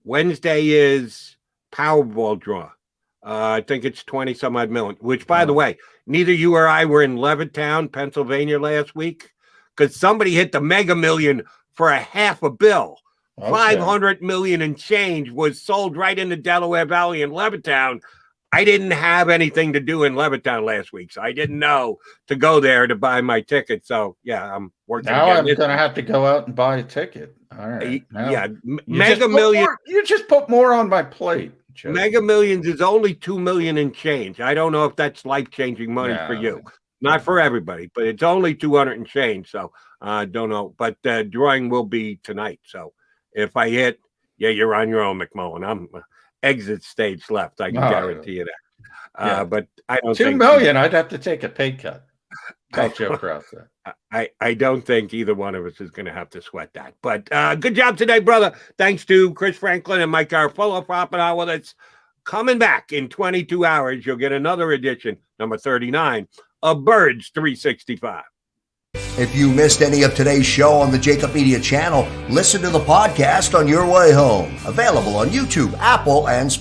Speaker 1: Wednesday is Powerball draw. I think it's 20-some-odd million, which, by the way, neither you or I were in Levittown, Pennsylvania last week, because somebody hit the Mega Million for a $500 million. Okay. 500 million and change was sold right in the Delaware Valley in Levittown. I didn't have anything to do in Levittown last week, so I didn't know to go there to buy my ticket. So, yeah, I'm working.
Speaker 2: Now I'm going to have to go out and buy a ticket. All right.
Speaker 1: Yeah, Mega Million.
Speaker 2: You just put more on my plate. Joe.
Speaker 1: Mega Millions is only 2 million and change. I don't know if that's life-changing money for you. Not for everybody, but it's only 200 and change. So I don't know. But the drawing will be tonight. So if I hit, you're on your own, McMullen. I'm exit stage left. I can guarantee you that. But I don't
Speaker 2: 2
Speaker 1: think
Speaker 2: million. I'd have to take a pay cut. Joe Krause.
Speaker 1: I don't think either one of us is going to have to sweat that. But good job today, brother. Thanks to Chris Franklin and Mike Garafolo for hopping out with us. Coming back in 22 hours, you'll get another edition, number 39, of Birds 365.
Speaker 3: If you missed any of today's show on the JAKIB Media channel, listen to the podcast on your way home. Available on YouTube, Apple, and Spotify.